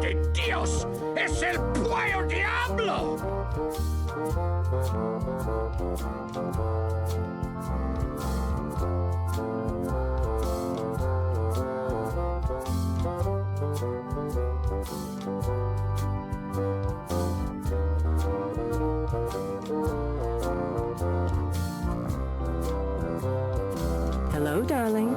de Dios! ¡Es el Puyo Diablo! Hello, darling.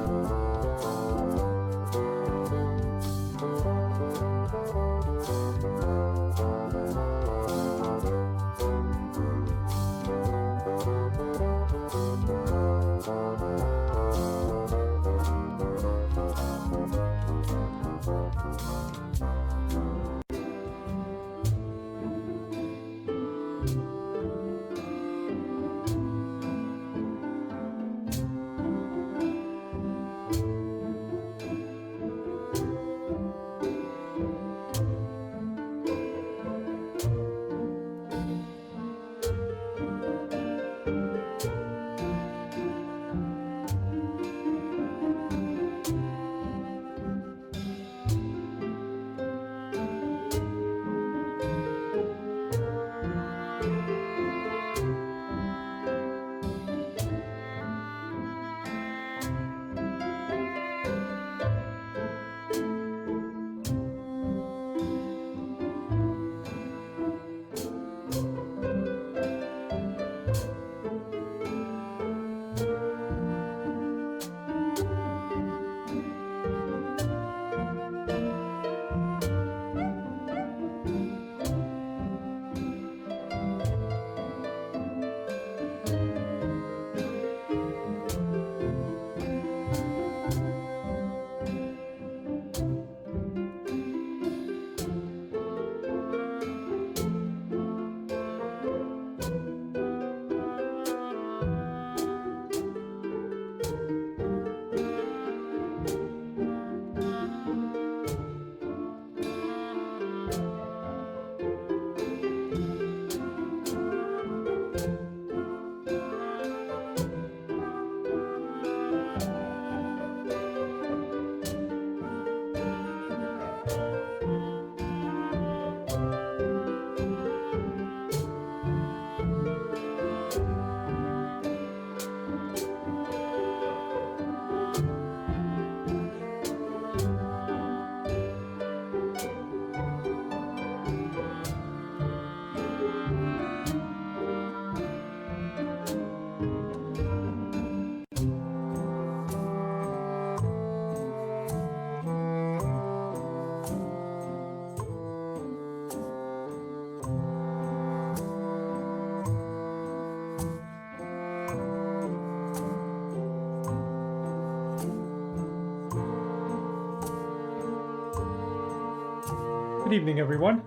Good evening, everyone.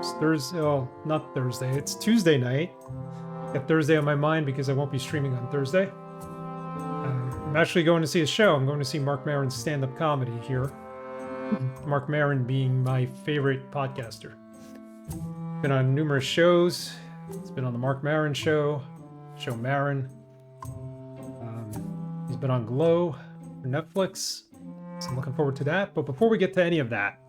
It's Thursday, well, not Thursday, it's Tuesday night. Got Thursday on my mind because I won't be streaming on Thursday. I'm actually going to see a show. I'm going to see Mark Maron's stand-up comedy here. Mark Maron being my favorite podcaster. Been on numerous shows. It's been on the Mark Maron Show, Show Maron. He's been on Glow for Netflix, so I'm looking forward to that. But before we get to any of that,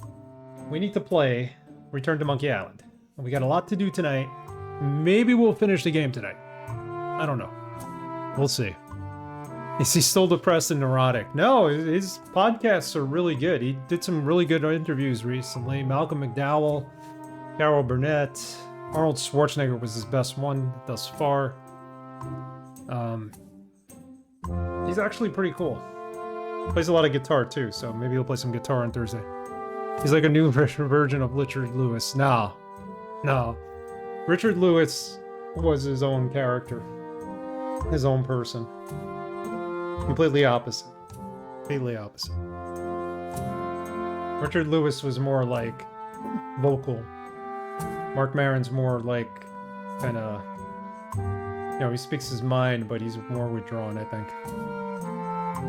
we need to play Return to Monkey Island. We got a lot to do tonight. Maybe we'll finish the game tonight. I don't know. We'll see. Is he still depressed and neurotic? No, his podcasts are really good. He did some really good interviews recently. Malcolm McDowell, Carol Burnett, Arnold Schwarzenegger was his best one thus far. He's actually pretty cool. Plays a lot of guitar too, so maybe he'll play some guitar on Thursday. He's like a new version of Richard Lewis. No. Richard Lewis was his own character. His own person. Completely opposite. Richard Lewis was more like vocal. Mark Maron's more like kind of, he speaks his mind, but he's more withdrawn, I think.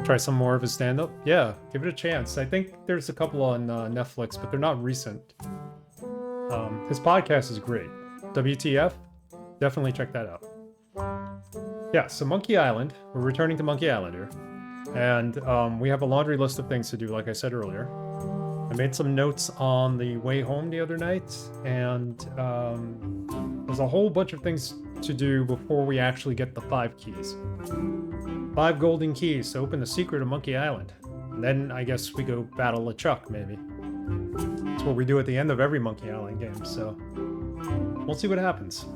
Try some more of his stand-up? Yeah, give it a chance. I think there's a couple on Netflix, but they're not recent. His podcast is great. WTF? Definitely check that out. Yeah, so Monkey Island. We're returning to Monkey Island here. And we have a laundry list of things to do, like I said earlier. I made some notes on the way home the other night, and there's a whole bunch of things to do before we actually get the 5 keys. 5 golden keys to open the secret of Monkey Island. And then I guess we go battle LeChuck, maybe. That's what we do at the end of every Monkey Island game, so we'll see what happens.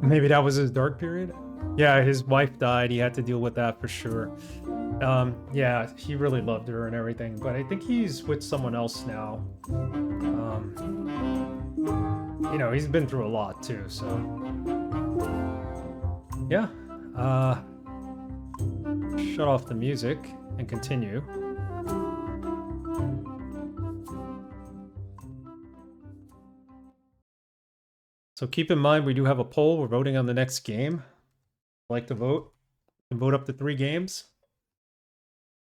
Maybe that was his dark period? Yeah, his wife died. He had to deal with that for sure. Yeah, he really loved her and everything, but I think he's with someone else now. You know, he's been through a lot too, so yeah. Shut off the music and continue. So keep in mind, we do have a poll. We're voting on the next game. I'd like to vote. You can vote up to 3 games.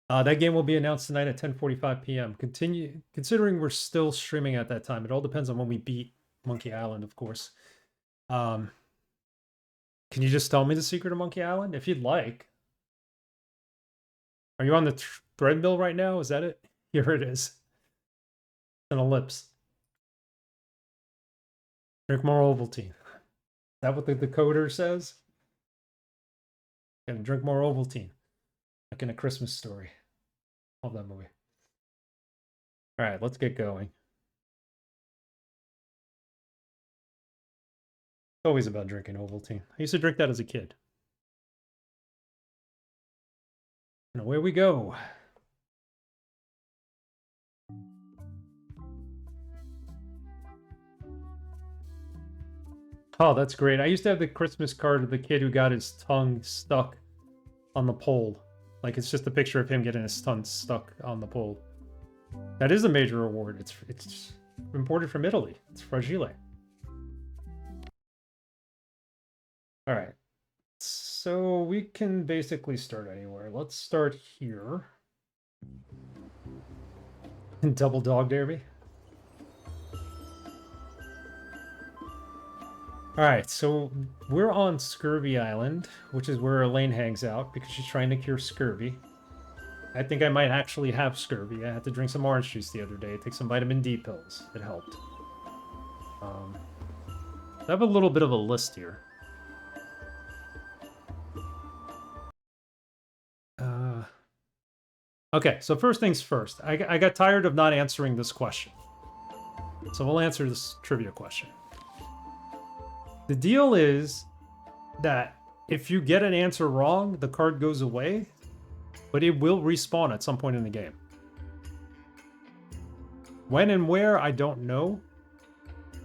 That game will be announced tonight at 10:45 p.m. Considering we're still streaming at that time. It all depends on when we beat Monkey Island, of course. Can you just tell me the secret of Monkey Island? If you'd like. Are you on the treadmill right now? Is that it? Here it is. An ellipse. Drink more Ovaltine. Is that what the decoder says? Gonna drink more Ovaltine. Like in A Christmas Story. Love that movie. Alright, let's get going. It's always about drinking Ovaltine. I used to drink that as a kid. And away we go. Oh, that's great. I used to have the Christmas card of the kid who got his tongue stuck on the pole. Like, it's just a picture of him getting his tongue stuck on the pole. That is a major award. It's imported from Italy. It's fragile. All right. So we can basically start anywhere. Let's start here. Double Dog Derby. Alright, so we're on Scurvy Island, which is where Elaine hangs out because she's trying to cure scurvy. I think I might actually have scurvy. I had to drink some orange juice the other day, take some vitamin D pills. It helped. I have a little bit of a list here. Okay, so first things first. I got tired of not answering this question. So we'll answer this trivia question. The deal is that if you get an answer wrong, the card goes away, but it will respawn at some point in the game. When and where, I don't know.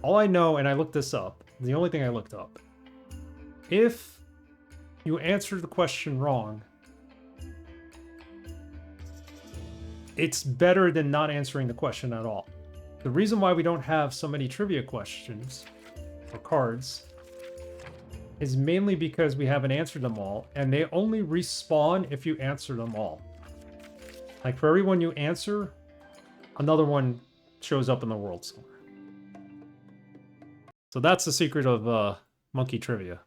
All I know, and I looked this up, the only thing I looked up, if you answer the question wrong, it's better than not answering the question at all. The reason why we don't have so many trivia questions or cards is mainly because we haven't answered them all, and they only respawn if you answer them all. Like, for every one you answer, another one shows up in the world somewhere. So that's the secret of Monkey Trivia.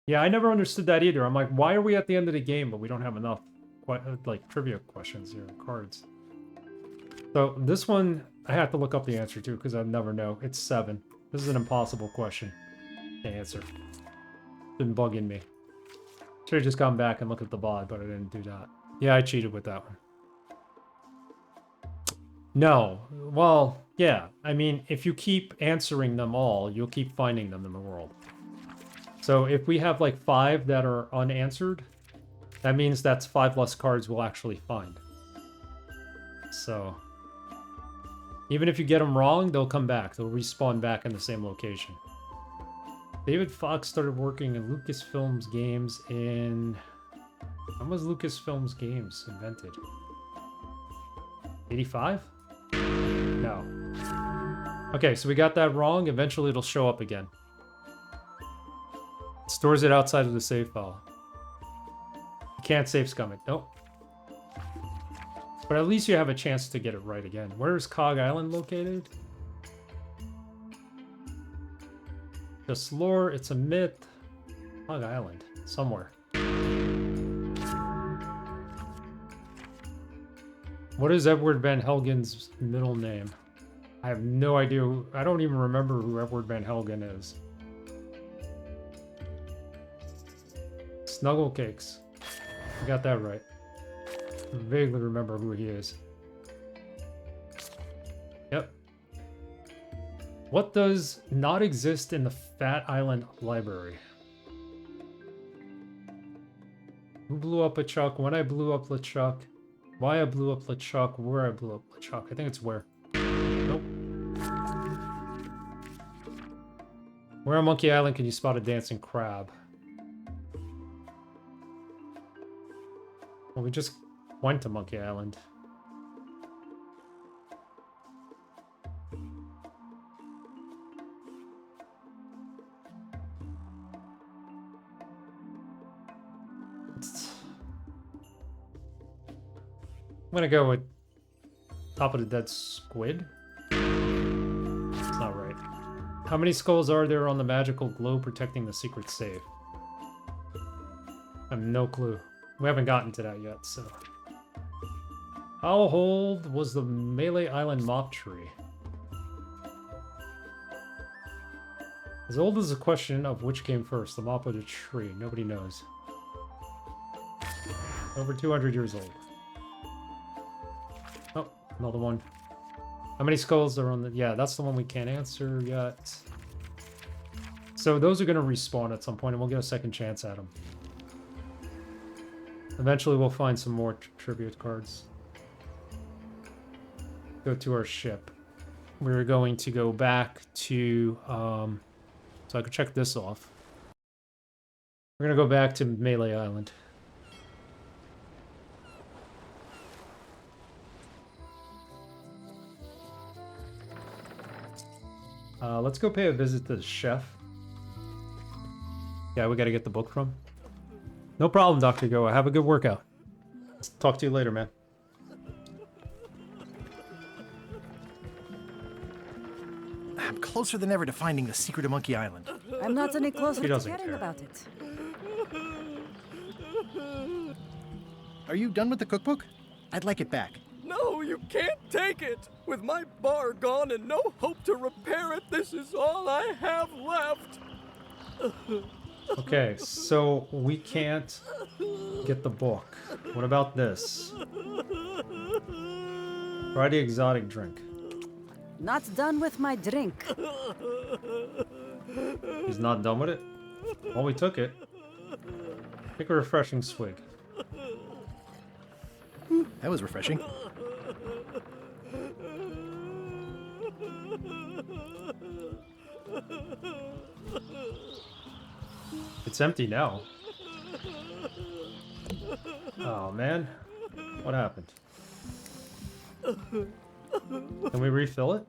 Yeah, I never understood that either. I'm like, why are we at the end of the game, but we don't have enough like trivia questions here, cards? So this one, I have to look up the answer to, because I never know. It's 7. This is an impossible question to answer. Been bugging me. Should have just gone back and looked at the VOD, but I didn't do that. Yeah, I cheated with that one. No. Well, yeah. I mean, if you keep answering them all, you'll keep finding them in the world. So if we have like 5 that are unanswered, that means that's 5 less cards we'll actually find. So even if you get them wrong, they'll come back. They'll respawn back in the same location. David Fox started working in Lucasfilms games in... When was Lucasfilms games invented? 85? No. Okay, so we got that wrong. Eventually it'll show up again. It stores it outside of the save file. You can't save scum it. Nope. But at least you have a chance to get it right again. Where is Cog Island located? Just lore, it's a myth. Cog Island, somewhere. What is Edward Van Helgen's middle name? I have no idea. I don't even remember who Edward Van Helgen is. Snuggle Cakes. I got that right. I vaguely remember who he is. Yep. What does not exist in the Fat Island Library? Who blew up LeChuck? When I blew up LeChuck? Why I blew up LeChuck? Where I blew up LeChuck? I think it's where. Nope. Where on Monkey Island can you spot a dancing crab? Well, we just went to Monkey Island. I'm gonna go with Top of the Dead Squid. That's not right. How many skulls are there on the magical globe protecting the secret safe? I have no clue. We haven't gotten to that yet, so. How old was the Melee Island mop tree? As old as the question of which came first, the mop or the tree. Nobody knows. Over 200 years old. Oh, another one. How many skulls are on the... Yeah, that's the one we can't answer yet. So those are going to respawn at some point, and we'll get a second chance at them. Eventually we'll find some more tribute cards. Go to our ship. We're going to go back to... so I can check this off. We're going to go back to Melee Island. Let's go pay a visit to the chef. Yeah, we got to get the book from. No problem, Dr. Goa. Have a good workout. Talk to you later, man. I'm closer than ever to finding the secret of Monkey Island. I'm not any closer He to doesn't caring care. about it. Are you done with the cookbook? I'd like it back. No, you can't take it! With my bar gone and no hope to repair it, this is all I have left! Okay, so we can't get the book. What about this? Try the exotic drink. Not done with my drink. He's not done with it? Well, we took it. Take a refreshing swig. That was refreshing. It's empty now. Oh, man. What happened? Can we refill it?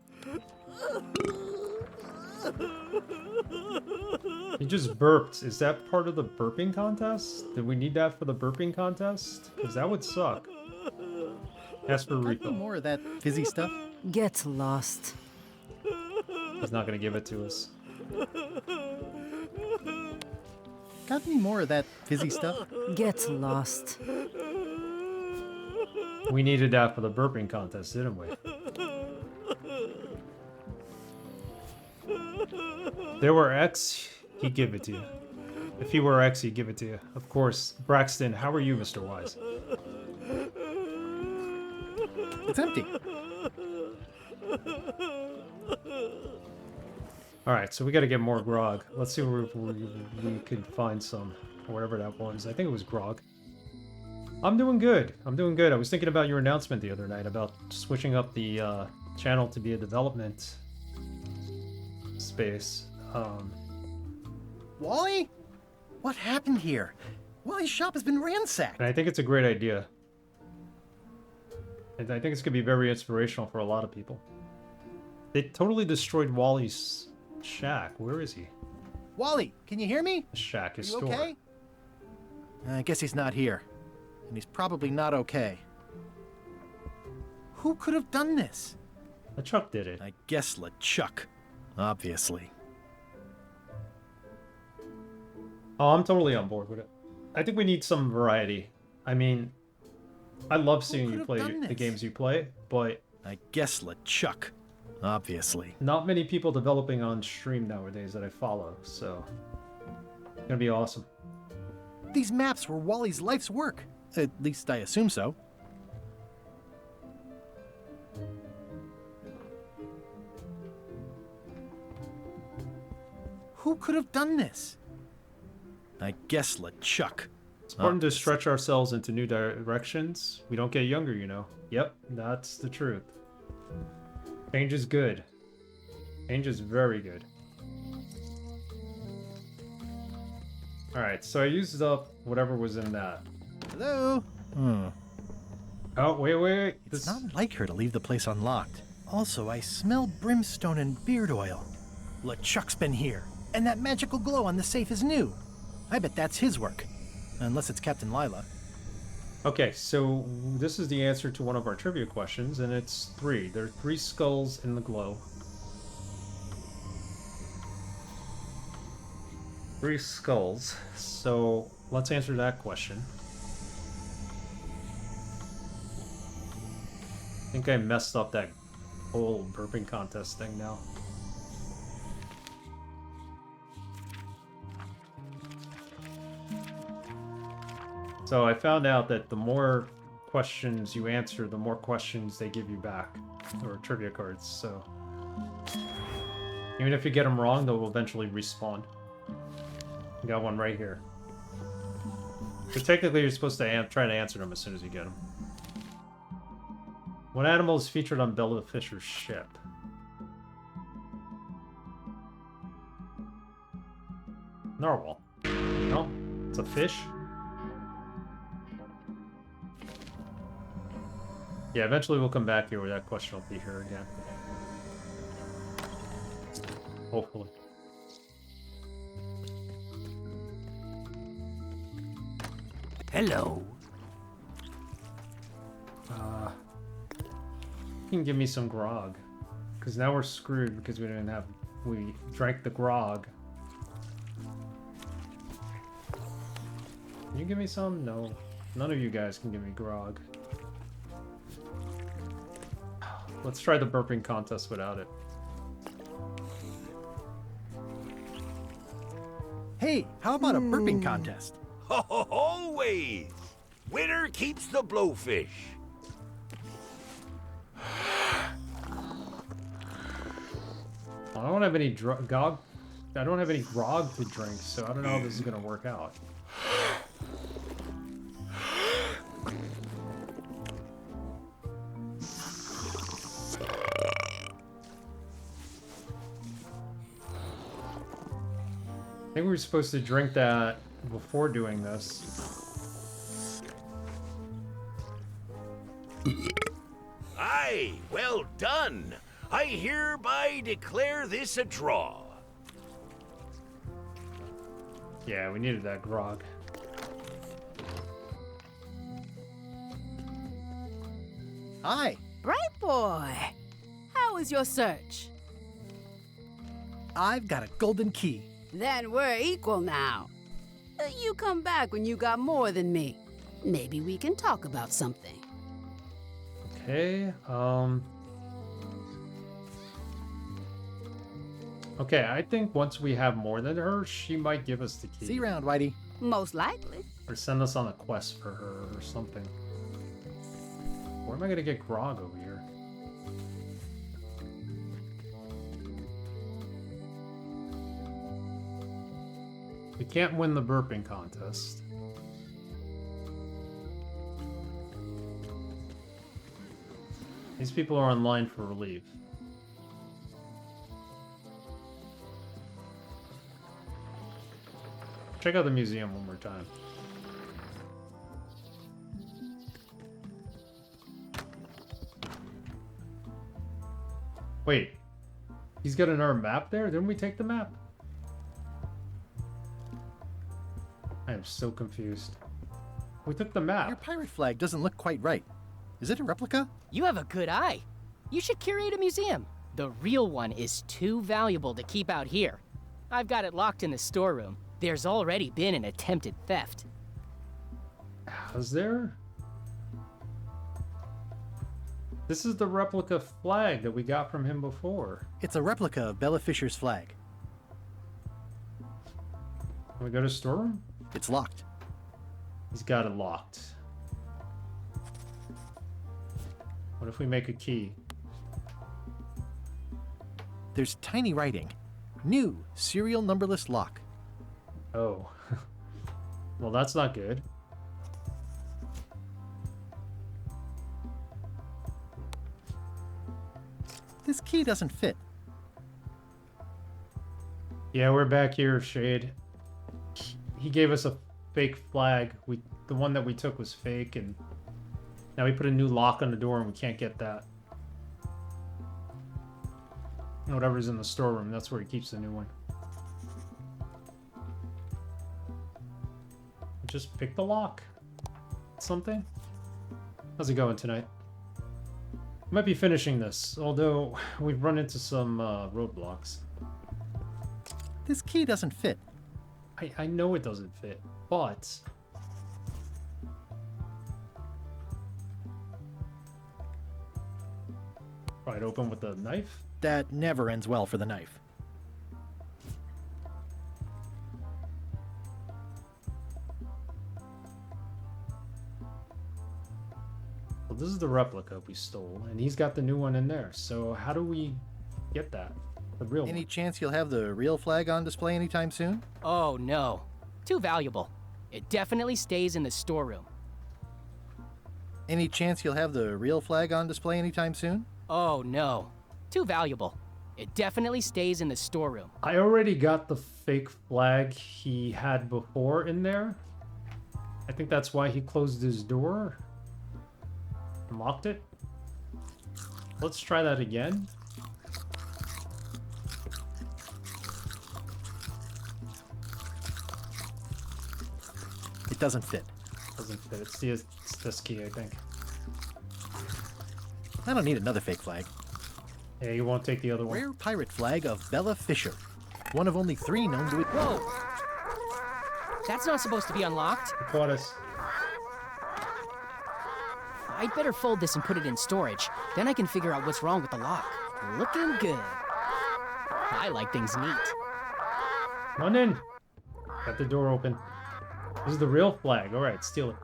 He just burped. Is that part of the burping contest? Did we need that for the burping contest? Because that would suck. Ask for a Got any refill. more of that fizzy stuff? Get lost. He's not going to give it to us. Got any more of that fizzy stuff? Get lost. We needed that for the burping contest, didn't we? If there were X, he'd give it to you. If he were X, he'd give it to you. Of course. Braxton, how are you, Mr. Wise? It's empty. Alright, so we gotta get more grog. Let's see where we could find some. Or whatever that was. I think it was grog. I'm doing good. I'm doing good. I was thinking about your announcement the other night about switching up the channel to be a development space. Wally? What happened here? Wally's shop has been ransacked. And I think it's a great idea. And I think it's going to be very inspirational for a lot of people. They totally destroyed Wally's shack. Where is he? Wally, can you hear me? His shack, his You store. okay? I guess he's not here. And he's probably not okay. Who could have done this? Chuck did it. I guess LeChuck. Obviously. Oh, I'm totally on board with it. I think we need some variety. I mean, I love seeing could you have play done the this? games you play, but I guess LeChuck. Obviously. not many people developing on stream nowadays that I follow, so it's gonna be awesome. These maps were Wally's life's work. At least I assume so. Who could have done this? I guess LeChuck. It's important to stretch ourselves into new directions. We don't get younger, you know. Yep, that's the truth. Change is good. Change is very good. Alright, so I used up whatever was in that. Hello? Oh, wait. It's not like her to leave the place unlocked. Also, I smell brimstone and beard oil. LeChuck's been here, and that magical glow on the safe is new. I bet that's his work. Unless it's Captain Lila. Okay, so this is the answer to one of our trivia questions, and it's 3. There are 3 skulls in the glow. 3 skulls. So let's answer that question. I think I messed up that whole burping contest thing now. So I found out that the more questions you answer, the more questions they give you back, or trivia cards, so even if you get them wrong, they'll eventually respawn. You got one right here. So technically you're supposed to try to answer them as soon as you get them. What animal is featured on Bella Fisher's ship? Narwhal. No, it's a fish. Yeah, eventually we'll come back here where that question will be here again. Hopefully. Hello. You can give me some grog. Because now we're screwed because we drank the grog. Can you give me some? No. None of you guys can give me grog. Let's try the burping contest without it. Hey, how about a burping contest? Always. Winner keeps the blowfish. I don't have any grog. I don't have any grog to drink, so I don't know how this is gonna work out. I think we were supposed to drink that before doing this. Aye, well done. I hereby declare this a draw. Yeah, we needed that grog. Hi. Bright boy, how was your search? I've got a golden key. Then we're equal now. You come back when you got more than me. Maybe we can talk about something. Okay, okay, I think once we have more than her, she might give us the key. See you around, Whitey. Most likely. Or send us on a quest for her or something. Where am I gonna get grog over here? We can't win the burping contest. These people are online for relief. Check out the museum one more time. Wait, he's got another map there? Didn't we take the map? I am so confused. We took the Your map. pirate flag doesn't look quite right. Is it a replica? You have a good eye. You should curate a museum. The real one is too valuable to keep out here. I've got it locked in the storeroom. There's already been an attempted theft. Is there? This is the replica flag that we got from him before. It's a replica of Bella Fisher's flag. Can we go to storeroom? It's locked. He's got it locked. What if we make a key? There's tiny writing. New serial numberless lock. Oh. Well, that's not good. This key doesn't fit. Yeah, we're back here, Shade. He gave us a fake flag. The one that we took was fake, and now we put a new lock on the door and we can't get that. Whatever's in the storeroom, that's where he keeps the new one. Just pick the lock. Something? How's it going tonight? Might be finishing this, although we've run into some roadblocks. This key doesn't fit. I know it doesn't fit, but... Right, open with the knife? That never ends well for the knife. Well, this is the replica we stole, and he's got the new one in there. So how do we get that? The real Any one? chance you'll have the real flag on display anytime soon? Oh no. Too valuable. It definitely stays in the storeroom. Any chance you'll have the real flag on display anytime soon? Oh no. Too valuable. It definitely stays in the storeroom. I already got the fake flag he had before in there. I think that's why he closed his door and locked it. Let's try that again. It doesn't fit. Doesn't fit. It's this key, I think. I don't need another fake flag. Yeah, you won't take the other one. Rare pirate flag of Bella Fisher. One of only 3 known to it. Whoa! That's not supposed to be unlocked. He caught us. I'd better fold this and put it in storage. Then I can figure out what's wrong with the lock. Looking good. I like things neat. Come on in. Got the door open. This is the real flag. All right, steal it.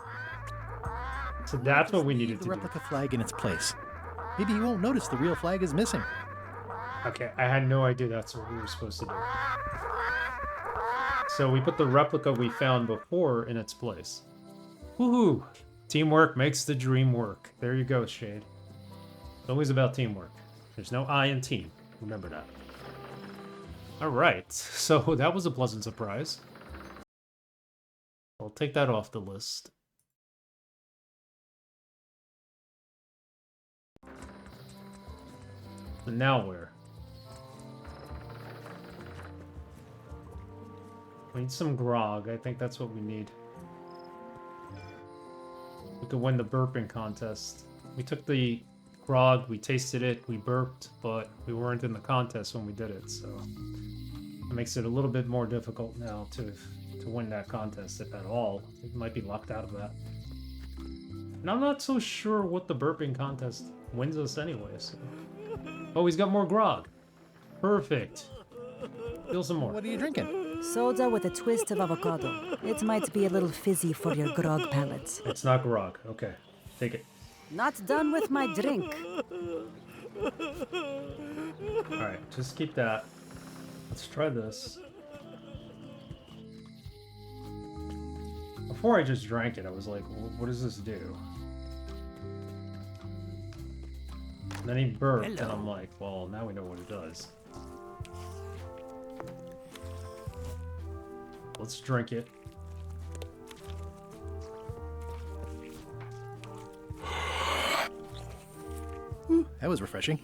So that's what we needed The to do. replica flag in its place. Maybe you won't notice the real flag is missing. Okay, I had no idea that's what we were supposed to do. So we put the replica we found before in its place. Woohoo! Teamwork makes the dream work. There you go, Shade. It's always about teamwork. There's no I in team. Remember that. Alright, so that was a pleasant surprise. I'll take that off the list. And now where? We need some grog. I think that's what we need. We could win the burping contest. We took the grog, we tasted it, we burped, but we weren't in the contest when we did it, so it makes it a little bit more difficult now to win that contest, if at all. It might be locked out of that. And I'm not so sure what the burping contest wins us anyway, so... Oh, he's got more grog. Perfect. Feel some more. What are you drinking? Soda with a twist of avocado. It might be a little fizzy for your grog palates. It's not grog. Okay. Take it. Not done with my drink. Alright, just keep that. Let's try this. Before I just drank it, I was like, what does this do? And then he burped, and I'm like, well, now we know what it does. Let's drink it. That was refreshing.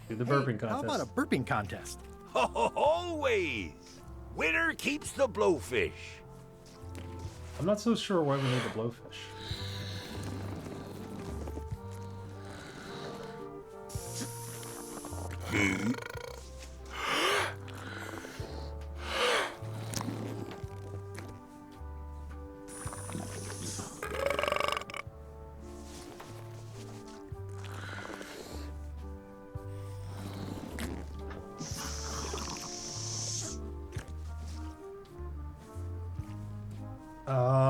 Do the burping How contest. about a burping contest? Always! Winner keeps the blowfish. I'm not so sure why we need the blowfish.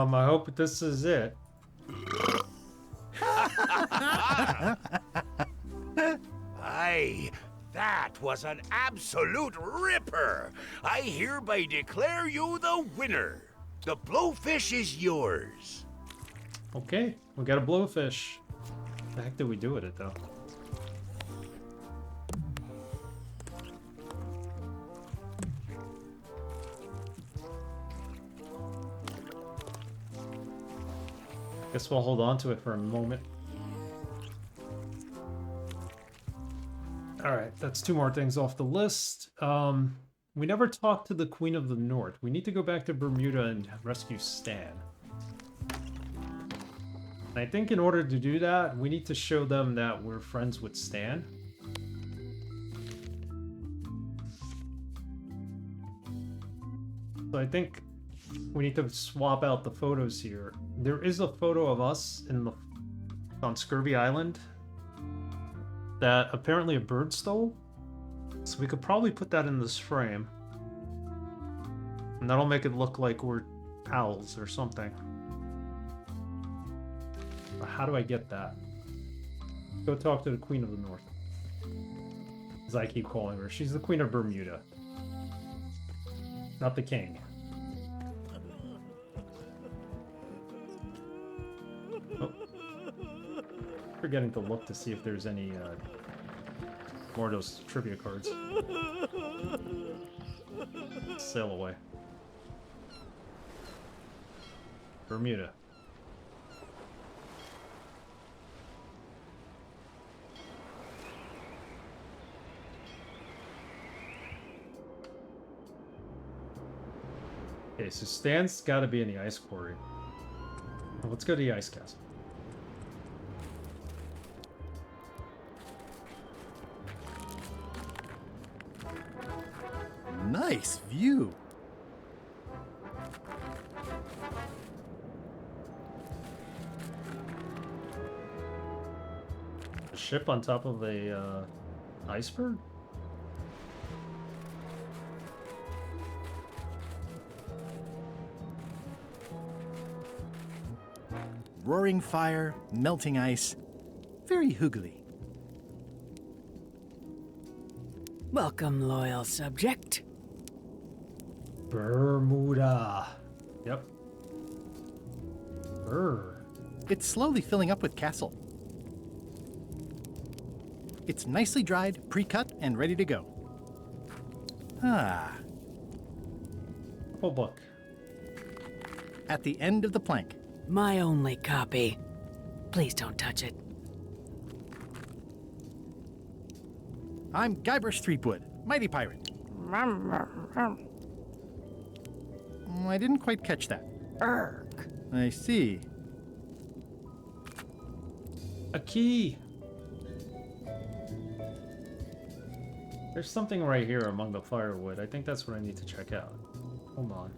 I hope this is it. Aye, that was an absolute ripper. I hereby declare you the winner. The blowfish is yours. Okay, we got a blowfish. The heck did we do with it, though? Guess we'll hold on to it for a moment. Alright, that's 2 more things off the list. We never talked to the Queen of the North. We need to go back to Bermuda and rescue Stan. And I think in order to do that, we need to show them that we're friends with Stan. So I think we need to swap out the photos here. There is a photo of us on Scurvy Island that apparently a bird stole. So we could probably put that in this frame. And that'll make it look like we're pals or something. But how do I get that? Go talk to the Queen of the North. As I keep calling her. She's the Queen of Bermuda. Not the king. Oh. Forgetting to look to see if there's any more of those trivia cards. Sail away. Bermuda. Okay, so Stan's gotta be in the ice quarry. Let's go to the ice castle. Nice view. A ship on top of a iceberg? Roaring fire, melting ice. Very hoogly. Welcome, loyal subject. Bermuda. Yep. It's slowly filling up with castle. It's nicely dried, pre-cut, and ready to go. Ah. Oh, book. At the end of the plank. My only copy. Please don't touch it. I'm Guybrush Threepwood, mighty pirate. I didn't quite catch that. Urgh. I see. A key. There's something right here among the firewood. I think that's what I need to check out. Hold on.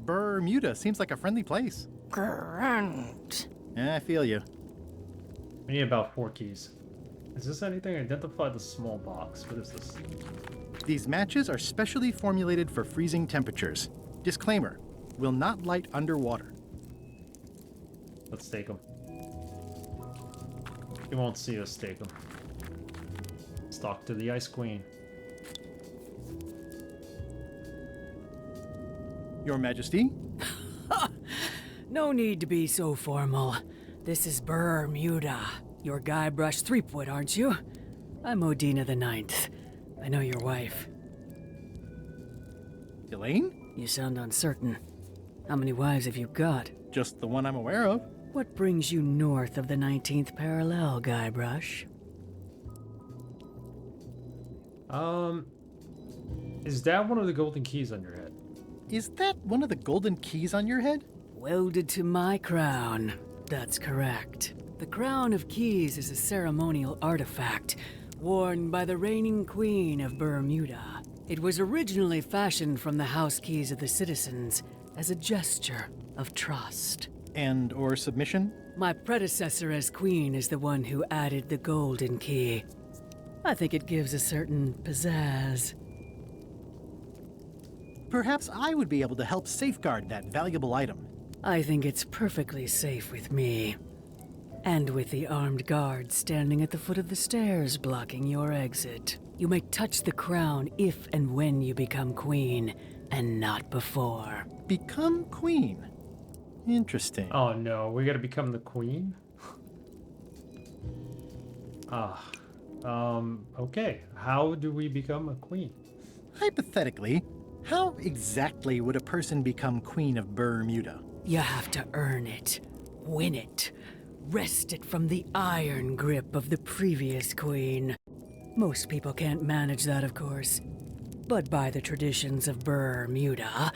Bermuda seems like a friendly place. Grunt. Yeah, I feel you. We need about 4 keys. Is this anything? Identify the small box. What is this? These matches are specially formulated for freezing temperatures. Disclaimer, will not light underwater. Let's stake them. You won't see us stake them. Let's talk to the Ice Queen. Your Majesty? No need to be so formal. This is Bermuda. You're Guybrush Threepwood, aren't you? I'm Odina the Ninth. I know your wife. Elaine? You sound uncertain. How many wives have you got? Just the one I'm aware of. What brings you north of the 19th parallel, Guybrush? Is that one of the golden keys on your head? Is that one of the golden keys on your head? Welded to my crown. That's correct. The Crown of Keys is a ceremonial artifact worn by the reigning queen of Bermuda. It was originally fashioned from the house keys of the citizens as a gesture of trust. And or submission? My predecessor as queen is the one who added the golden key. I think it gives a certain pizzazz. Perhaps I would be able to help safeguard that valuable item. I think it's perfectly safe with me. And with the armed guards standing at the foot of the stairs blocking your exit. You may touch the crown if and when you become queen, and not before. Become queen. Interesting. Oh no, we gotta become the queen? Okay. How do we become a queen? Hypothetically, how exactly would a person become queen of Bermuda? You have to earn it, win it, wrest it from the iron grip of the previous queen. Most people can't manage that, of course. But by the traditions of Bermuda,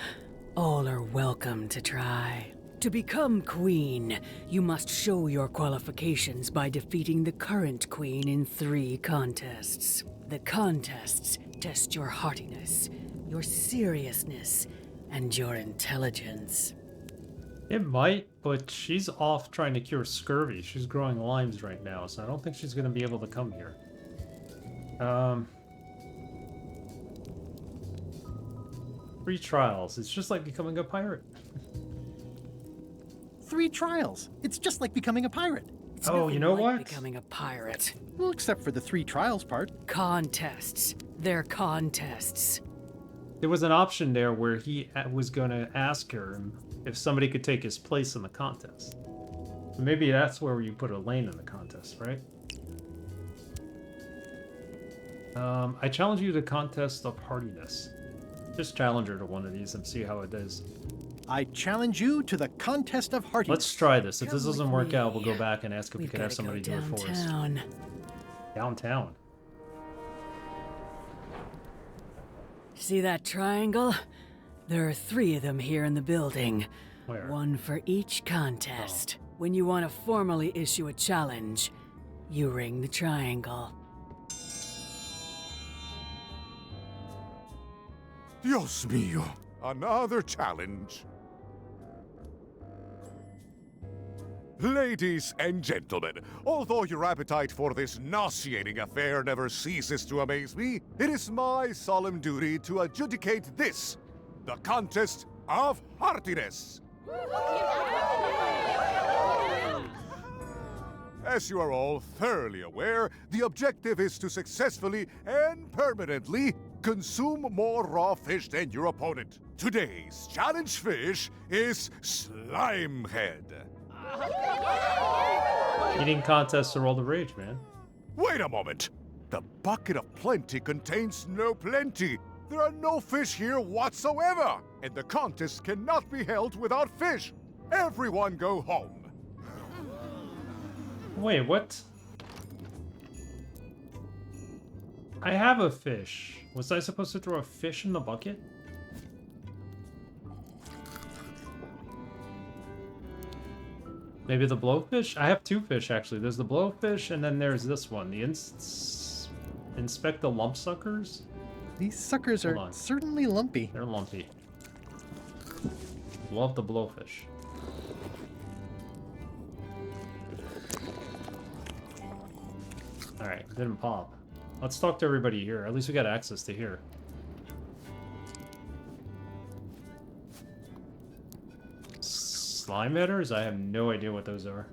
all are welcome to try. To become queen, you must show your qualifications by defeating the current queen in 3 contests. The contests test your heartiness, your seriousness, and your intelligence. It might, but she's off trying to cure scurvy. She's growing limes right now, so I don't think she's gonna be able to come here. 3 trials. It's just like becoming a pirate. 3 trials. It's just like becoming a pirate. It's Oh, nothing you know like what? becoming a pirate. Well, except for the 3 trials part. Contests. They're contests. There was an option there where he was gonna ask her if somebody could take his place in the contest. So maybe that's where you put a lane in the contest, right? I challenge you to contest of hardiness. Just challenge her to one of these and see how it is. I challenge you to the contest of heartiness. Let's try this. If this Come doesn't with work out, we'll me. go back and ask if we We've could have gotta somebody go do it for us. downtown. Downtown. See that triangle? There are 3 of them here in the building. Where? 1 for each contest. When you want to formally issue a challenge, you ring the triangle. Dios mío, another challenge. Ladies and gentlemen, although your appetite for this nauseating affair never ceases to amaze me, it is my solemn duty to adjudicate this, the contest of heartiness. As you are all thoroughly aware, the objective is to successfully and permanently consume more raw fish than your opponent. Today's challenge fish is Slimehead. Eating contests are all the rage, man. Wait a moment! The bucket of plenty contains no plenty. There are no fish here whatsoever, and the contest cannot be held without fish. Everyone go home. Wait, what? I have a fish. Was I supposed to throw a fish in the bucket? Maybe the blowfish? I have 2 fish, actually. There's the blowfish, and then there's this one. The inspect the lump suckers? These suckers Hold are on. certainly lumpy. They're lumpy. Love the blowfish. Alright, didn't pop. Let's talk to everybody here. At least we got access to here. Slime headers? I have no idea what those are.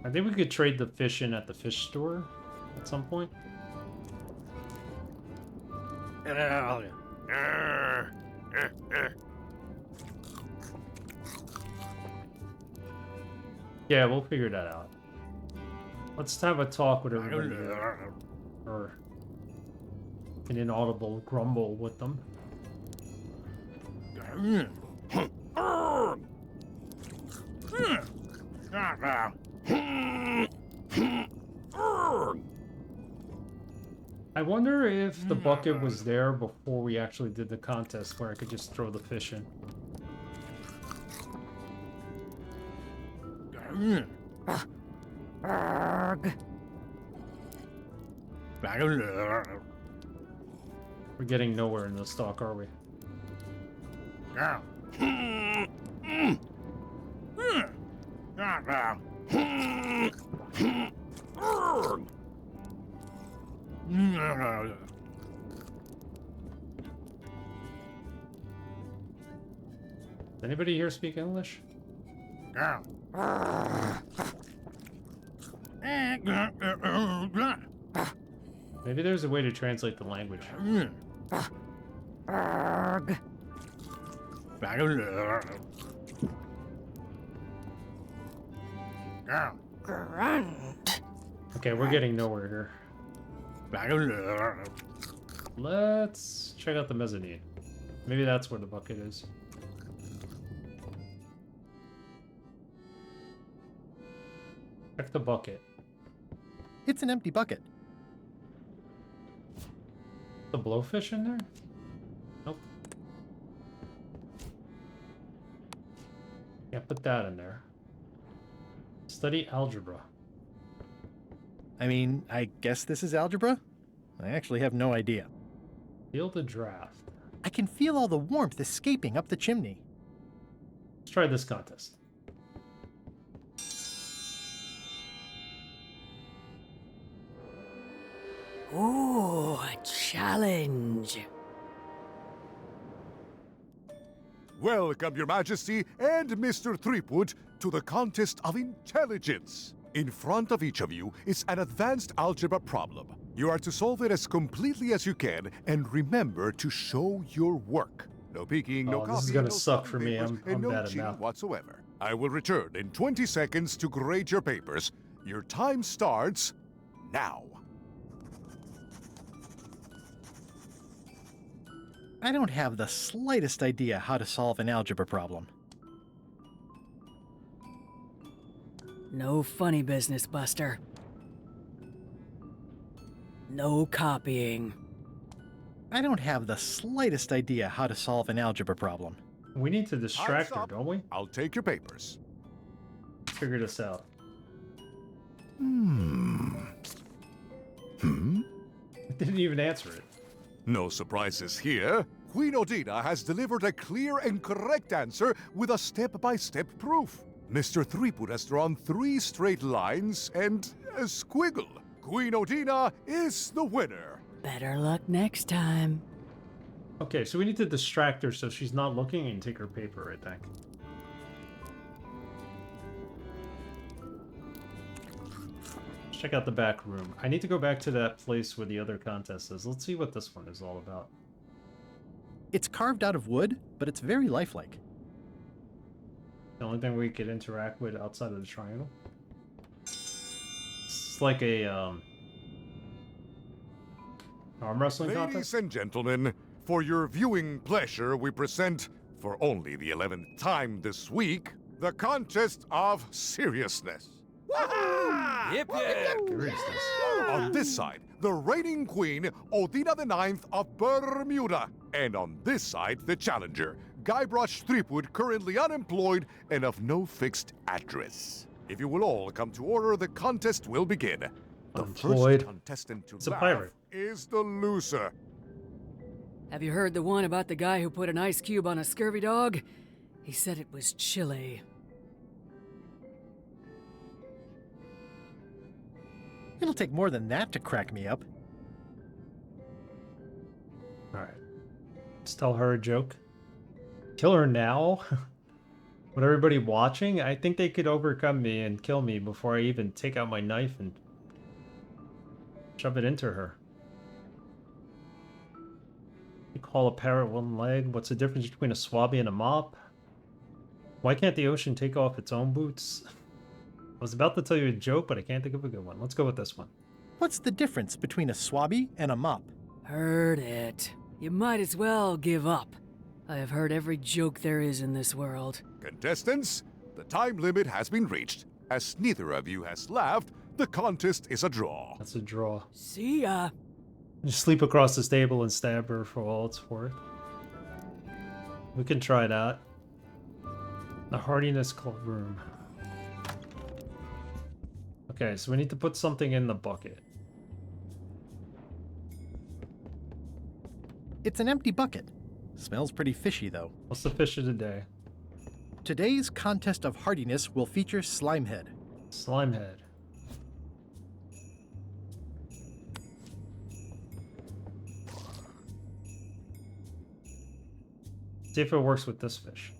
I think we could trade the fish in at the fish store at some point. Yeah, we'll figure that out. Let's have a talk with everybody here. Or an inaudible grumble with them. I wonder if the bucket was there before we actually did the contest where I could just throw the fish in. We're getting nowhere in this talk, are we? Anybody here speak English? Maybe there's a way to translate the language. Okay, we're getting nowhere here. Let's check out the mezzanine. Maybe that's where the bucket is. Check the bucket. It's an empty bucket. The blowfish in there? Nope. Can't put that in there. Study algebra. I mean, I guess this is algebra? I actually have no idea. Feel the draft. I can feel all the warmth escaping up the chimney. Let's try this contest. Ooh, a challenge. Welcome, Your Majesty and Mr. Threepwood, to the Contest of Intelligence. In front of each of you is an advanced algebra problem. You are to solve it as completely as you can, and remember to show your work. No peeking, no copying, this is gonna no suck stolen for me. papers, I'm and no bad at cheating math. whatsoever. I will return in 20 seconds to grade your papers. Your time starts now. I don't have the slightest idea how to solve an algebra problem. No funny business, Buster. No copying. I don't have the slightest idea how to solve an algebra problem. We need to distract Time's her, up. don't we? I'll take your papers. Figure this out. Didn't even answer it. No surprises here. Queen Odina has delivered a clear and correct answer with a step-by-step proof. Mr. Threepwood has drawn 3 straight lines and a squiggle. Queen Odina is the winner. Better luck next time. Okay, so we need to distract her so she's not looking and take her paper, I think. Let's check out the back room. I need to go back to that place where the other contest is. Let's see what this one is all about. It's carved out of wood, but it's very lifelike. The only thing we could interact with outside of the triangle. It's like a arm wrestling Ladies contest. and gentlemen, for your viewing pleasure, we present, for only the 11th time this week, the Contest of Seriousness. Yip, yip. Seriousness. On this side, the reigning queen, Odina IX of Bermuda. And on this side, the challenger, Guybrush Threepwood, currently unemployed and of no fixed address. If you will all come to order, the contest will begin. The Unemployed. first contestant to It's a laugh pirate. is the loser. Have you heard the one about the guy who put an ice cube on a scurvy dog? He said it was chilly. It'll take more than that to crack me up. Alright. Let's tell her a joke. Kill her now? With everybody watching? I think they could overcome me and kill me before I even take out my knife and shove it into her. You call a parrot one leg? What's the difference between a swabby and a mop? Why can't the ocean take off its own boots? I was about to tell you a joke, but I can't think of a good one. Let's go with this one. What's the difference between a swabby and a mop? Heard it. You might as well give up. I have heard every joke there is in this world. Contestants, the time limit has been reached. As neither of you has laughed, the contest is a draw. That's a draw. See ya. Just sleep across this table and stab her for all it's worth. We can try that. The Hardiness Club room. Okay, so we need to put something in the bucket. It's an empty bucket. Smells pretty fishy, though. What's the fish of the day? Today's contest of hardiness will feature Slimehead. Slimehead. See if it works with this fish.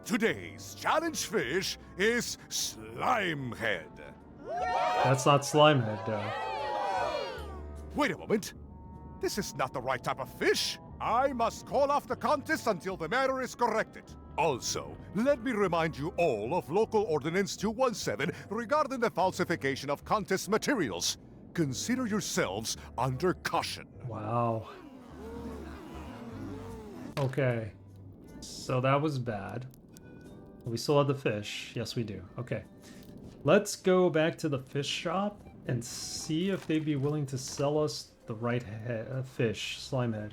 Today's challenge fish is Slimehead. That's not Slimehead, though. Wait a moment. This is not the right type of fish. I must call off the contest until the matter is corrected. Also, let me remind you all of Local Ordinance 217 regarding the falsification of contest materials. Consider yourselves under caution. Wow. Okay. So that was bad. We still have the fish. Yes, we do. Okay. Let's go back to the fish shop and see if they'd be willing to sell us the right fish, Slimehead.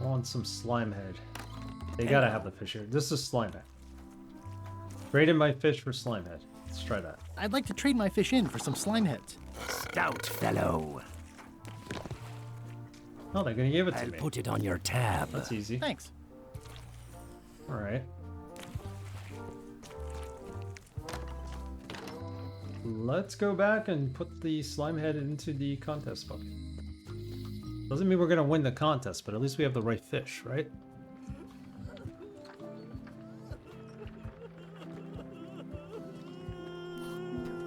I want some Slimehead. They gotta have the fish here. This is Slimehead. Traded my fish for Slimehead. Let's try that. I'd like to trade my fish in for some slime heads. Stout fellow. Oh, they're gonna give it to I'll me. put it on your tab. That's easy. Thanks. All right. Let's go back and put the Slimehead into the contest bucket. Doesn't mean we're gonna win the contest, but at least we have the right fish, right?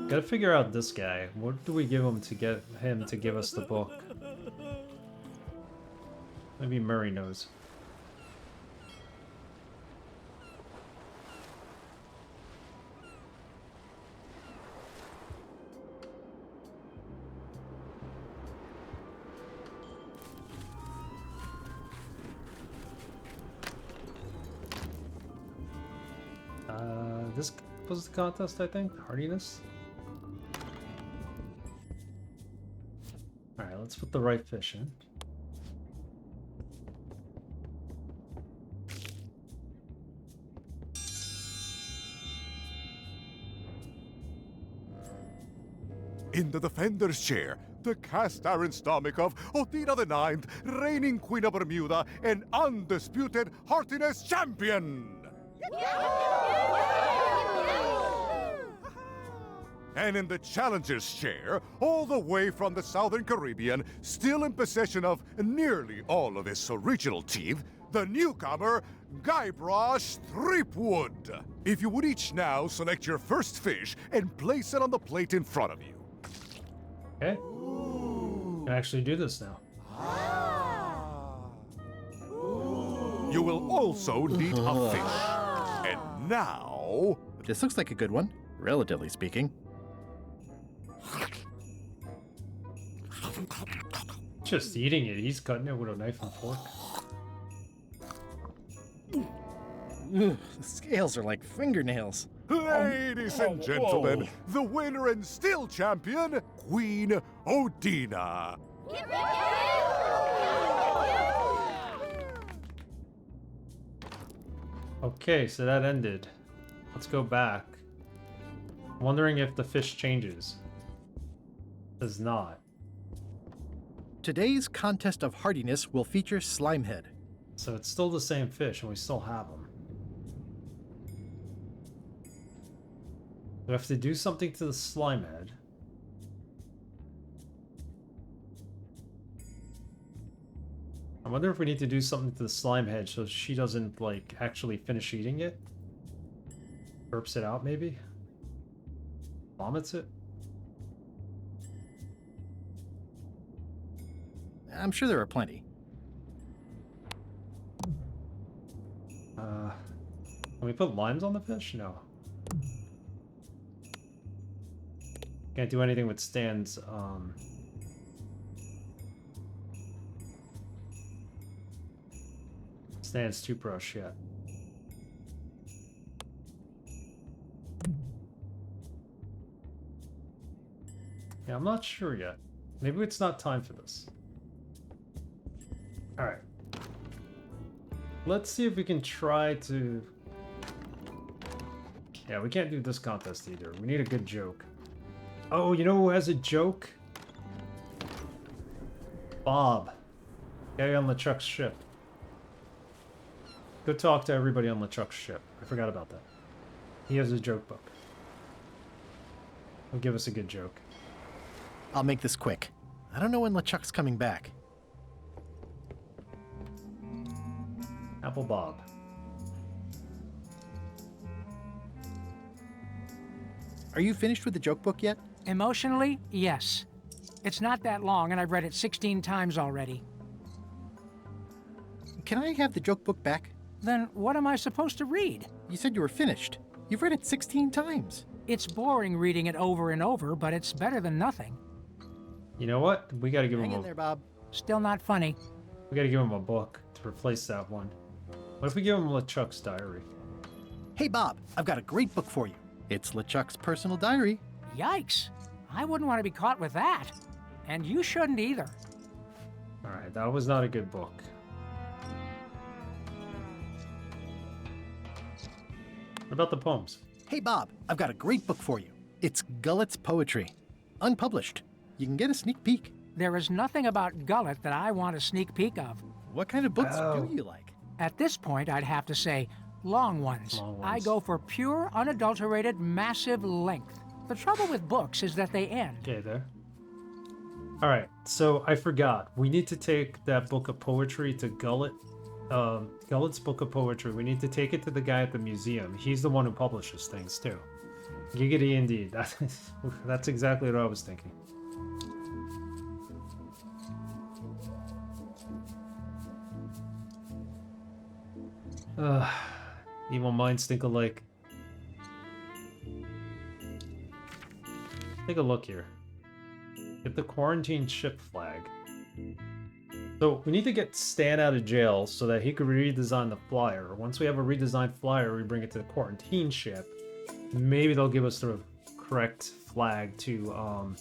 Gotta figure out this guy. What do we give him to get him to give us the book? Maybe Murray knows. This was the contest, I think. Hardiness. Alright, let's put the right fish in. In the defender's chair, the cast iron stomach of Othina the Ninth, reigning Queen of Bermuda and undisputed Heartiness champion! And in the challenger's chair, all the way from the Southern Caribbean, still in possession of nearly all of his original teeth, the newcomer, Guybrush Threepwood. If you would each now select your first fish and place it on the plate in front of you. Okay. Can actually do this now. You will also need a fish. And now... This looks like a good one, relatively speaking. Just eating it. He's cutting it with a knife and fork. Ugh, the scales are like fingernails. Ladies and gentlemen, the winner and still champion, Queen Othina. Okay, so that ended. Let's go back. I'm wondering if the fish changes. Does not. Today's contest of hardiness will feature Slimehead. So it's still the same fish and we still have them. We have to do something to the Slimehead. I wonder if we need to do something to the Slimehead so she doesn't, like, actually finish eating it. Burps it out, maybe? Vomits it? I'm sure there are plenty. Can we put limes on the fish? No. Can't do anything with Stan's, Stan's toothbrush yet. Yeah, I'm not sure yet. Maybe it's not time for this. Alright. Let's see if we can try to... Yeah, we can't do this contest either. We need a good joke. Oh, you know who has a joke? Bob. Guy on LeChuck's ship. Go talk to everybody on LeChuck's ship. I forgot about that. He has a joke book. He'll give us a good joke. I'll make this quick. I don't know when LeChuck's coming back. Apple Bob. Are you finished with the joke book yet? Emotionally, yes. It's not that long, and I've read it 16 times already. Can I have the joke book back? Then what am I supposed to read? You said you were finished. You've read it 16 times. It's boring reading it over and over, but it's better than nothing. You know what? We gotta give Hang him in a... there, Bob. Still not funny. We gotta give him a book to replace that one. What if we give him LeChuck's diary? Hey, Bob, I've got a great book for you. It's LeChuck's personal diary. Yikes. I wouldn't want to be caught with that. And you shouldn't either. Alright, that was not a good book. What about the poems? Hey, Bob, I've got a great book for you. It's Gullet's poetry. Unpublished. You can get a sneak peek. There is nothing about Gullet that I want a sneak peek of. What kind of books do you like? At this point, I'd have to say long ones. Long I ones. go for pure, unadulterated, massive length. The trouble with books is that they end. Okay, there. Alright, so I forgot. We need to take that book of poetry to Gullet. Gullet's book of poetry. We need to take it to the guy at the museum. He's the one who publishes things, too. Giggity indeed. That's exactly what I was thinking. Evil minds think alike. Take a look here. Get the quarantine ship flag. So we need to get Stan out of jail so that he could redesign the flyer. Once we have a redesigned flyer, we bring it to the quarantine ship. Maybe they'll give us the correct flag to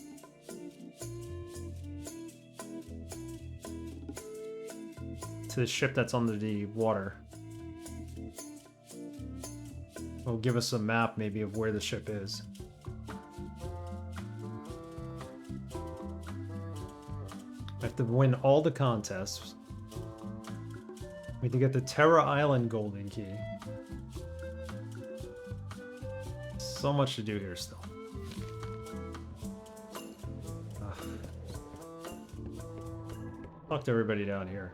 the ship that's under the water. It'll give us a map maybe of where the ship is. We have to win all the contests. We need to get the Terra Island Golden Key. So much to do here still. Ugh. Talk to everybody down here.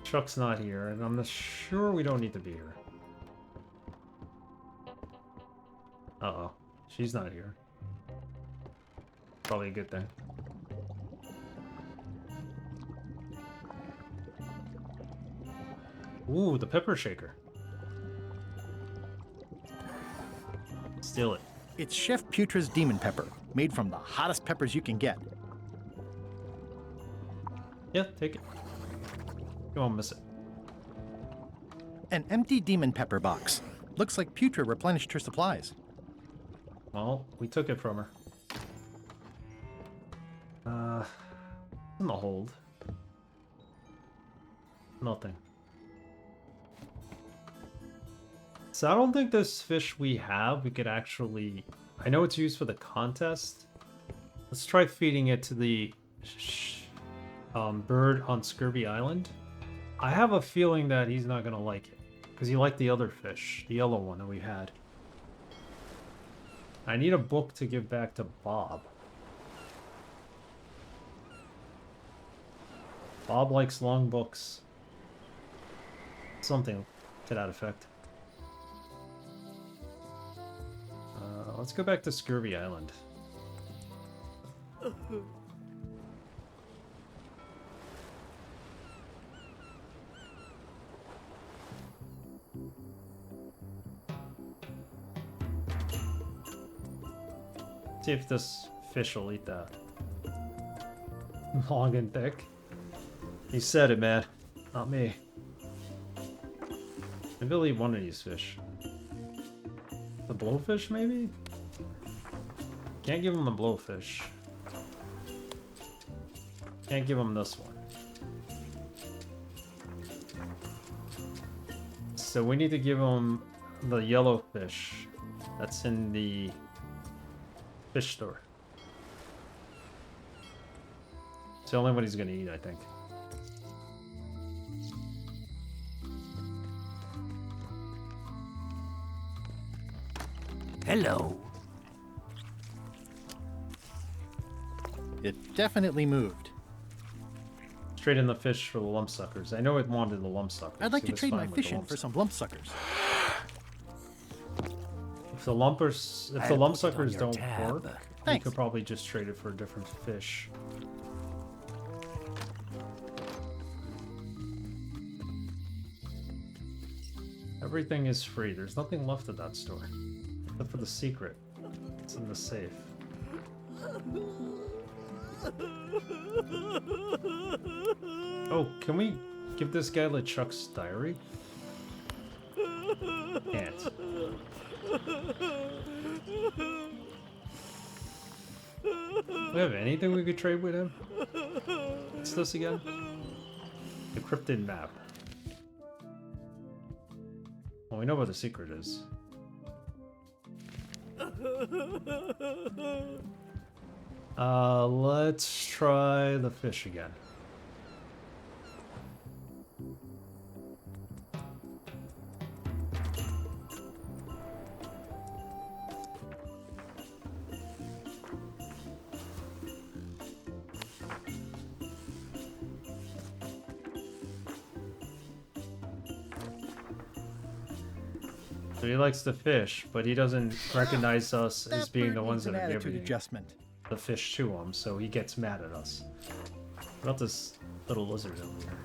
Chuck's not here, and I'm not sure we don't need to be here. Uh-oh. She's not here. Probably a good thing. Ooh, the pepper shaker. Steal it. It's Chef Putra's Demon Pepper, made from the hottest peppers you can get. Yeah, take it. You won't miss it. An empty Demon Pepper box. Looks like Putra replenished her supplies. Well, we took it from her. In the hold. Nothing. So I don't think this fish we have, we could actually... I know it's used for the contest. Let's try feeding it to the bird on Scurvy Island. I have a feeling that he's not going to like it. Because he liked the other fish, the yellow one that we had. I need a book to give back to Bob. Bob likes long books. Something to that effect. Let's go back to Scurvy Island. See if this fish will eat that. Long and thick. You said it, man. Not me. Maybe I'll eat one of these fish. The blowfish, maybe? Can't give him the blowfish. Can't give him this one. So we need to give him the yellow fish that's in the fish store. It's the only one he's gonna eat, I think. Hello. It definitely moved. Trade in the fish for the lump suckers. I know it wanted the lump suckers. I'd like It to was trade fine my with fish the in lump for some suckers. lump suckers. If the lump suckers your don't tab. work, we Thanks. could probably just trade it for a different fish. Everything is free. There's nothing left at that store. Except for the secret. It's in the safe. Oh, can we give this guy LeChuck's diary? Can't. Do we have anything we could trade with him? What's this again? Encrypted map. Well, we know what the secret is. Let's try the fish again. So he likes to fish, but he doesn't recognize us as That being bird the ones needs that an are attitude giving adjustment. the fish to him, so he gets mad at us. What about this little lizard over here?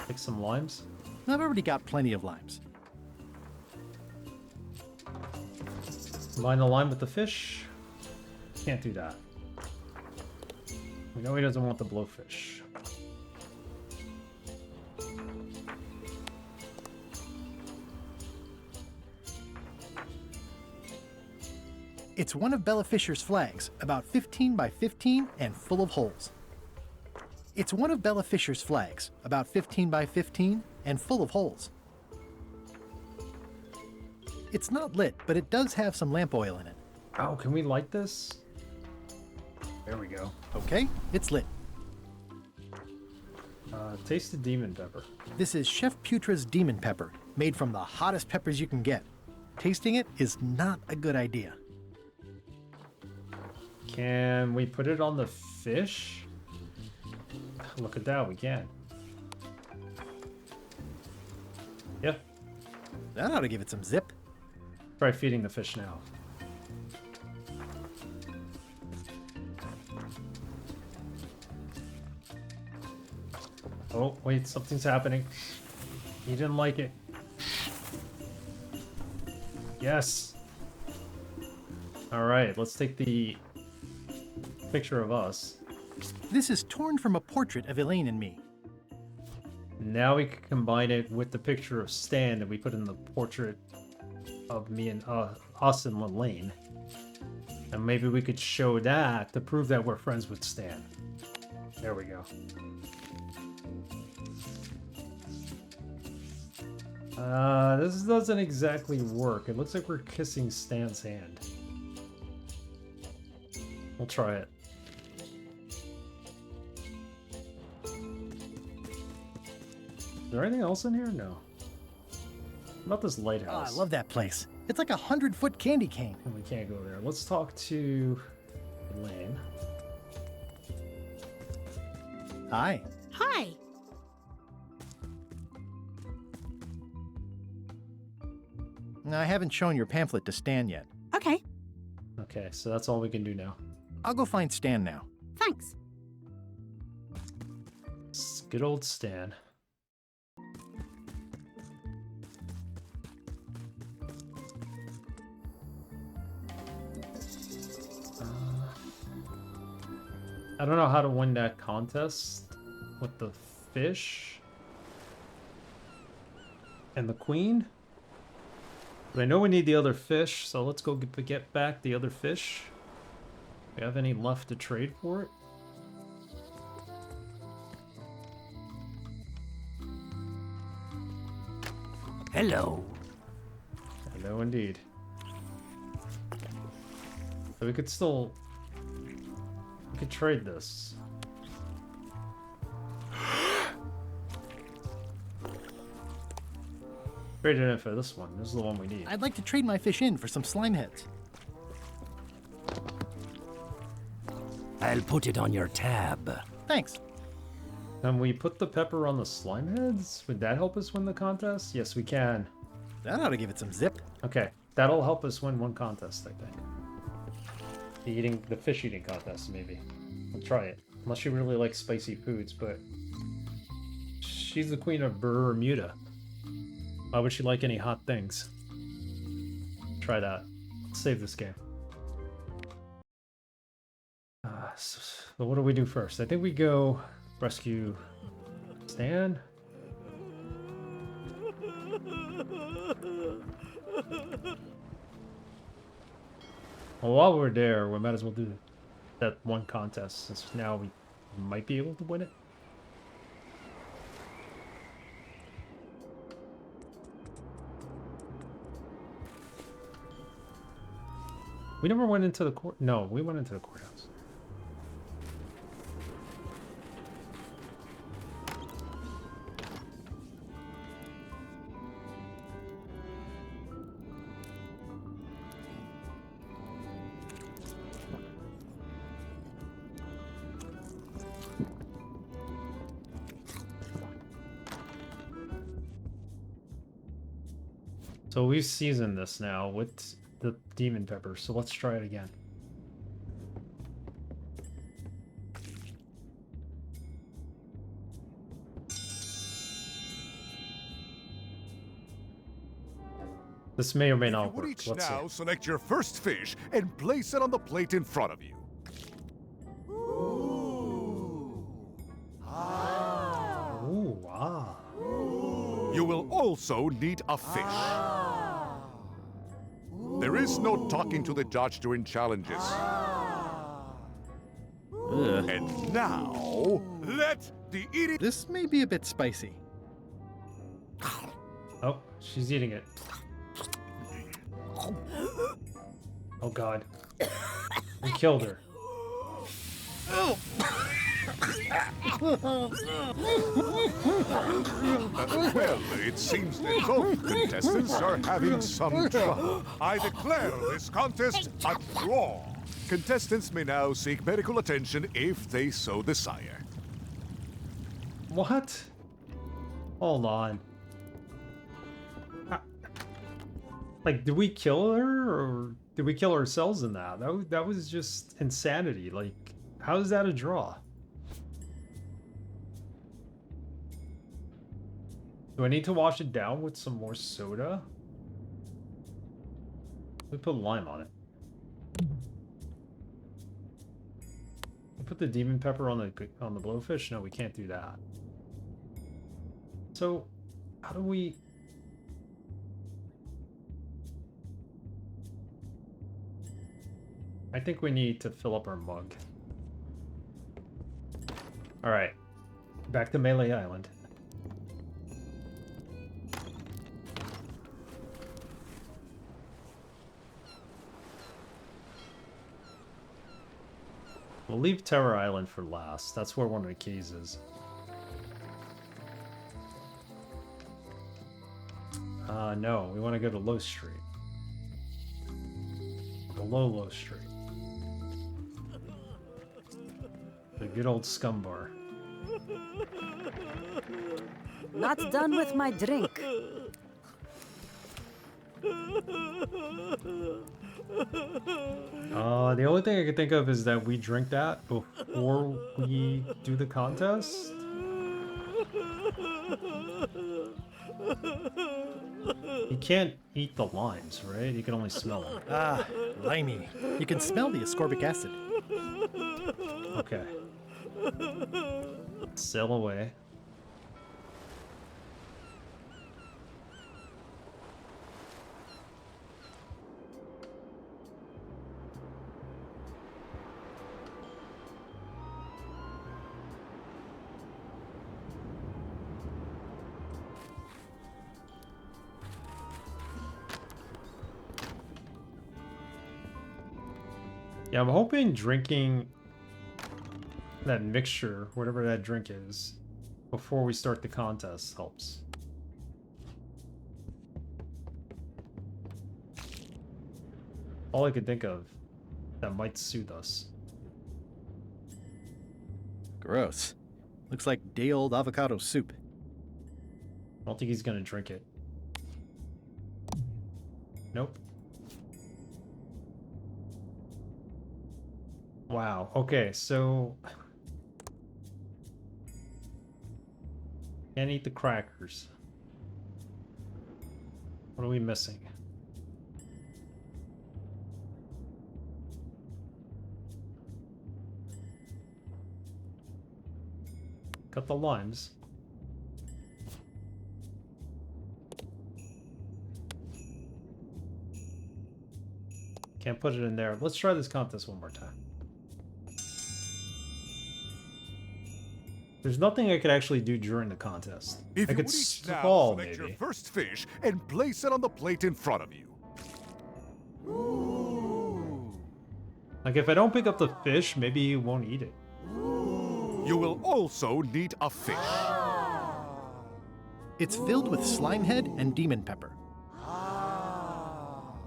Take some limes? I've already got plenty of limes. Combine the lime with the fish? Can't do that. We know he doesn't want the blowfish. It's one of Bella Fisher's flags, about 15 by 15 and full of holes. It's one of Bella Fisher's flags, about 15 by 15 and full of holes. It's not lit, but it does have some lamp oil in it. Oh, can we light this? There we go. Okay, it's lit. Taste the demon pepper. This is Chef Putra's demon pepper, made from the hottest peppers you can get. Tasting it is not a good idea. Can we put it on the fish? Look at that, we can. Yeah, That ought to give it some zip. try feeding the fish now. Oh, wait, something's happening. He didn't like it. Yes. All right, let's take the picture of us. This is torn from a portrait of Elaine and me. Now we can combine it with the picture of Stan that we put in the portrait of me and us and Elaine. And maybe we could show that to prove that we're friends with Stan. There we go. This doesn't exactly work. It looks like we're kissing Stan's hand. We'll try it. Is there anything else in here? No. What about this Oh, lighthouse? I love that place. It's like a 100-foot candy cane. And we can't go there. Let's talk to Elaine. Hi. Hi. I haven't shown your pamphlet to Stan yet. Okay, Okay, so that's all we can do now. I'll go find Stan now. thanks. Good old Stan. I don't know how to win that contest with the fish and the queen. But I know we need the other fish, so let's go get back the other fish. Do we have any left to trade for it? Hello. Hello indeed. So we could still... We could trade this. Traded in for this one. This is the one we need. I'd like to trade my fish in for some slime heads. I'll put it on your tab. Thanks. Can we put the pepper on the slime heads? Would that help us win the contest? Yes, we can. That ought to give it some zip. Okay, that'll help us win one contest, I think. The fish eating contest, maybe. We'll try it. Unless she really likes spicy foods, but she's the queen of Bermuda. Why would she like any hot things? Try that. Let's save this game. So what do we do first? I think we go rescue Stan. Well, while we're there, we might as well do that one contest, since now we might be able to win it. We never went into the court. No, we went into the courthouse. So we've seasoned this now with the demon pepper, so let's try it again. This may or may not work. Each Let's now see. select your first fish and place it on the plate in front of you. Ooh, wow. You will also need a fish. There is no talking to the judge during challenges. And now, let the eating... This may be a bit spicy. Oh, she's eating it. Oh god. We killed her. Well, it seems that both contestants are having some trouble. I declare this contest a draw. Contestants may now seek medical attention if they so desire. What? Hold on. Like, did we kill her, or did we kill ourselves in that? That was just insanity. Like, how is that a draw? Do I need to wash it down with some more soda? We put lime on it. We put the demon pepper on the blowfish? No, we can't do that. So, how do we... I think we need to fill up our mug. Alright. Back to Melee Island. We'll leave Terror Island for last. That's where one of the keys is. No. We want to go to Low Street. Below Low Street. The good old scum bar. Not done with my drink. The only thing I can think of is that we drink that before we do the contest. You can't eat the limes, right? You can only smell them. Ah, limey. You can smell the ascorbic acid. Okay. Sail away. Yeah, I'm hoping drinking that mixture, whatever that drink is, before we start the contest helps. all I could think of that might suit us. Gross. Looks like day-old avocado soup. I don't think he's gonna drink it. Nope. Wow. Okay, so can't eat the crackers. What are we missing? Got the limes. Can't put it in there. Let's try this contest one more time. There's nothing I could actually do during the contest. If I you could would each now stall, select maybe. your first fish and place it on the plate in front of you. Like, if I don't pick up the fish, maybe you won't eat it. You will also need a fish. It's filled with slime head and demon pepper.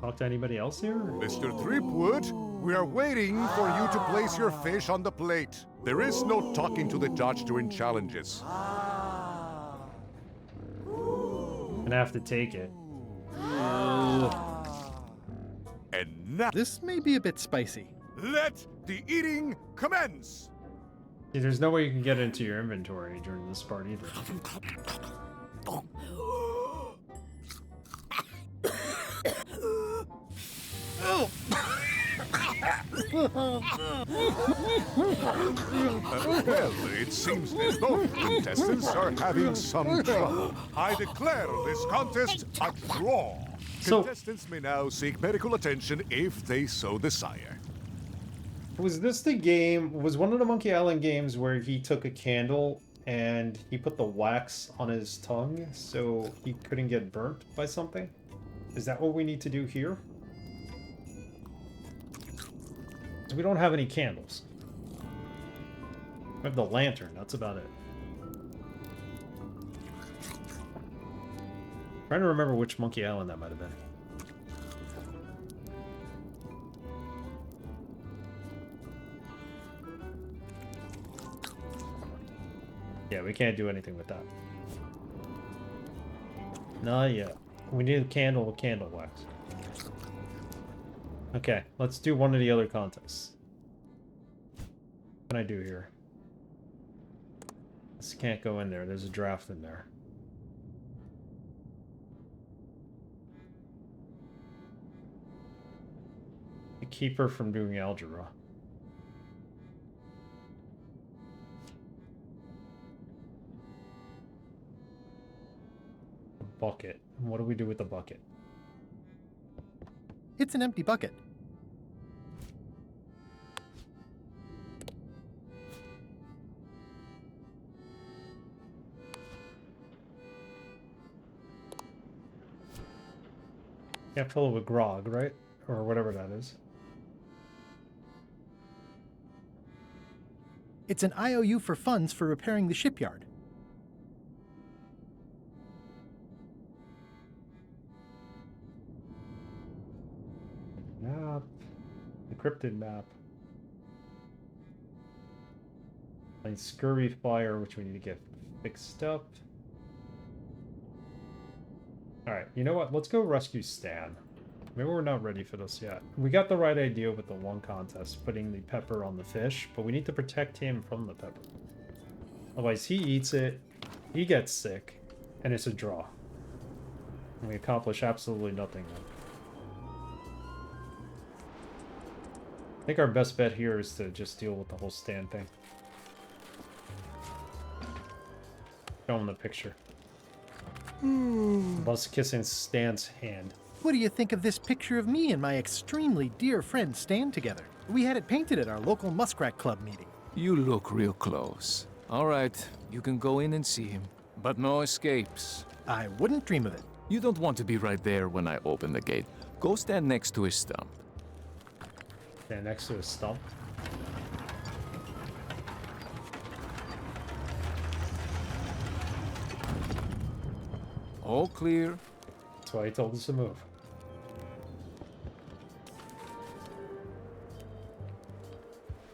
Talk to anybody else here? Mr. Threepwood, we are waiting for you to place your fish on the plate. There is no talking to the judge during challenges. I'm gonna have to take it. And now, This may be a bit spicy. let the eating commence! See, there's no way you can get it into your inventory during this part either. Well, it seems that both contestants are having some trouble. I declare this contest a draw. So- Contestants may now seek medical attention if they so desire. Was this the game? Was one of the Monkey Island games where he took a candle and he put the wax on his tongue so he couldn't get burnt by something? Is that what we need to do here? We don't have any candles. We have the lantern, that's about it. Trying to remember which Monkey Island that might have been. Yeah, we can't do anything with that. Not yet. We need a candle with candle wax. Okay, let's do one of the other contests. What can I do here? This can't go in there. There's a draft in there. Keep her from doing algebra. Bucket. What do we do with the bucket? It's an empty bucket. Can't fill it with grog, right? Or whatever that is. It's an IOU for funds for repairing the shipyard. Map. Encrypted map. Like scurvy fire, which we need to get fixed up. Alright, you know what? Let's go rescue Stan. Maybe we're not ready for this yet. We got the right idea with the one contest, putting the pepper on the fish, but we need to protect him from the pepper. Otherwise, he eats it, he gets sick, and it's a draw. And we accomplish absolutely nothing then. I think our best bet here is to just deal with the whole Stan thing. Show him the picture. Buzz kissing Stan's hand. What do you think of this picture of me and my extremely dear friend Stan together? We had it painted at our local Muskrat Club meeting. You look real close. All right, you can go in and see him, but no escapes. I wouldn't dream of it. You don't want to be right there when I open the gate. Go stand next to his stump. Stand next to his stump. All clear. That's why he told us to move.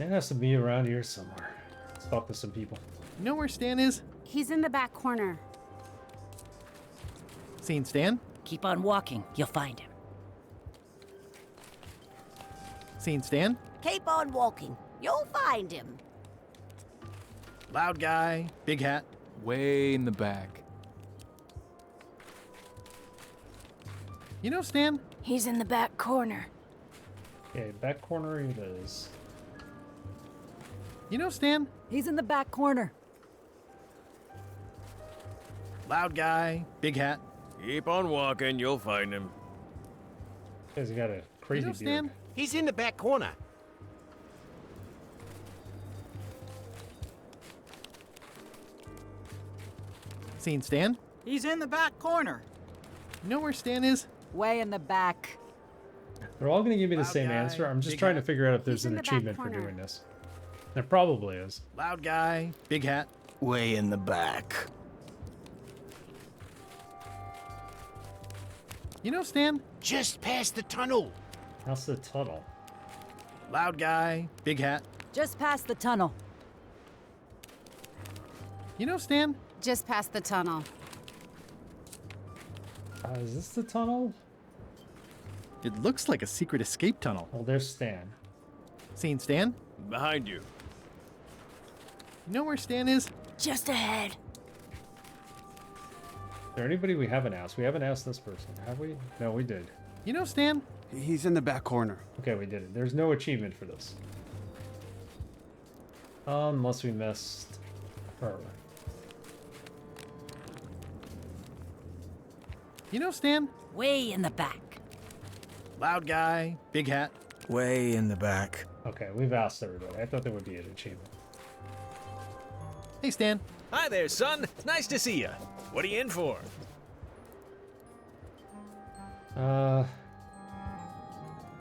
Stan has to be around here somewhere. Let's talk to some people. You know where Stan is? He's in the back corner. Seen Stan? Keep on walking. You'll find him. Seen Stan? Keep on walking. You'll find him. Loud guy, big hat. Way in the back. You know Stan? He's in the back corner. Okay, back corner it is. You know Stan? He's in the back corner. Loud guy, big hat. Keep on walking, you'll find him. He's got a crazy You know Stan? beard. He's in the back corner. Seen Stan? He's in the back corner. You know where Stan is? Way in the back. They're all gonna give me the Loud same guy, answer. I'm just big trying to hat. figure out if there's He's in an the back achievement for corner. doing this. There probably is. Loud guy, big hat. Way in the back. You know Stan? Just past the tunnel. That's the tunnel. Loud guy, big hat. Just past the tunnel. You know Stan? Just past the tunnel. Is this the tunnel? It looks like a secret escape tunnel. Oh, there's Stan. Seen Stan? Behind you. You know where Stan is? Just ahead. Is there anybody we haven't asked? We haven't asked this person, have we? No, we did. You know Stan? He's in the back corner. Okay, we did it. There's no achievement for this. Unless we missed her. You know Stan? Way in the back. Loud guy, big hat. Way in the back. Okay, we've asked everybody. I thought there would be an achievement. Hey Stan. Hi there, son. Nice to see you. What are you in for?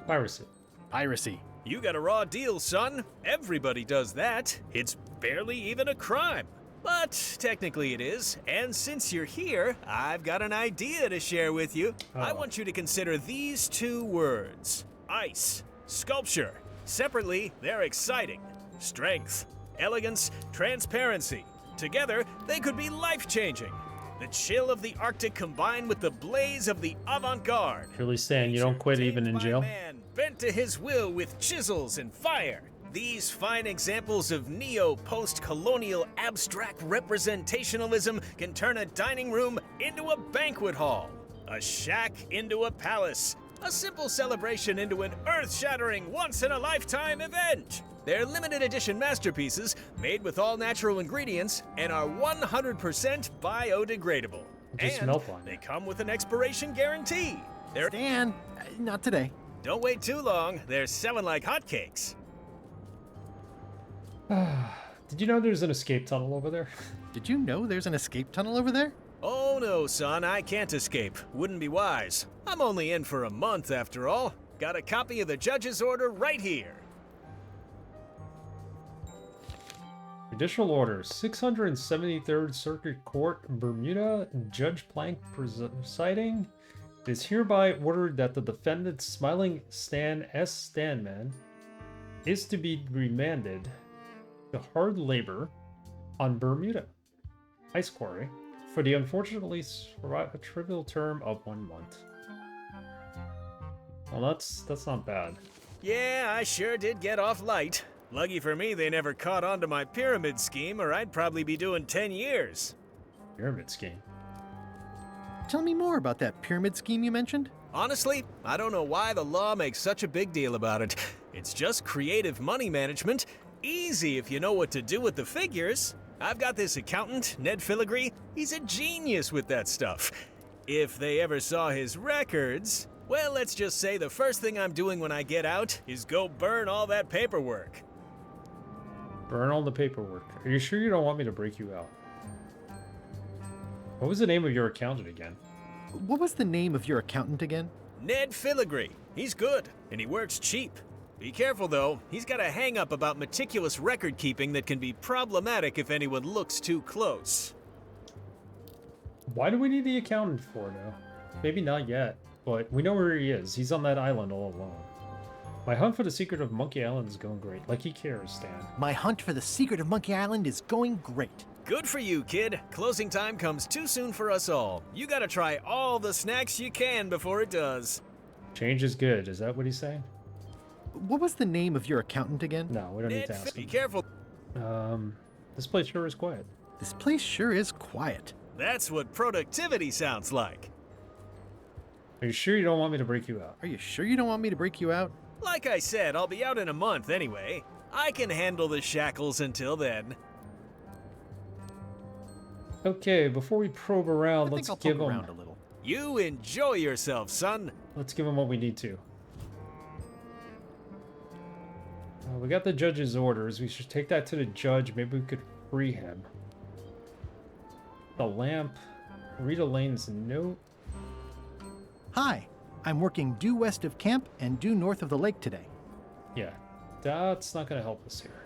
Piracy. Piracy. You got a raw deal, son. Everybody does that. It's barely even a crime. But technically it is, and since you're here, I've got an idea to share with you. I want you to consider these two words. Ice, sculpture. Separately, they're exciting. Strength, elegance, transparency. Together, they could be life-changing. The chill of the Arctic combined with the blaze of the avant-garde. Really, Stan, you don't quit even in jail? Man bent to his will with chisels and fire. These fine examples of neo-post-colonial abstract representationalism can turn a dining room into a banquet hall, a shack into a palace, a simple celebration into an earth-shattering, once-in-a-lifetime event. They're limited edition masterpieces made with all natural ingredients and are 100% biodegradable. Just And melt one. they come with an expiration guarantee. They're Stan, not today. Don't wait too long. They're selling like hotcakes. Did you know there's an escape tunnel over there? Did you know there's an escape tunnel over there? Oh no, son, I can't escape. Wouldn't be wise. I'm only in for a month after all. Got a copy of the judge's order right here. Judicial order, 673rd Circuit Court, Bermuda, Judge Plank presiding. It is hereby ordered that the defendant, Smiling Stan S. Stanman, is to be remanded to hard labor on Bermuda Ice Quarry for the unfortunately trivial term of 1 month. Well, that's not bad. Yeah, I sure did get off light. Lucky for me, they never caught on to my pyramid scheme, or I'd probably be doing 10 years. Pyramid scheme. Tell me more about that pyramid scheme you mentioned. Honestly, I don't know why the law makes such a big deal about it. It's just creative money management. Easy if you know what to do with the figures. I've got this accountant, Ned Filigree. He's a genius with that stuff. If they ever saw his records, well, let's just say the first thing I'm doing when I get out is go burn all that paperwork. Burn all the paperwork. Are you sure you don't want me to break you out? What was the name of your accountant again? What was the name of your accountant again? Ned Filigree. He's good, and he works cheap. Be careful, though. He's got a hang-up about meticulous record-keeping that can be problematic if anyone looks too close. Why do we need the accountant for now? Maybe not yet, but we know where he is. He's on that island all alone. My hunt for the secret of Monkey Island is going great. Like he cares, Stan. My hunt for the secret of Monkey Island is going great. Good for you, kid. Closing time comes too soon for us all. You gotta try all the snacks you can before it does. Change is good. Is that what he's saying? What was the name of your accountant again? No, we don't need to ask Be him. careful. This place sure is quiet. This place sure is quiet. That's what productivity sounds like. Are you sure you don't want me to break you out? Are you sure you don't want me to break you out? Like I said, I'll be out in a month anyway. I can handle the shackles until then. Okay, before we probe around, let's give him around a little. You enjoy yourself, son. Let's give him what we need to. We got the judge's orders. We should take that to the judge. Maybe we could free him. The lamp. Rita Lane's note. Hi, I'm working due west of camp and due north of the lake today. Yeah, that's not going to help us here.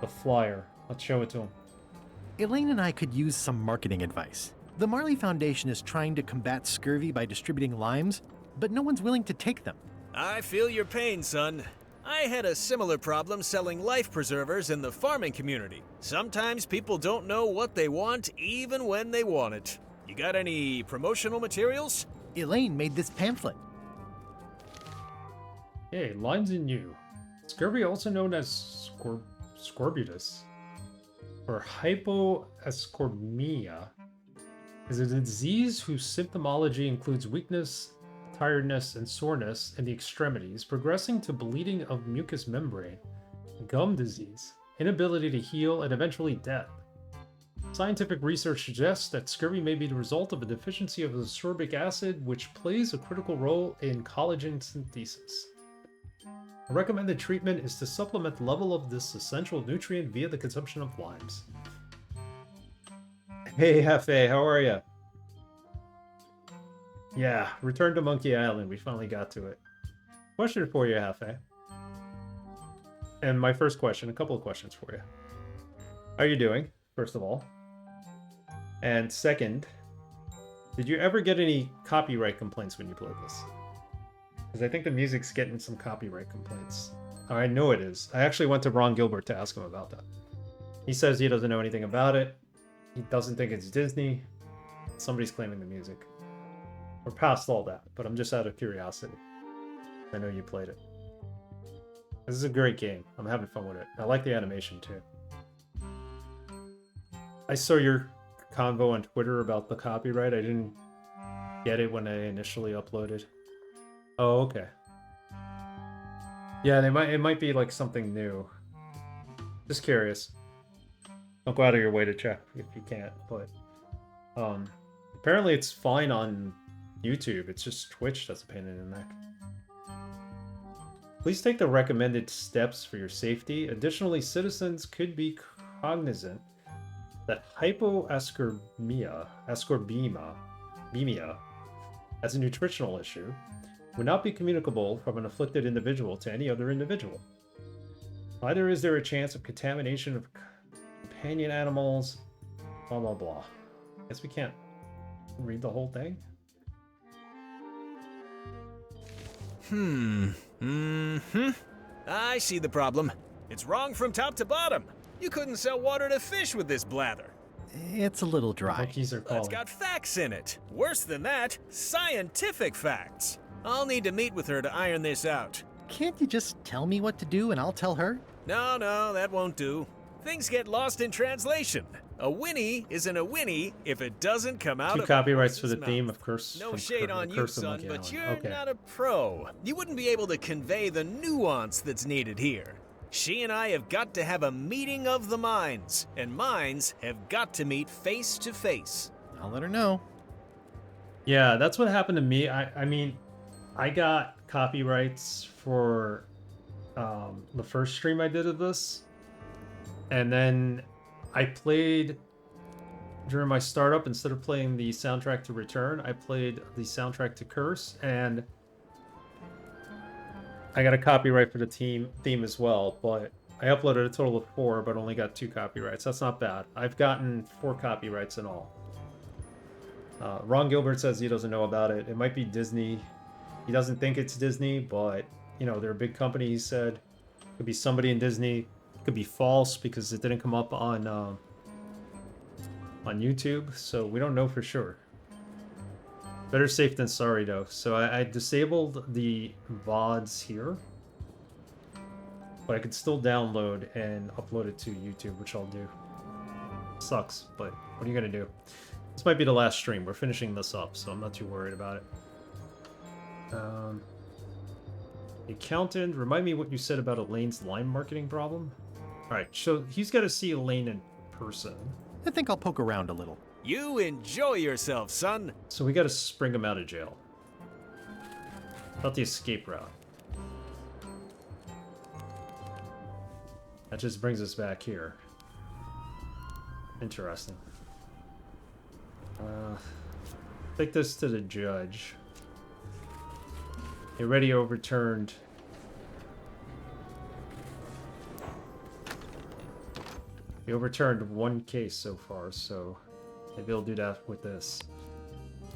The flyer. Let's show it to him. Elaine and I could use some marketing advice. The Marley Foundation is trying to combat scurvy by distributing limes, but no one's willing to take them. I feel your pain, son. I had a similar problem selling life preservers in the farming community. Sometimes people don't know what they want even when they want it. You got any promotional materials? Elaine made this pamphlet. Hey, lines in you. Scurvy, also known as scorbutus, or hypoascorbemia, is a disease whose symptomology includes weakness, tiredness, and soreness in the extremities, progressing to bleeding of mucous membrane, gum disease, inability to heal, and eventually death. Scientific research suggests that scurvy may be the result of a deficiency of ascorbic acid, which plays a critical role in collagen synthesis. A recommended treatment is to supplement the level of this essential nutrient via the consumption of limes. Hey, Hefe, how are ya? Yeah, return to Monkey Island. We finally got to it. Question for you, Hefe. And my first question, a couple of questions for you. How are you doing, first of all? And second, did you ever get any copyright complaints when you played this? Because I think the music's getting some copyright complaints. I know it is. I actually went to Ron Gilbert to ask him about that. He says he doesn't know anything about it. He doesn't think it's Disney. Somebody's claiming the music. We're past all that, but I'm just out of curiosity. I know you played it. This is a great game. I'm having fun with it. I like the animation too. I saw your convo on Twitter about the copyright. I didn't get it when I initially uploaded. Oh, okay. Yeah, it might be like something new. Just curious. Don't go out of your way to check if you can't, but apparently it's fine on YouTube. It's just Twitch that's a pain in the neck. Please take the recommended steps for your safety. Additionally, citizens could be cognizant that hypoascorbemia as a nutritional issue would not be communicable from an afflicted individual to any other individual. Neither is there a chance of contamination of companion animals, blah blah blah. Guess we can't read the whole thing. I see the problem. It's wrong from top to bottom. You couldn't sell water to fish with this blather. It's a little dry. Monkeys are calling. It's got facts in it. Worse than that, scientific facts. I'll need to meet with her to iron this out. Can't you just tell me what to do and I'll tell her? No, that won't do. Things get lost in translation. A Winnie isn't a Winnie if it doesn't come out 2 of copyrights for the mouth. theme, of course. No shade on you, son, but you're not a pro. You wouldn't be able to convey the nuance that's needed here. She and I have got to have a meeting of the minds, and minds have got to meet face to face. I'll let her know. Yeah, that's what happened to me. I mean, I got copyrights for the first stream I did of this, and then I played during my startup. Instead of playing the soundtrack to Return, I played the soundtrack to Curse, and I got a copyright for the theme as well, but I uploaded a total of 4, but only got 2 copyrights. That's not bad. I've gotten 4 copyrights in all. Ron Gilbert says he doesn't know about it. It might be Disney. He doesn't think it's Disney, but, you know, they're a big company, he said. Could be somebody in Disney. Could be false because it didn't come up on YouTube, so we don't know for sure. Better safe than sorry, though. So I disabled the VODs here, but I could still download and upload it to YouTube, which I'll do. Sucks, but what are you gonna do? This might be the last stream. We're finishing this up, so I'm not too worried about it. The accountant, remind me what you said about Elaine's line marketing problem. Alright, so he's got to see Elaine in person. I think I'll poke around a little. You enjoy yourself, son. So we got to spring him out of jail. About the escape route. That just brings us back here. Interesting. Take this to the judge. He already overturned. He overturned one case so far, so maybe he'll do that with this.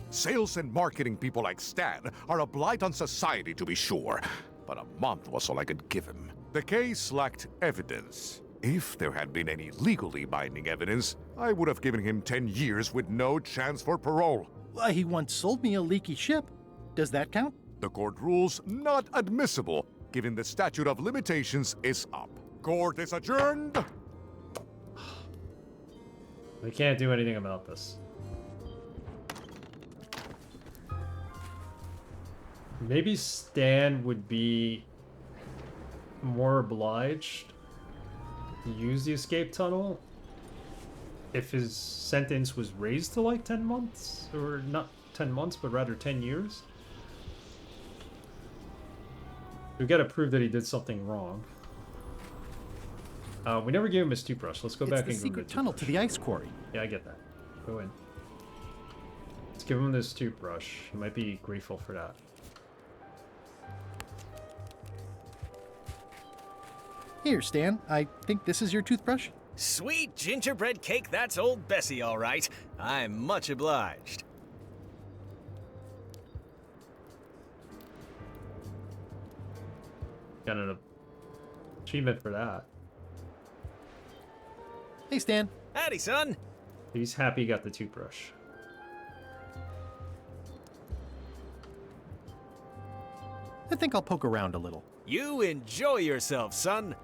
Sales and marketing people like Stan are a blight on society, to be sure, but a month was all I could give him. The case lacked evidence. If there had been any legally binding evidence, I would have given him 10 years with no chance for parole. Why, he once sold me a leaky ship. Does that count? The court rules not admissible, given the statute of limitations is up. Court is adjourned. We can't do anything about this. Maybe Stan would be more obliged to use the escape tunnel if his sentence was raised to like 10 months, or not 10 months, but rather 10 years. We gotta prove that he did something wrong. We never gave him his toothbrush. Let's go back and give him the secret tunnel to the ice quarry. Yeah, I get that. Go in. Let's give him this toothbrush. He might be grateful for that. Here, Stan. I think this is your toothbrush. Sweet gingerbread cake, that's old Bessie, all right. I'm much obliged. Got an achievement for that. Hey, Stan. Howdy, son. He's happy he got the toothbrush. I think I'll poke around a little. You enjoy yourself, son.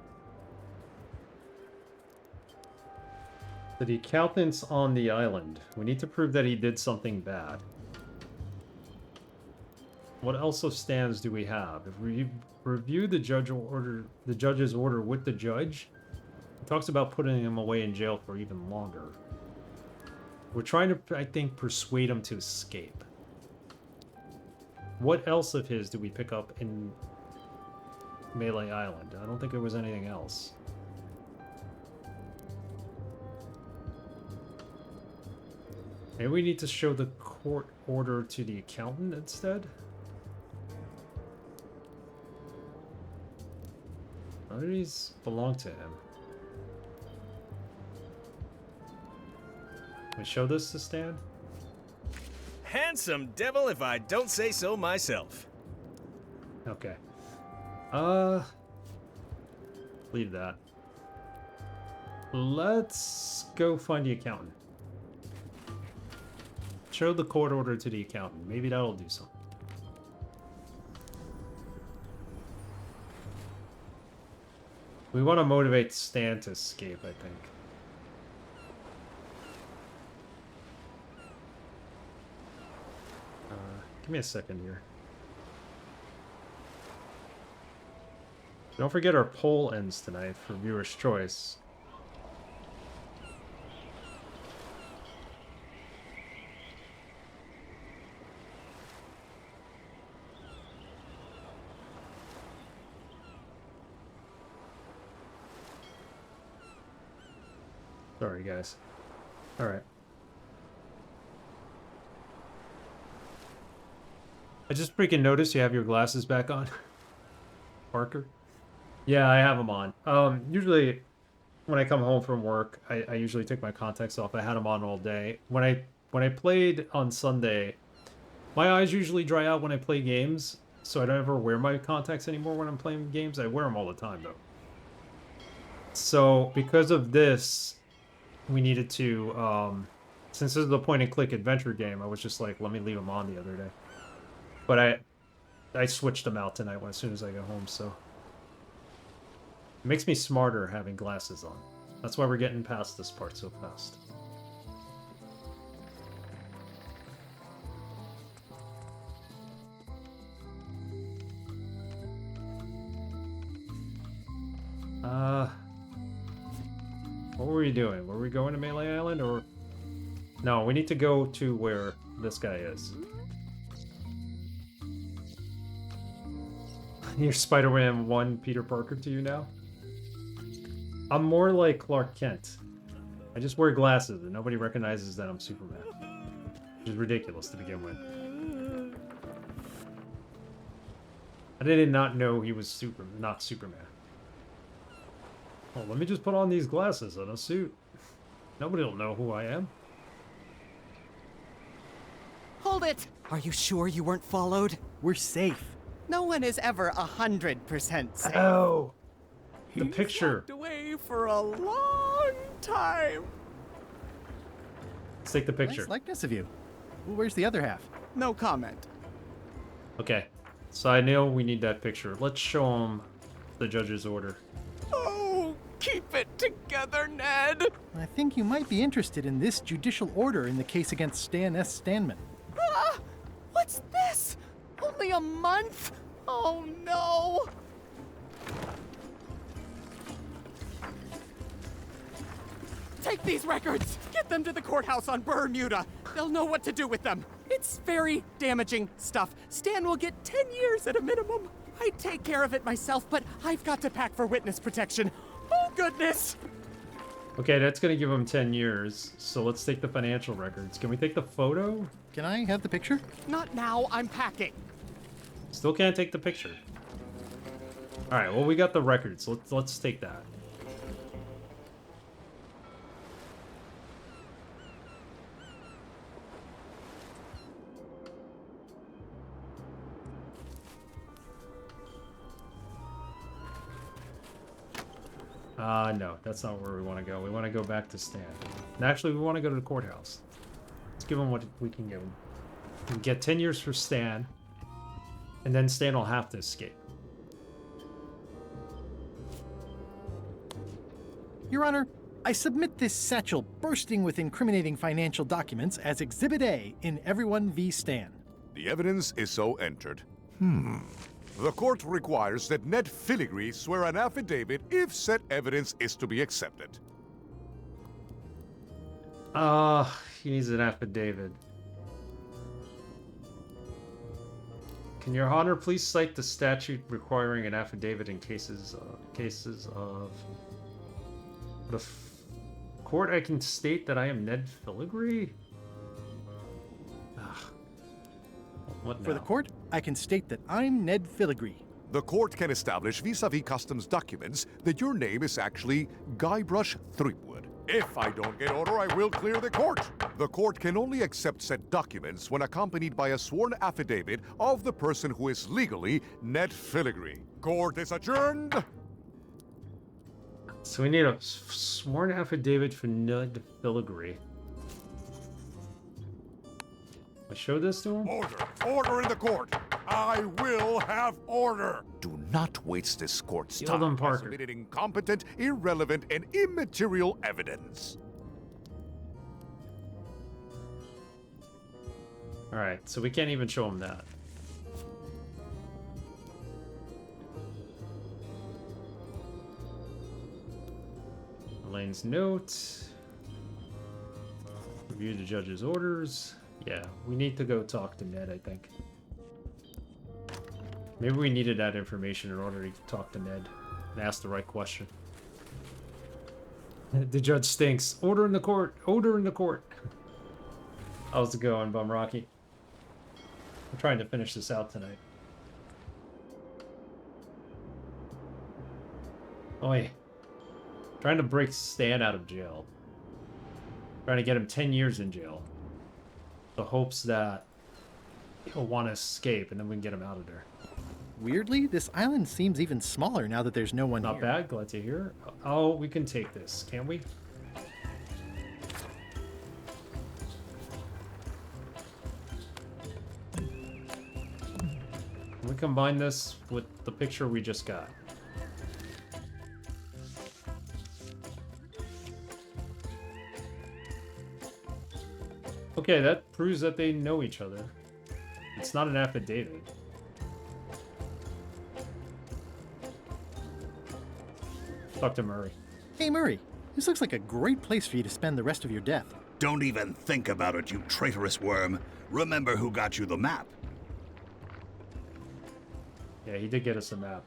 So the accountant's on the island. We need to prove that he did something bad. What else of stands do we have? If we review the judge's order with the judge, it talks about putting him away in jail for even longer. We're trying to, I think, persuade him to escape. What else of his do we pick up in Melee Island? I don't think there was anything else. Maybe we need to show the court order to the accountant instead? None of these belong to him. Can we show this to Stan? Handsome devil if I don't say so myself. Okay. Leave that. Let's go find the accountant. Show the court order to the accountant. Maybe that'll do something. We want to motivate Stan to escape, I think. Give me a second here. Don't forget our poll ends tonight for viewer's choice. Sorry, guys. All right. I just freaking noticed you have your glasses back on, Parker. Yeah, I have them on. Usually, when I come home from work, I usually take my contacts off. I had them on all day. When I played on Sunday, my eyes usually dry out when I play games, so I don't ever wear my contacts anymore when I'm playing games. I wear them all the time, though. So, because of this, we needed to, since this is a point-and-click adventure game, I was just like, let me leave them on the other day. But I switched them out tonight as soon as I got home, so... It makes me smarter having glasses on. That's why we're getting past this part so fast. What were we doing? Were we going to Melee Island, or... No, we need to go to where this guy is. You're Spider-Man 1 Peter Parker to you now? I'm more like Clark Kent. I just wear glasses and nobody recognizes that I'm Superman. Which is ridiculous to begin with. I did not know he was not Superman. Oh, let me just put on these glasses and a suit. Nobody will know who I am. Hold it! Are you sure you weren't followed? We're safe. No one is ever 100% safe. Oh! The picture. He's walked away for a long time. Let's take the picture. Nice likeness of you. Where's the other half? No comment. Okay. So I know we need that picture. Let's show him the judge's order. Oh, keep it together, Ned. I think you might be interested in this judicial order in the case against Stan S. Stanman. Ah, what's this? Only a month? Oh, no. Take these records! Get them to the courthouse on Bermuda. They'll know what to do with them. It's very damaging stuff. Stan will get 10 years at a minimum. I'd take care of it myself, but I've got to pack for witness protection. Oh, goodness! Okay, that's gonna give him 10 years. So let's take the financial records. Can we take the photo? Can I have the picture? Not now, I'm packing. Still can't take the picture. Alright, well we got the records. Let's take that. No, that's not where we want to go. We want to go back to Stan. And actually, we want to go to the courthouse. Let's give him what we can give him. We can get 10 years for Stan, and then Stan will have to escape. Your Honor, I submit this satchel bursting with incriminating financial documents as Exhibit A in Everyone v. Stan. The evidence is so entered. The court requires that Ned Filigree swear an affidavit if said evidence is to be accepted. He needs an affidavit. Can Your Honor please cite the statute requiring an affidavit in cases of the court? I can state that I am Ned Filigree. What now? For the court, I can state that I'm Ned Filigree. The court can establish vis-a-vis customs documents that your name is actually Guybrush Threepwood. If I don't get order, I will clear the court. The court can only accept said documents when accompanied by a sworn affidavit of the person who is legally Ned Filigree. Court is adjourned. So we need a sworn affidavit for Ned Filigree. I show this to him? Order! Order in the court! I will have order! Do not waste this court's Yield time him, by Parker. submitting incompetent, irrelevant, and immaterial evidence. Alright, so we can't even show him that. Elaine's note. Review the judge's orders. Yeah, we need to go talk to Ned, I think. Maybe we needed that information in order to talk to Ned and ask the right question. The judge stinks. Order in the court! Order in the court! How's it going, Bum Rocky? I'm trying to finish this out tonight. Oi. Trying to break Stan out of jail. Trying to get him 10 years in jail. The hopes that he'll want to escape and then we can get him out of there. Weirdly, this island seems even smaller now that there's no one Not here. bad, glad to hear. Oh, we can take this, can't we? Can we combine this with the picture we just got? Okay, that proves that they know each other. It's not an affidavit. Talk to Murray. Hey, Murray, this looks like a great place for you to spend the rest of your death. Don't even think about it, you traitorous worm. Remember who got you the map. Yeah, he did get us a map.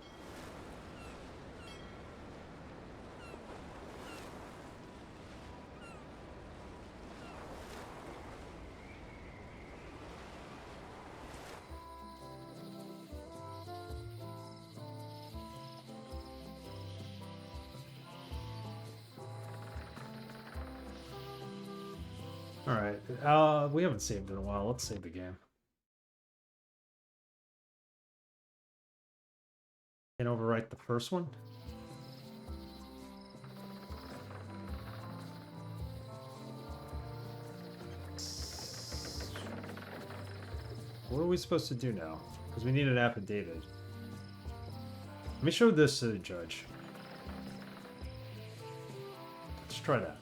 Alright, we haven't saved in a while. Let's save the game. Can overwrite the first one. What are we supposed to do now? Because we need an affidavit. Let me show this to the judge. Let's try that.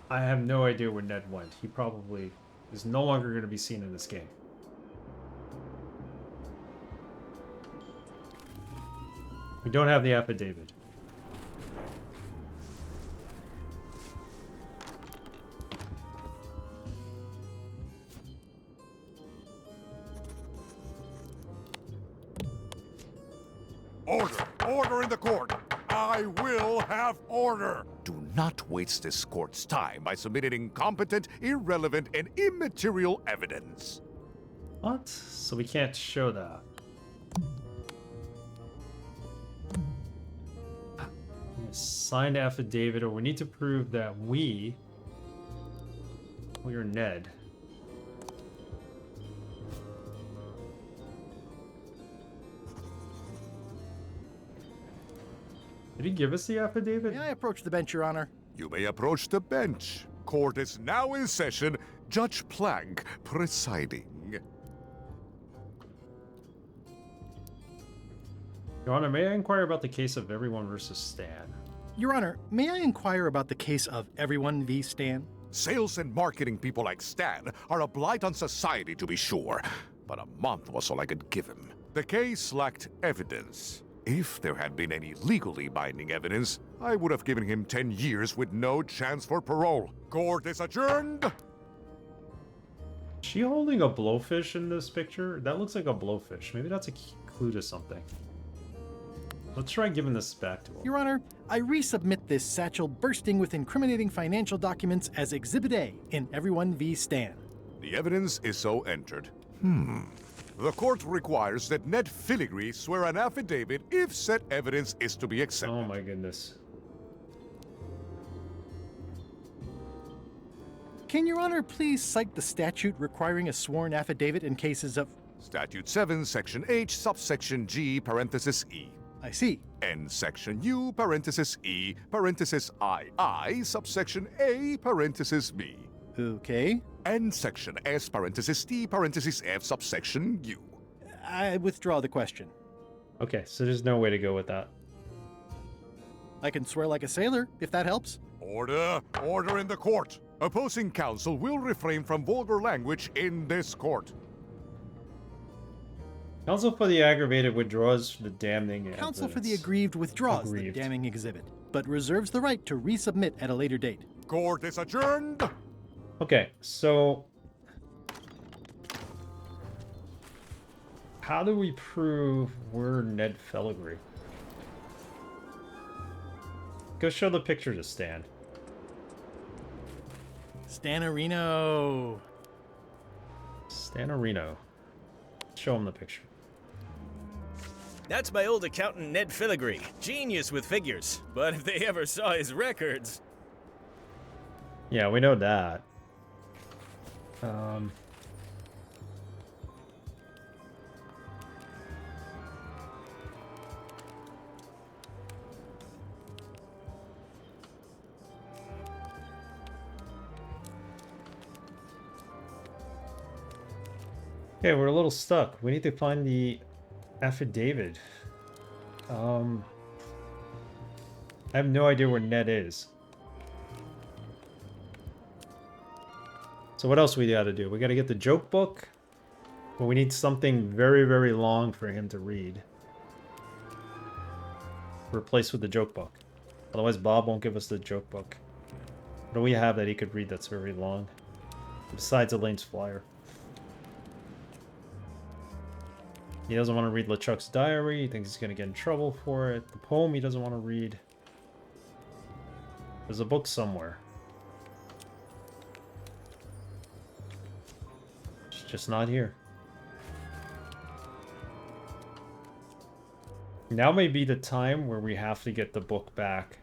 I have no idea where Ned went. He probably is no longer going to be seen in this game. We don't have the affidavit. Order! Order in the court! I will have order! Do not waste this court's time by submitting incompetent, irrelevant, and immaterial evidence. What? So we can't show that. Signed affidavit, or we need to prove that we are Ned. Did he give us the affidavit? May I approach the bench, Your Honor? You may approach the bench. Court is now in session. Judge Plank presiding. Your Honor, may I inquire about the case of Everyone versus Stan? Your Honor, may I inquire about the case of Everyone v. Stan? Sales and marketing people like Stan are a blight on society, to be sure, but a month was all I could give him. The case lacked evidence. If there had been any legally binding evidence, I would have given him 10 years with no chance for parole. Court is adjourned! Is she holding a blowfish in this picture? That looks like a blowfish. Maybe that's a clue to something. Let's try giving this back to him. Your Honor, I resubmit this satchel bursting with incriminating financial documents as Exhibit A in Everyone v. Stan. The evidence is so entered. The court requires that Ned Filigree swear an affidavit if said evidence is to be accepted. Oh my goodness. Can Your Honor please cite the statute requiring a sworn affidavit in cases of... Statute 7, Section H, subsection G, parenthesis E. I see. And Section U, parenthesis E, parenthesis II, subsection A, parenthesis B. Okay. And Section S, parenthesis T, parenthesis F, subsection U. I withdraw the question. Okay, so there's no way to go with that. I can swear like a sailor, if that helps. Order! Order in the court! Opposing counsel will refrain from vulgar language in this court. Counsel for the aggravated withdraws the damning evidence. Counsel for the aggrieved withdraws the damning exhibit, but reserves the right to resubmit at a later date. Court is adjourned! Okay, so... how do we prove we're Ned Filigree? Go show the picture to Stan. Stanarino. Stanarino. Show him the picture. That's my old accountant Ned Filigree. Genius with figures. But if they ever saw his records... Yeah, we know that. Okay, we're a little stuck. We need to find the affidavit. I have no idea where Ned is. So what else we gotta do? We gotta get the joke book. But we need something very, very long for him to read. Replace with the joke book. Otherwise Bob won't give us the joke book. What do we have that he could read that's very long? Besides Elaine's flyer. He doesn't want to read LeChuck's diary. He thinks he's going to get in trouble for it. The poem he doesn't want to read. There's a book somewhere. It's just not here. Now may be the time where we have to get the book back.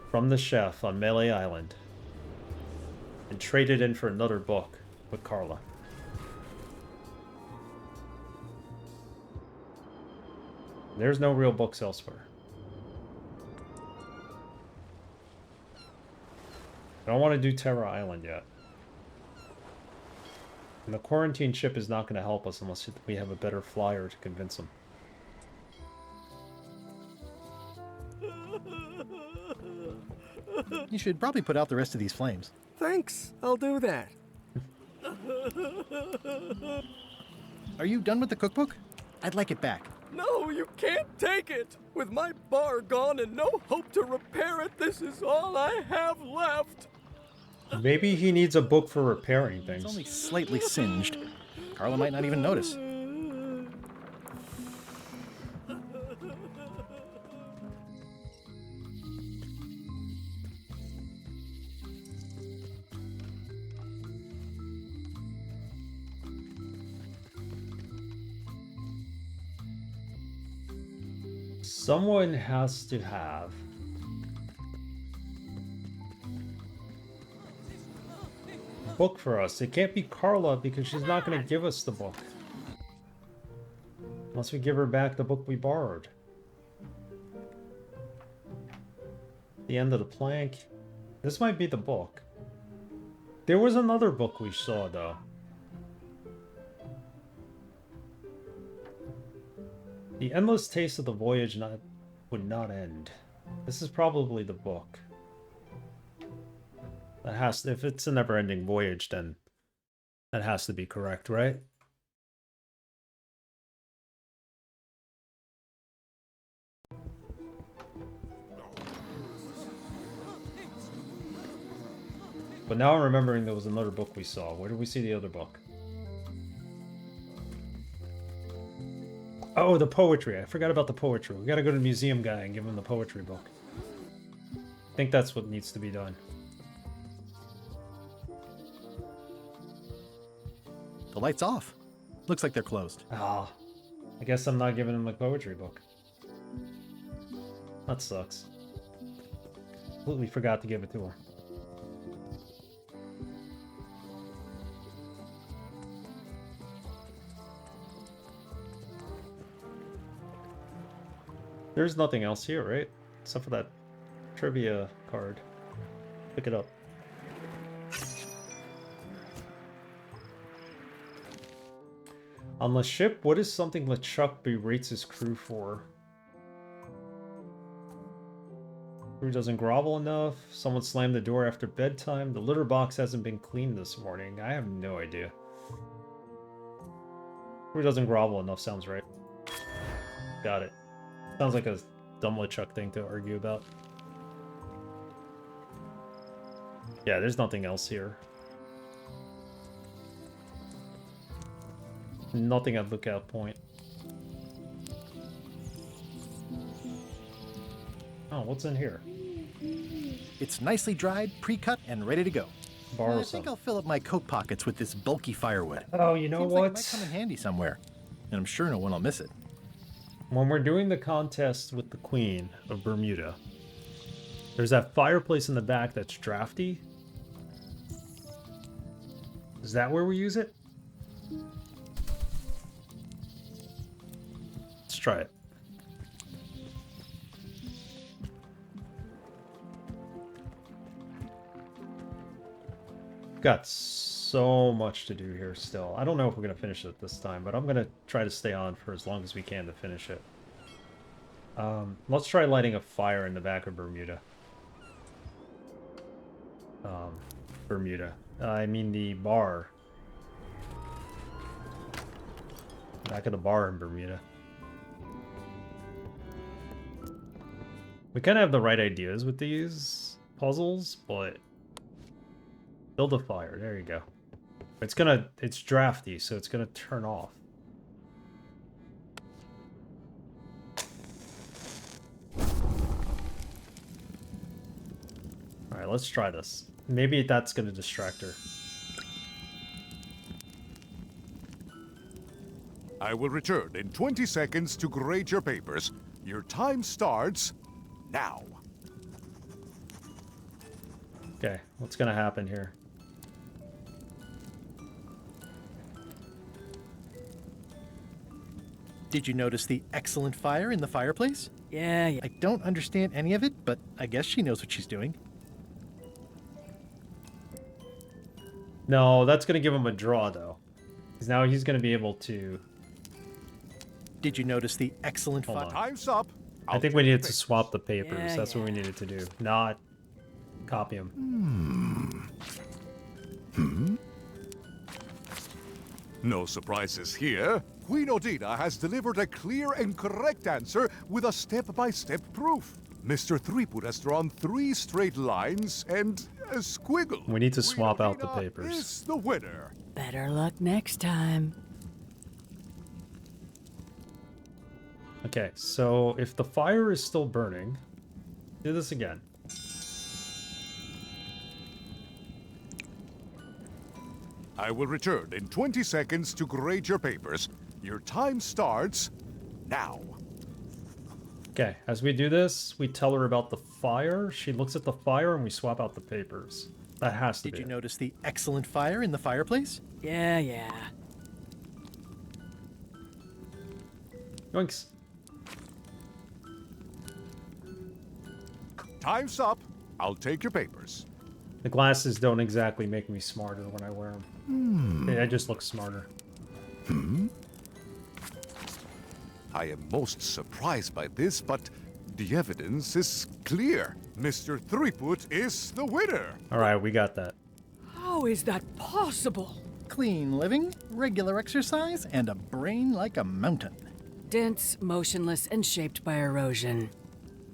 From the chef on Melee Island. And trade it in for another book with Carla. There's no real books elsewhere. I don't want to do Terra Island yet. And the quarantine ship is not going to help us unless we have a better flyer to convince them. You should probably put out the rest of these flames. Thanks, I'll do that. Are you done with the cookbook? I'd like it back. No, you can't take it! With my bar gone and no hope to repair it, this is all I have left! Maybe he needs a book for repairing things. It's only slightly singed. Carla might not even notice. Someone has to have a book for us. It can't be Carla because she's not going to give us the book. Unless we give her back the book we borrowed. The end of the plank. This might be the book. There was another book we saw though. The endless taste of the voyage would not end. This is probably the book. That has to, if it's a never-ending voyage, then that has to be correct, right? But now I'm remembering there was another book we saw. Where did we see the other book? Oh, the poetry. I forgot about the poetry. We gotta go to the museum guy and give him the poetry book. I think that's what needs to be done. The light's off. Looks like they're closed. Ah, I guess I'm not giving him the poetry book. That sucks. Completely forgot to give it to her. There's nothing else here, right? Except for that trivia card. Pick it up. On the ship, what is something LeChuck berates his crew for? Crew doesn't grovel enough. Someone slammed the door after bedtime. The litter box hasn't been cleaned this morning. I have no idea. Crew doesn't grovel enough sounds right. Got it. Sounds like a dumb LeChuck thing to argue about. Yeah, there's nothing else here. Nothing at Lookout Point. Oh, what's in here? It's nicely dried, pre-cut, and ready to go. Borrow I some. think I'll fill up my coat pockets with this bulky firewood. Oh, you know Seems what? like it might come in handy somewhere, and I'm sure no one will miss it. When we're doing the contest with the Queen of Bermuda, there's that fireplace in the back that's drafty. Is that where we use it? Let's try it. Got so much to do here still. I don't know if we're going to finish it this time, but I'm going to try to stay on for as long as we can to finish it. Let's try lighting a fire in the back of Bermuda. Bermuda. I mean the bar. Back of the bar in Bermuda. We kind of have the right ideas with these puzzles, but build a fire. There you go. It's drafty, so it's gonna turn off. All right, let's try this. Maybe that's gonna distract her. I will return in 20 seconds to grade your papers. Your time starts now. Okay, what's gonna happen here? Did you notice the excellent fire in the fireplace? Yeah. I don't understand any of it, but I guess she knows what she's doing. No, that's gonna give him a draw though. Because now he's gonna be able to... Did you notice the excellent fire? Time's up. I think we needed to swap the papers. That's what we needed to do. Not copy them. No surprises here. Queen Odina has delivered a clear and correct answer with a step-by-step proof. Mr. Threepwood has drawn 3 straight lines and a squiggle. We need to swap out the papers. Is the winner. Better luck next time. Okay, so if the fire is still burning, do this again. I will return in 20 seconds to grade your papers. Your time starts now. Okay, as we do this, we tell her about the fire. She looks at the fire and we swap out the papers. That has to be Did you it. notice the excellent fire in the fireplace? Yeah. Yoinks. Time's up. I'll take your papers. The glasses don't exactly make me smarter when I wear them. I just look smarter. I am most surprised by this, but the evidence is clear. Mr. Threepwood is the winner. All right, we got that. How is that possible? Clean living, regular exercise, and a brain like a mountain. Dense, motionless, and shaped by erosion.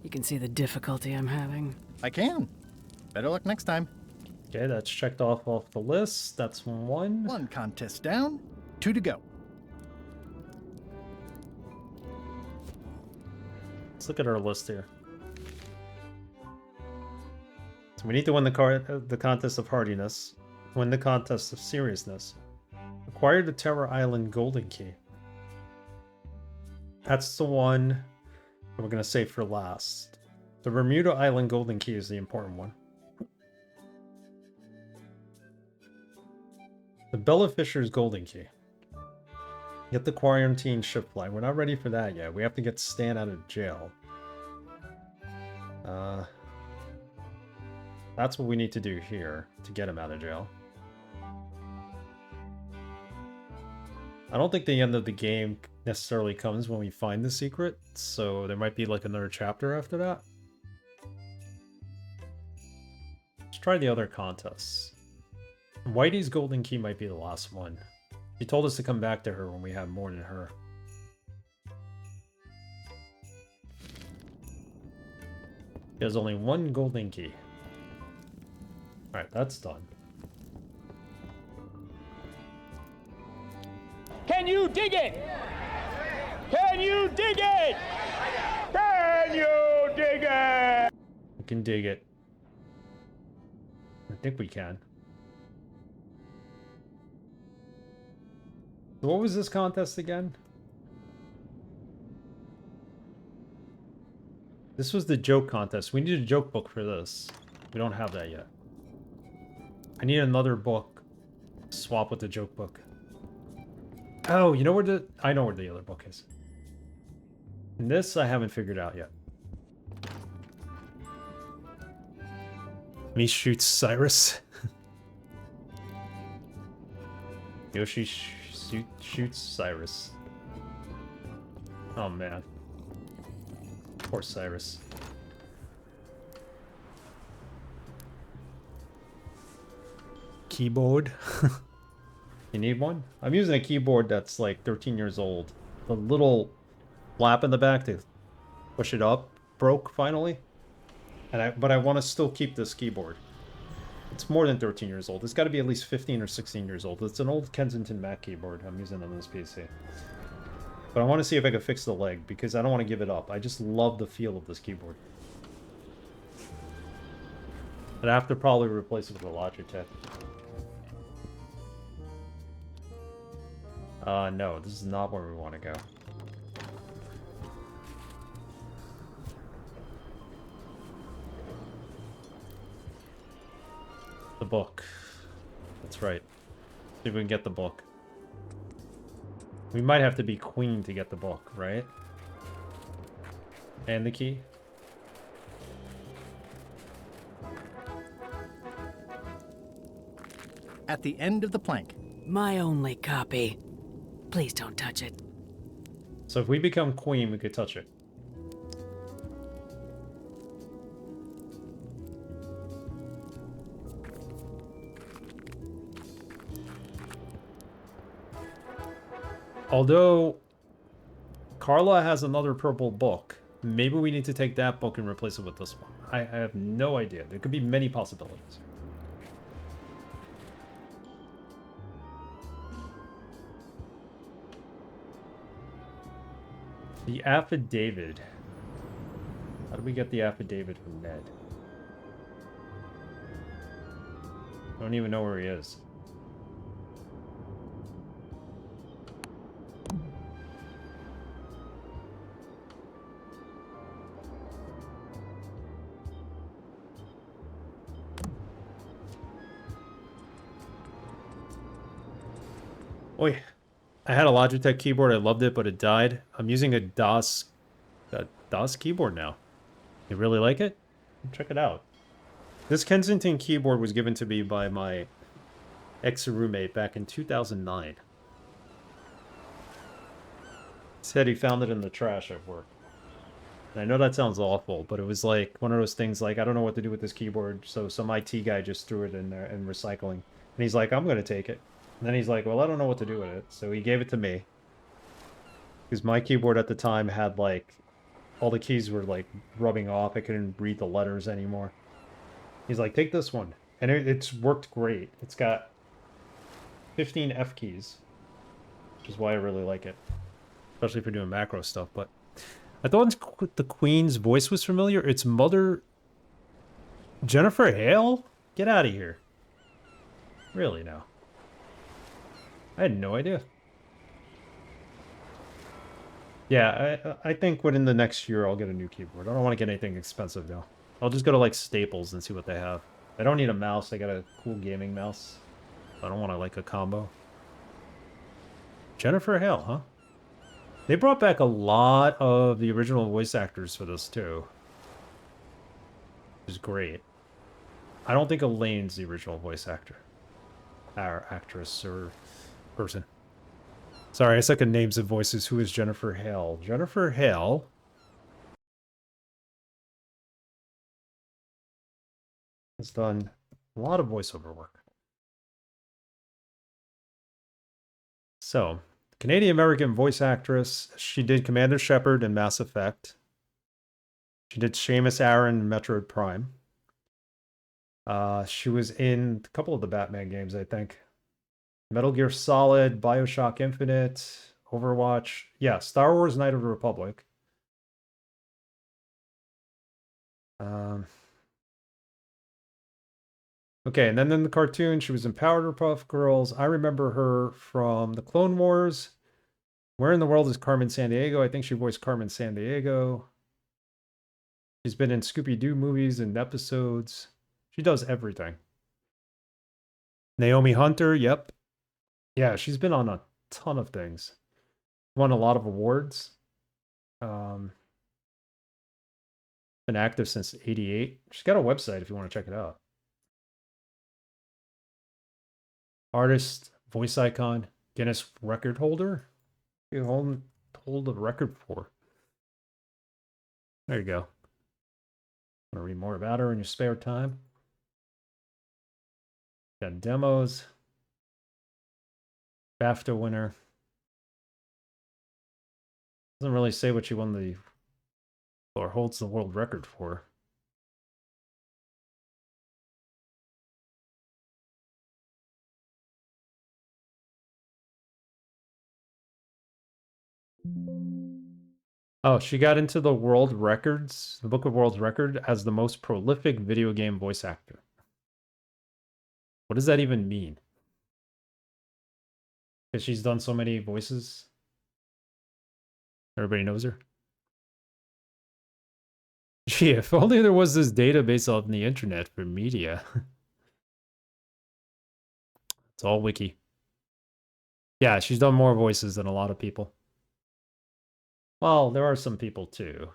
You can see the difficulty I'm having. I can. Better luck next time. Okay, that's checked off the list. That's 1. 1 contest down, 2 to go. Let's look at our list here. So we need to win the contest of hardiness, win the contest of seriousness, acquire the Terror Island Golden Key. That's the one that we're going to save for last. The Bermuda Island Golden Key is the important one. The Bella Fisher's Golden Key. Get the quarantine ship flag. We're not ready for that yet. We have to get Stan out of jail. That's what we need to do here to get him out of jail. I don't think the end of the game necessarily comes when we find the secret, so there might be like another chapter after that. Let's try the other contests. Whitey's Golden Key might be the last one. She told us to come back to her when we have more than her. There's only 1 Golden Key. Alright, that's done. Can you dig it? Can you dig it? Can you dig it? We can dig it. I think we can. So what was this contest again? This was the joke contest. We need a joke book for this. We don't have that yet. I need another book. Swap with the joke book. Oh, you know where the... I know where the other book is. And this I haven't figured out yet. Me shoots Cyrus. Yoshi shoots Cyrus. Oh man. Poor Cyrus. Keyboard. You need one? I'm using a keyboard that's like 13 years old. The little flap in the back to push it up broke finally. But I want to still keep this keyboard. It's more than 13 years old. It's got to be at least 15 or 16 years old. It's an old Kensington Mac keyboard I'm using on this PC. But I want to see if I can fix the leg, because I don't want to give it up. I just love the feel of this keyboard. But I have to probably replace it with a Logitech. No, this is not where we want to go. The book. That's right. See if we can get the book. We might have to be queen to get the book, right? And the key. At the end of the plank. My only copy. Please don't touch it. So if we become queen, we could touch it. Although Carla has another purple book, maybe we need to take that book and replace it with this one. I have no idea. There could be many possibilities. The affidavit. How do we get the affidavit from Ned? I don't even know where he is. Oi. I had a Logitech keyboard. I loved it, but it died. I'm using a DOS keyboard now. You really like it? Check it out. This Kensington keyboard was given to me by my ex-roommate back in 2009. He said he found it in the trash at work. And I know that sounds awful, but it was like one of those things like, I don't know what to do with this keyboard, so some IT guy just threw it in there in recycling. And he's like, I'm going to take it. And then he's like, well, I don't know what to do with it. So he gave it to me. Because my keyboard at the time had, like, all the keys were, like, rubbing off. I couldn't read the letters anymore. He's like, take this one. And it's worked great. It's got 15 F keys. Which is why I really like it. Especially for doing macro stuff. But I thought the Queen's voice was familiar. It's Mother... Jennifer Hale? Get out of here. Really now. I had no idea. Yeah, I think within the next year I'll get a new keyboard. I don't want to get anything expensive though. I'll just go to like Staples and see what they have. I don't need a mouse. I got a cool gaming mouse. I don't want to like a combo. Jennifer Hale, huh? They brought back a lot of the original voice actors for this too. Which is great. I don't think Elaine's the original voice actor. Or actress or... person. Sorry, I suck at names and voices. Who is Jennifer Hale? Jennifer Hale has done a lot of voiceover work. So, Canadian-American voice actress. She did Commander Shepard in Mass Effect. She did Seamus Aran in Metroid Prime. She was in a couple of the Batman games, I think. Metal Gear Solid, BioShock Infinite, Overwatch. Yeah, Star Wars Knight of the Republic. Okay, and then in the cartoon, she was in Powerpuff Girls. I remember her from the Clone Wars. Where in the world is Carmen Sandiego? I think she voiced Carmen Sandiego. She's been in Scooby-Doo movies and episodes. She does everything. Naomi Hunter, yep. Yeah, she's been on a ton of things. Won a lot of awards. Been active since '88. She's got a website if you want to check it out. Artist Voice icon. Guinness record holder? You hold a record for. There you go. Want to read more about her in your spare time? Got demos. BAFTA winner. Doesn't really say what she won the or holds the world record for. Oh, she got into the world records, the Book of World Record, as the most prolific video game voice actor. What does that even mean? Because she's done so many voices. Everybody knows her. Gee, if only there was this database on the internet for media. It's all wiki. Yeah, she's done more voices than a lot of people. Well, there are some people too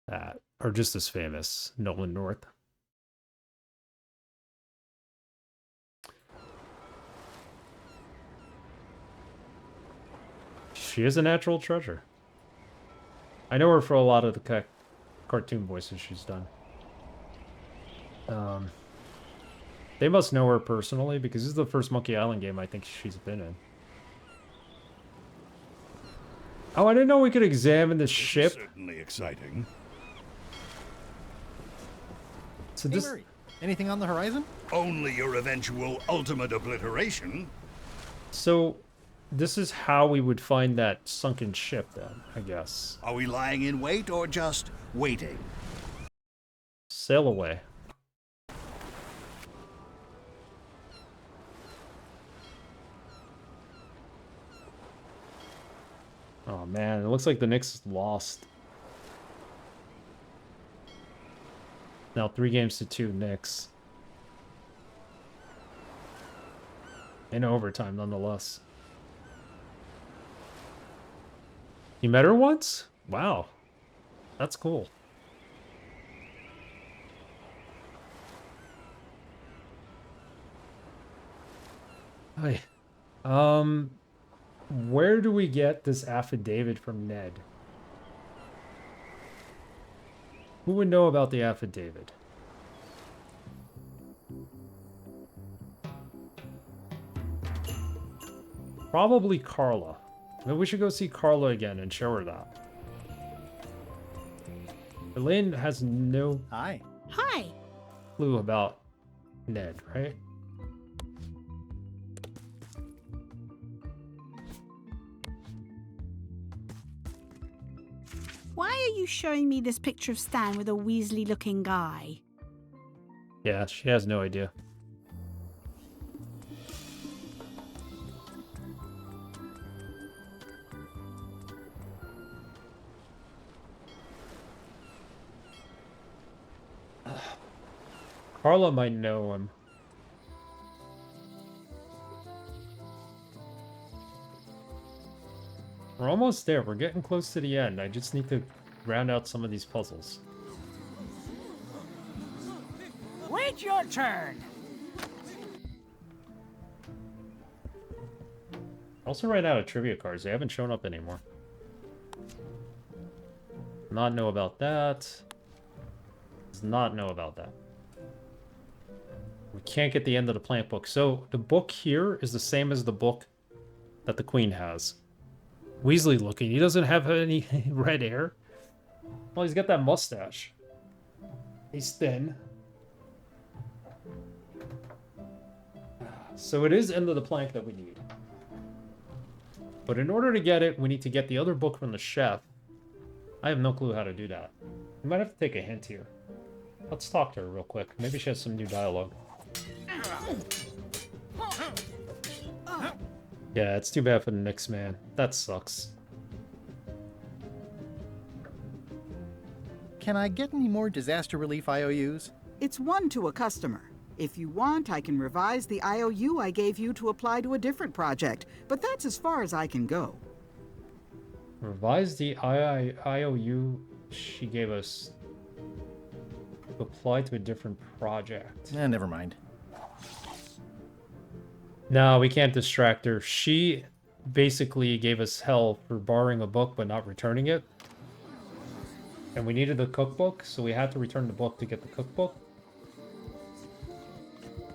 that are just as famous. Nolan North. She is a natural treasure. I know her for a lot of the cartoon voices she's done. They must know her personally because this is the first Monkey Island game I think she's been in. Oh, I didn't know we could examine the ship. Certainly exciting. So Hey, this... Murray, anything on the horizon? Only your eventual ultimate obliteration. So this is how we would find that sunken ship then, I guess. Are we lying in wait or just waiting? Sail away. Oh man, it looks like the Knicks lost. Now 3-2 Knicks. In overtime nonetheless. You met her once? Wow. That's cool. Hi. Where do we get this affidavit from Ned? Who would know about the affidavit? Probably Carla. Maybe we should go see Carla again and show her that. Elaine has no Hi. clue about Ned, right? Why are you showing me this picture of Stan with a Weasley-looking guy? Yeah, she has no idea. Carla might know him. We're almost there. We're getting close to the end. I just need to round out some of these puzzles. Wait your turn. I also ran out of trivia cards. They haven't shown up anymore. Not know about that. Does not know about that. We can't get the end of the plant book. So the book here is the same as the book that the Queen has. Weasley looking. He doesn't have any red hair. Well, he's got that mustache. He's thin. So it is End of the Plank that we need. But in order to get it, we need to get the other book from the chef. I have no clue how to do that. We might have to take a hint here. Let's talk to her real quick. Maybe she has some new dialogue. Yeah, it's too bad for the Knicks, man. That sucks. Can I get any more disaster relief IOUs? It's one to a customer. If you want, I can revise the IOU I gave you to apply to a different project, but that's as far as I can go. Revise the IOU she gave us to apply to a different project. Never mind. No, we can't distract her. She basically gave us hell for borrowing a book but not returning it. And we needed the cookbook, so we had to return the book to get the cookbook.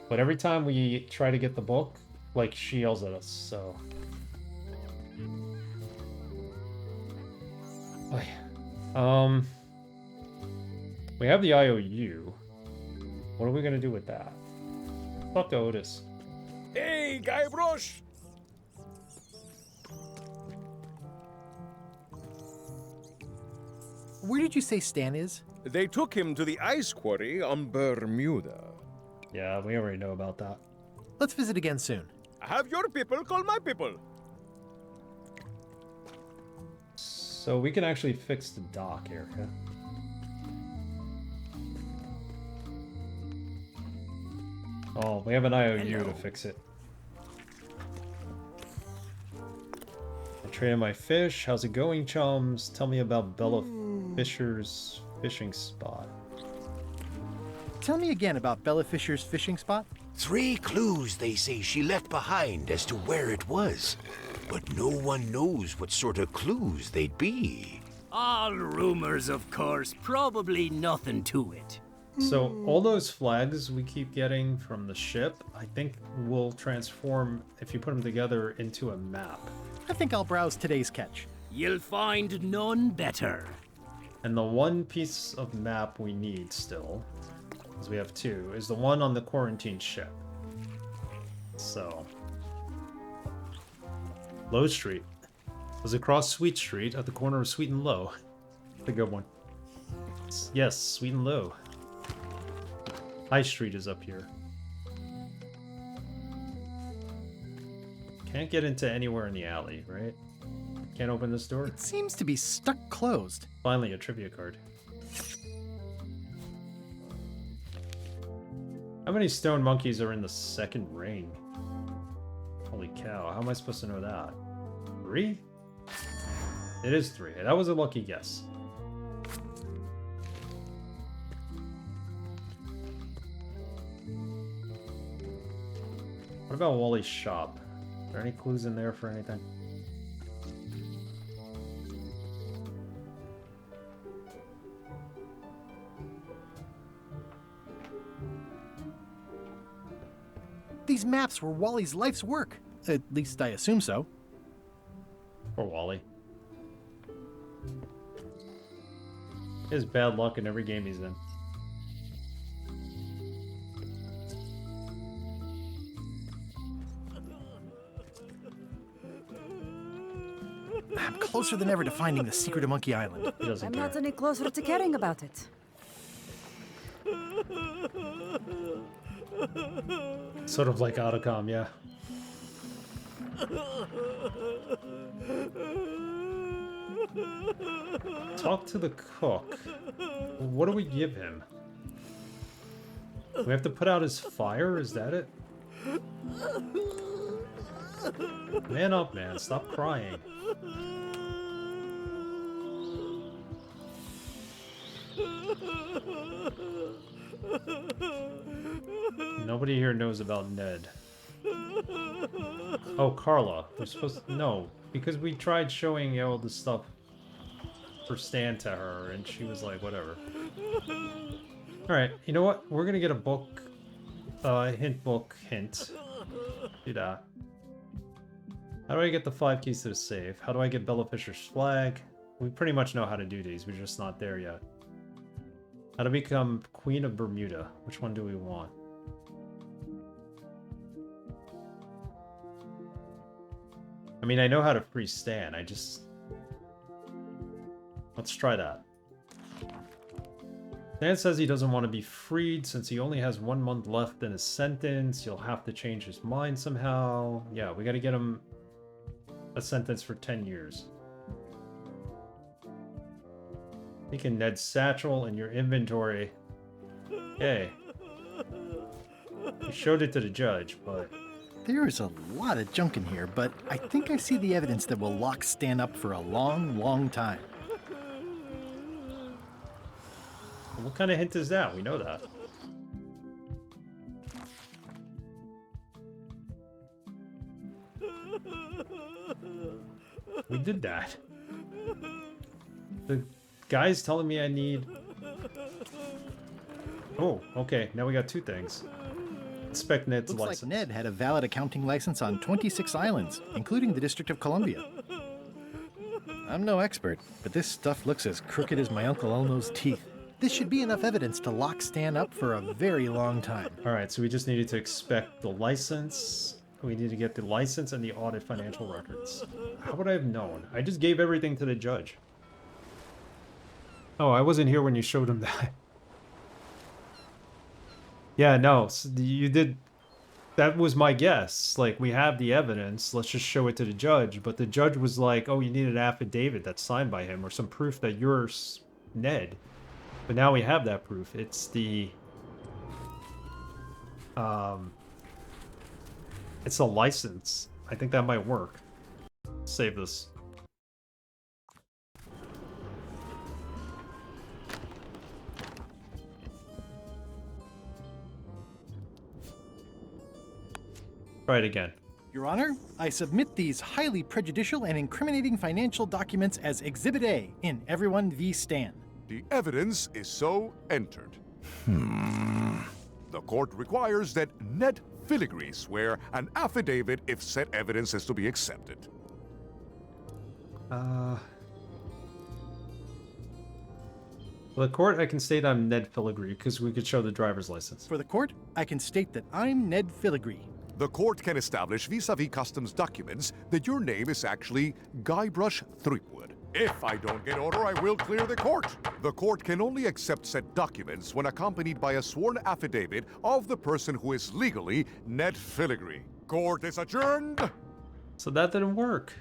But every time we try to get the book, like, she yells at us, so... We have the IOU. What are we gonna do with that? Talk to Otis. Hey, Guybrush! Where did you say Stan is? They took him to the ice quarry on Bermuda. Yeah, we already know about that. Let's visit again soon. Have your people call my people. So we can actually fix the dock area. Oh, we have an IOU to fix it. I traded my fish. How's it going, chums? Tell me about Bella Fisher's fishing spot. Tell me again about Bella Fisher's fishing spot. 3 clues they say she left behind as to where it was. But no one knows what sort of clues they'd be. All rumors, of course. Probably nothing to it. So all those flags we keep getting from the ship, I think will transform, if you put them together, into a map. I think I'll browse today's catch. You'll find none better. And the one piece of map we need still, because we have 2, is the one on the quarantine ship. So... Low Street. It was across Sweet Street at the corner of Sweet and Low. That's a good one. Yes, Sweet and Low. High Street is up here. Can't get into anywhere in the alley, right? Can't open this door? It seems to be stuck closed. Finally, a trivia card. How many stone monkeys are in the 2nd ring? Holy cow, how am I supposed to know that? 3? It is 3. That was a lucky guess. What about Wally's shop? Are there any clues in there for anything? These maps were Wally's life's work. At least I assume so. Poor Wally. He has bad luck in every game he's in. I'm closer than ever to finding the secret of Monkey Island. He doesn't I'm care. not any closer to caring about it. Sort of like Otacom, yeah. Talk to the cook. What do we give him? We have to put out his fire? Is that it? Man up, man. Stop crying. Nobody here knows about Ned. Oh, Carla. We're supposed to... No, because we tried showing all the stuff for Stan to her, and she was like, whatever. Alright, you know what? We're gonna get a book. Hint book. Hint. Do that. How do I get the 5 keys to the safe? How do I get Bella Fisher's flag? We pretty much know how to do these. We're just not there yet. How to become Queen of Bermuda? Which one do we want? I mean, I know how to free Stan. I just... Let's try that. Stan says he doesn't want to be freed since he only has 1 month left in his sentence. He'll have to change his mind somehow. Yeah, we gotta get him a sentence for 10 years. Taking Ned's satchel in your inventory. Hey. You showed it to the judge, but... There is a lot of junk in here, but I think I see the evidence that will lock Stan up for a long, long time. What kind of hint is that? We know that. We did that. The guy's telling me I need... Oh, okay. Now we got 2 things. Inspect Ned's Looks license. like Ned had a valid accounting license on 26 islands, including the District of Columbia. I'm no expert, but this stuff looks as crooked as my Uncle Elmo's teeth. This should be enough evidence to lock Stan up for a very long time. Alright, so we just needed to inspect the license. We need to get the license and the audit financial records. How would I have known? I just gave everything to the judge. Oh, I wasn't here when you showed him that. Yeah, no, so you did... That was my guess. Like, we have the evidence, let's just show it to the judge. But the judge was like, oh, you need an affidavit that's signed by him or some proof that you're Ned. But now we have that proof. It's the... It's a license. I think that might work. Save this. Try it again. Your Honor, I submit these highly prejudicial and incriminating financial documents as Exhibit A in Everyone v. Stan. The evidence is so entered. The court requires that Ned Filigree swear an affidavit if said evidence is to be accepted. For the court, I can state I'm Ned Filigree because we could show the driver's license. For the court, I can state that I'm Ned Filigree. The court can establish vis-a-vis customs documents that your name is actually Guybrush Threepwood. If I don't get order, I will clear the court. The court can only accept said documents when accompanied by a sworn affidavit of the person who is legally Ned Filigree. Court is adjourned. So that didn't work.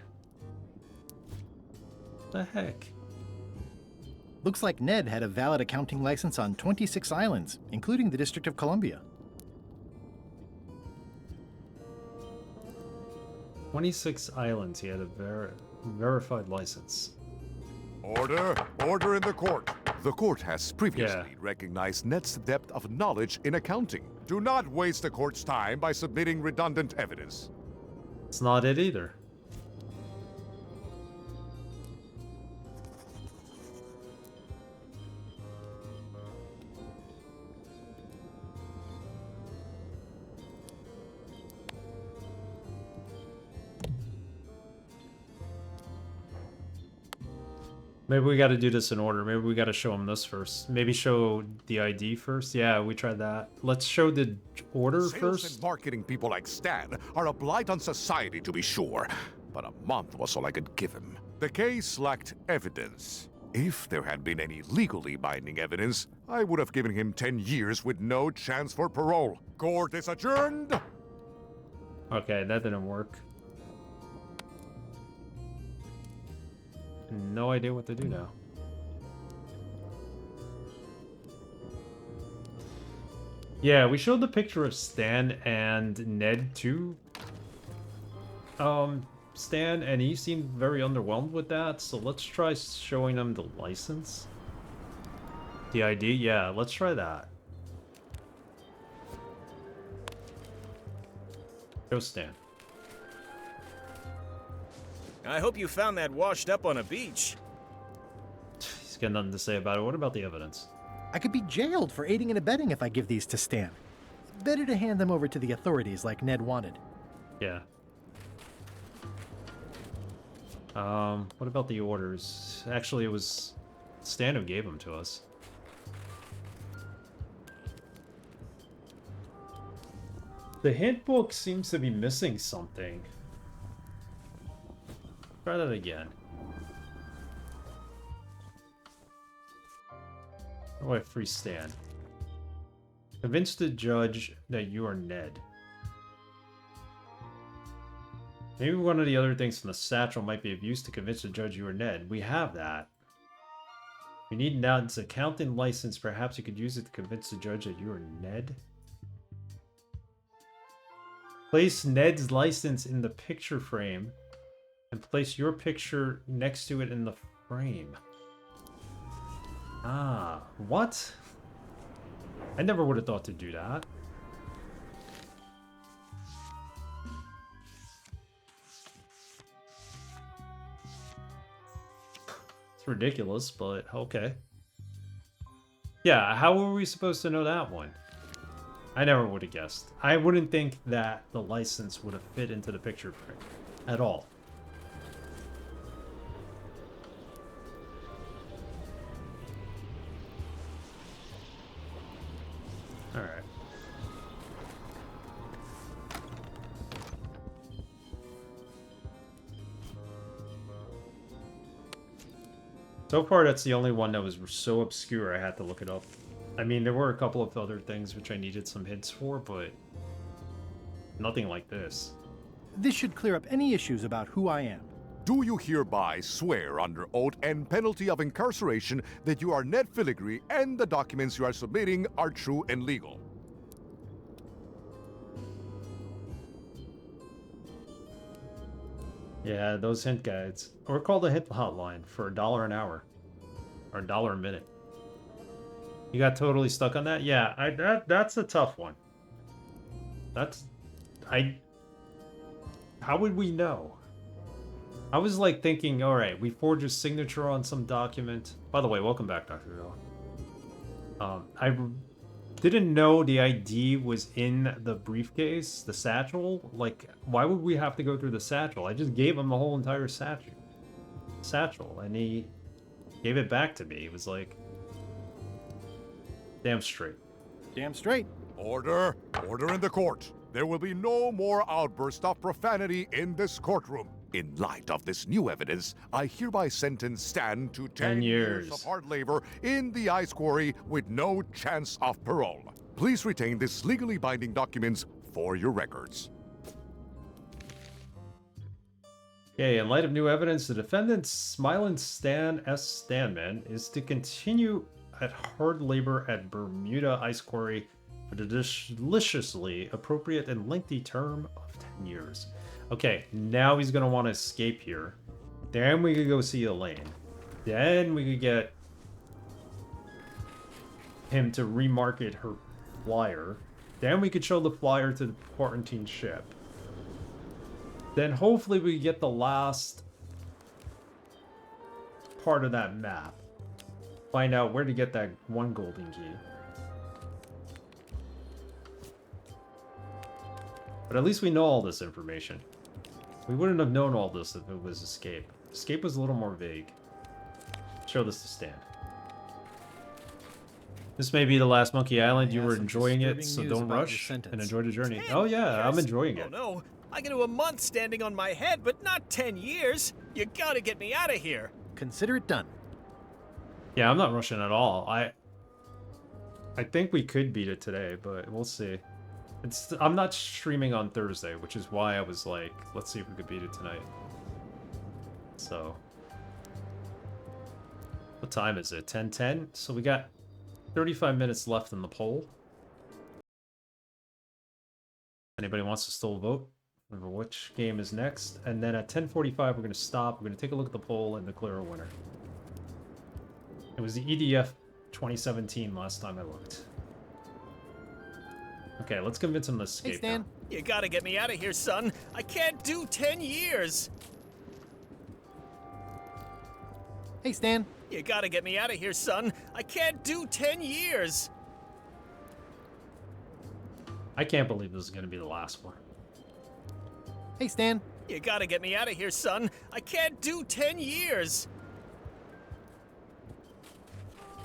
What the heck? Looks like Ned had a valid accounting license on 26 islands, including the District of Columbia. 26 islands, he had a verified license. Order in the court. The court has previously recognized Ned's depth of knowledge in accounting. Do not waste the court's time by submitting redundant evidence. It's not it either. Maybe we got to do this in order. Maybe we got to show him this first. Maybe show the ID first. Yeah, we tried that. Let's show the order Sales first. and marketing people like Stan are a blight on society, to be sure. But a month was all I could give him. The case lacked evidence. If there had been any legally binding evidence, I would have given him 10 years with no chance for parole. Court is adjourned. Okay, that didn't work. No idea what to do now. Yeah, we showed the picture of Stan and Ned too. Stan, and he seemed very underwhelmed with that, so let's try showing him the license. The ID? Yeah, let's try that. Go Stan. I hope you found that washed up on a beach. He's got nothing to say about it. What about the evidence? I could be jailed for aiding and abetting if I give these to Stan. Better to hand them over to the authorities like Ned wanted. Yeah. What about the orders? Actually, it was Stan who gave them to us. The hint book seems to be missing something. Try that again. How do I free Stan? Convince the judge that you are Ned. Maybe one of the other things from the satchel might be of use to convince the judge you are Ned. We have that. We need Ned's accounting license. Perhaps you could use it to convince the judge that you are Ned. Place Ned's license in the picture frame and place your picture next to it in the frame. Ah, what? I never would have thought to do that. ridiculous, but okay. Yeah, how were we supposed to know that one? I never would have guessed. I wouldn't think that the license would have fit into the picture print at all. Alright. So far, that's the only one that was so obscure I had to look it up. I mean, there were a couple of other things which I needed some hints for, but nothing like this. This should clear up any issues about who I am. Do you hereby swear under oath and penalty of incarceration that you are Ned Filigree and the documents you are submitting are true and legal? Yeah, those hint guides. Or call the hint hotline for $1 an hour. Or $1 a minute. You got totally stuck on that? Yeah, that's a tough one. How would we know? I was like thinking, alright, we forge a signature on some document. By the way, welcome back, Dr. Hill. I didn't know the ID was in the briefcase, the satchel. Like, why would we have to go through the satchel? I just gave him the whole entire satchel, and he gave it back to me. He was like, damn straight. Damn straight. Order! Order in the court! There will be no more outbursts of profanity in this courtroom. In light of this new evidence, I hereby sentence Stan to 10 years of hard labor in the ice quarry with no chance of parole. Please retain this legally binding documents for your records. Okay, in light of new evidence, the defendant, Smiling Stan S. Stanman, is to continue at hard labor at Bermuda Ice Quarry for the deliciously appropriate and lengthy term of 10 years. Okay, now he's going to want to escape here. Then we could go see Elaine. Then we could get him to remarket her flyer. Then we could show the flyer to the quarantine ship. Then hopefully we get the last part of that map. Find out where to get that one golden key. But at least we know all this information. We wouldn't have known all this if it was Escape. Escape was a little more vague. Show this to Stan. This may be the last Monkey Island. You were enjoying it, so don't rush and enjoy the journey. Oh yeah, I'm enjoying it. Oh no, I can do a month standing on my head, but not 10 years. You gotta get me out of here. Consider it done. Yeah, I'm not rushing at all. I think we could beat it today, but we'll see. I'm not streaming on Thursday, which is why I was like, let's see if we could beat it tonight. So, what time is it? 10:10? So we got 35 minutes left in the poll. Anybody wants to still vote over which game is next? And then at 10:45, we're going to stop. We're going to take a look at the poll and declare a winner. It was the EDF 2017 last time I looked. Okay, let's convince him to escape. Hey, Stan. Now. You gotta get me out of here, son. I can't do 10 years. Hey, Stan. You gotta get me out of here, son. I can't do 10 years. I can't believe this is going to be the last one. Hey, Stan. You gotta get me out of here, son. I can't do 10 years.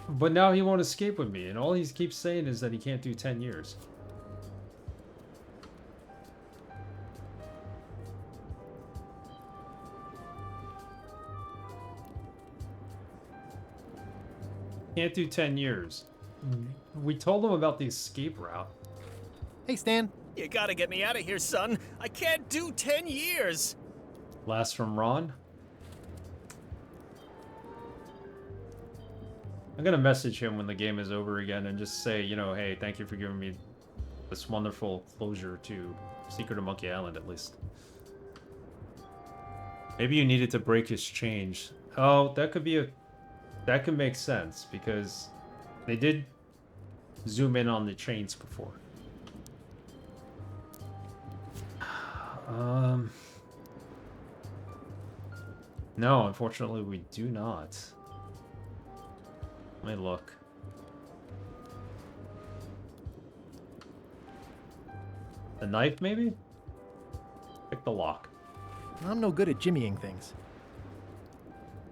But now he won't escape with me, and all he keeps saying is that he can't do 10 years. Can't do 10 years. We told him about the escape route. Hey, Stan. You gotta get me out of here, son. I can't do 10 years. Last from Ron. I'm gonna message him when the game is over again and just say, you know, hey, thank you for giving me this wonderful closure to Secret of Monkey Island, at least. Maybe you needed to break his change. Oh, that could be a... That could make sense, because they did zoom in on the chains before. No, unfortunately we do not. Let me look. The knife, maybe? Pick the lock. I'm no good at jimmying things.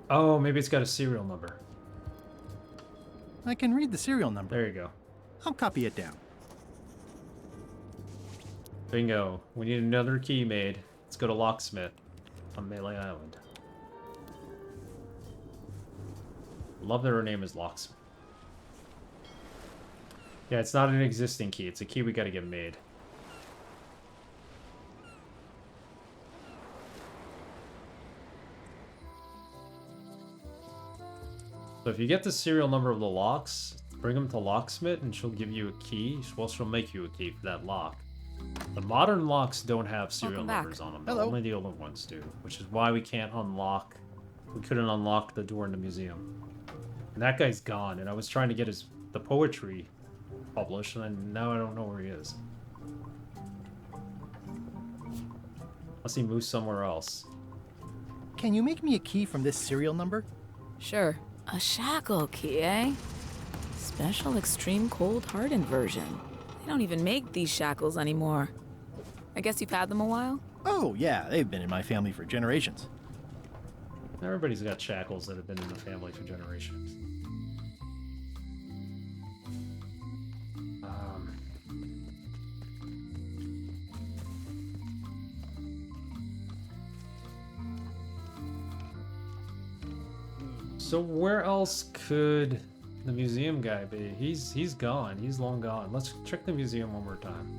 Oh, maybe it's got a serial number. I can read the serial number. There you go. I'll copy it down. Bingo. We need another key made. Let's go to Locksmith on Melee Island. Love that her name is Locksmith. Yeah, it's not an existing key. It's a key we gotta get made. So if you get the serial number of the locks, bring them to Locksmith and she'll give you a key. Well, she'll make you a key for that lock. The modern locks don't have serial numbers on them. Hello. Only the older ones do, which is why we can't unlock. We couldn't unlock the door in the museum. And that guy's gone, and I was trying to get the poetry published, and now I don't know where he is. Unless he moved somewhere else. Can you make me a key from this serial number? Sure. A shackle key, eh? Special extreme cold hardened version. They don't even make these shackles anymore. I guess you've had them a while? Oh, yeah, they've been in my family for generations. Everybody's got shackles that have been in the family for generations. So where else could the museum guy be? He's gone. He's long gone. Let's check the museum one more time.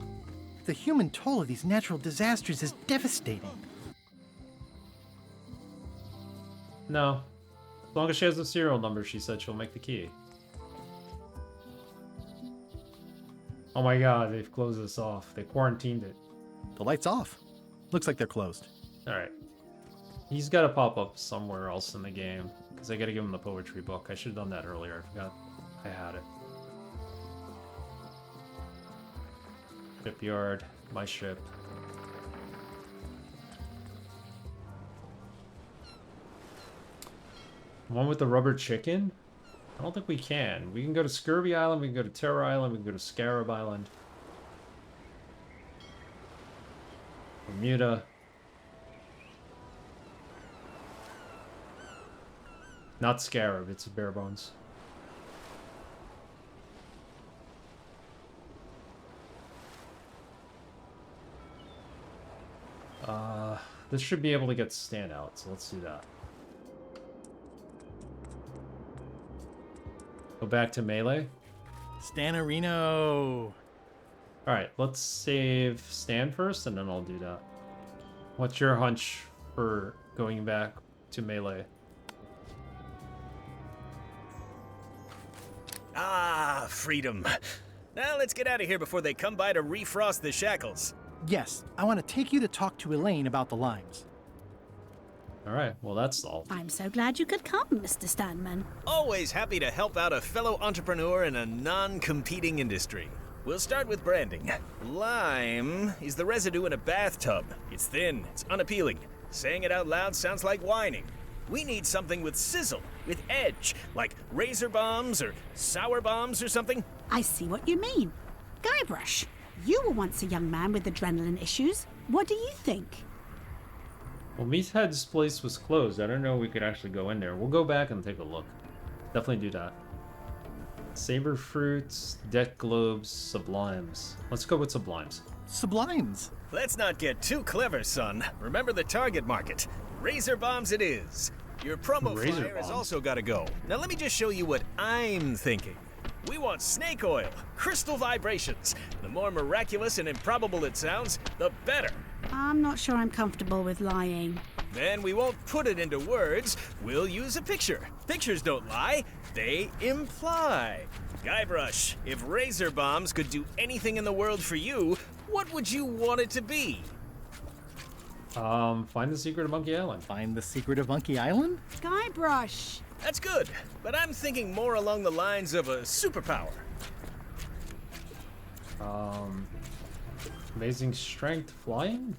The human toll of these natural disasters is devastating. No. As long as she has the serial number, she said she'll make the key. Oh my god, they've closed this off. They quarantined it. The light's off. Looks like they're closed. Alright. He's got to pop up somewhere else in the game. Because I got to give him the poetry book. I should have done that earlier. I forgot I had it. Shipyard. My ship. One with the rubber chicken? I don't think we can. We can go to Scurvy Island, we can go to Terror Island, we can go to Scarab Island. Bermuda. Not Scarab, it's bare bones. This should be able to get standout, so let's do that. Go back to Melee. Stanarino. Alright, let's save Stan first, and then I'll do that. What's your hunch for going back to Melee? Ah, freedom. Now let's get out of here before they come by to refrost the shackles. Yes, I want to take you to talk to Elaine about the limes. Alright, well that's solved. I'm so glad you could come, Mr. Stanman. Always happy to help out a fellow entrepreneur in a non-competing industry. We'll start with branding. Lime is the residue in a bathtub. It's thin, it's unappealing. Saying it out loud sounds like whining. We need something with sizzle, with edge, like razor bombs or sour bombs or something. I see what you mean. Guybrush, you were once a young man with adrenaline issues. What do you think? Well, Meathead's place was closed. I don't know if we could actually go in there. We'll go back and take a look. Definitely do that. Saber fruits, deck globes, sublimes. Let's go with sublimes. Sublimes? Let's not get too clever, son. Remember the target market. Razor bombs it is. Your promo Razor flyer has bombs? also got to go. Now let me just show you what I'm thinking. We want snake oil, crystal vibrations. The more miraculous and improbable it sounds, the better. I'm not sure I'm comfortable with lying. Then we won't put it into words. We'll use a picture. Pictures don't lie, they imply. Guybrush, if razor bombs could do anything in the world for you, what would you want it to be? Find the secret of Monkey Island. Find the secret of Monkey Island? Guybrush! That's good, but I'm thinking more along the lines of a superpower. Amazing strength, flying?